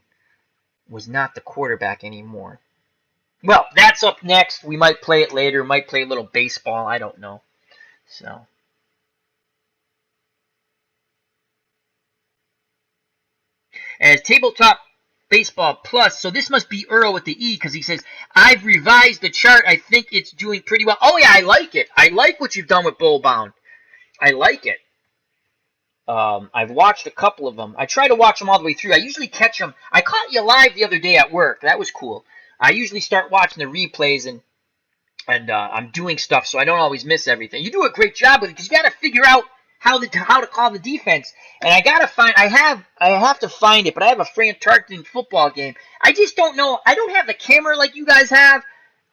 was not the quarterback anymore. Well, that's up next. We might play it later. Might play a little baseball. I don't know. So. As Tabletop Baseball Plus. So this must be Earl with the E because he says, I've revised the chart. I think it's doing pretty well. Oh, yeah, I like it. I like what you've done with Bull Bound. I like it. I've watched a couple of them. I try to watch them all the way through. I usually catch them. I caught you live the other day at work. That was cool. I usually start watching the replays and I'm doing stuff, so I don't always miss everything. You do a great job with it because you got to figure out how to call the defense. And I have to find it, but I have a Fran Tarkenton football game. I just don't know. I don't have the camera like you guys have.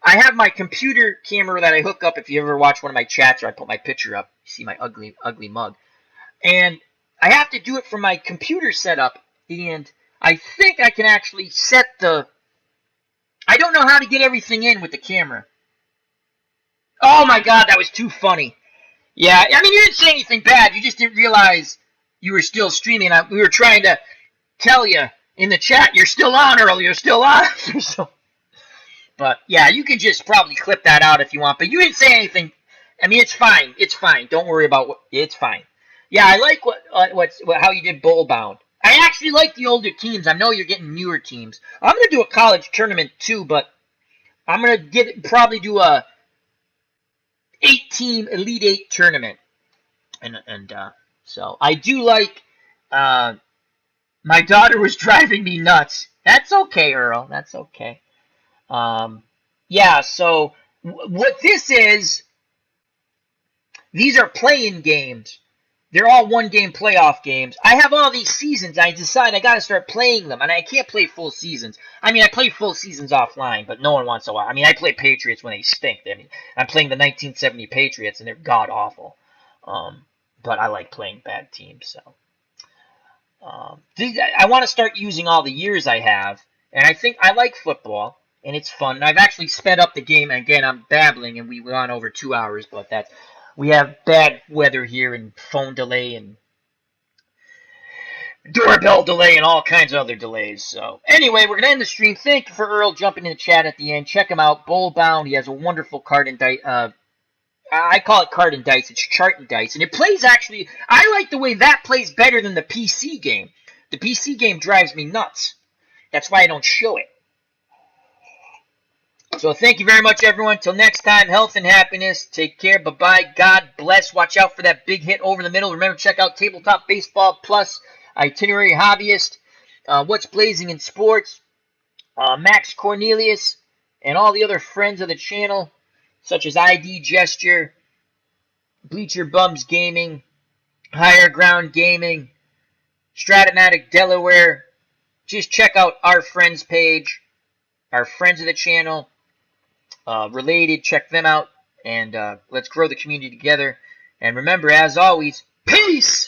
I have my computer camera that I hook up if you ever watch one of my chats or I put my picture up. You see my ugly mug. And I have to do it from my computer setup, and I think I can actually set I don't know how to get everything in with the camera. Oh my God, that was too funny. Yeah, I mean, you didn't say anything bad. You just didn't realize you were still streaming. We were trying to tell you in the chat, you're still on, Earl. You're still on. But, yeah, you can just probably clip that out if you want. But you didn't say anything. I mean, it's fine. It's fine. Don't worry about it's fine. Yeah, I like how you did Bull Bound. I actually like the older teams. I know you're getting newer teams. I'm going to do a college tournament, too, but I'm going to probably do a 8-team Elite 8 tournament. And so I do like my daughter was driving me nuts. That's okay, Earl. That's okay. Yeah, so what this is, these are play-in games. They're all one-game playoff games. I have all these seasons. I decide I got to start playing them, and I can't play full seasons. I mean, I play full seasons offline, but no one wants to watch. I mean, I play Patriots when they stink. I mean, I'm playing the 1970 Patriots, and they're god-awful. But I like playing bad teams, so. I want to start using all the years I have, and I think I like football, and it's fun. And I've actually sped up the game, and again, I'm babbling, and we went on over 2 hours, but we have bad weather here and phone delay and doorbell delay and all kinds of other delays. So anyway, we're going to end the stream. Thank you for Earl jumping in the chat at the end. Check him out, Bull Bound. He has a wonderful card and dice. I call it card and dice. It's chart and dice. And it plays actually, I like the way that plays better than the PC game. The PC game drives me nuts. That's why I don't show it. So thank you very much, everyone. Till next time, health and happiness. Take care. Bye-bye. God bless. Watch out for that big hit over the middle. Remember, check out Tabletop Baseball Plus, Itinerary Hobbyist, What's Blazing in Sports, Max Cornelius, and all the other friends of the channel, such as ID Gesture, Bleacher Bums Gaming, Higher Ground Gaming, Stratomatic Delaware. Just check out our friends page, our friends of the channel. Related, check them out, and let's grow the community together. And remember, as always, peace!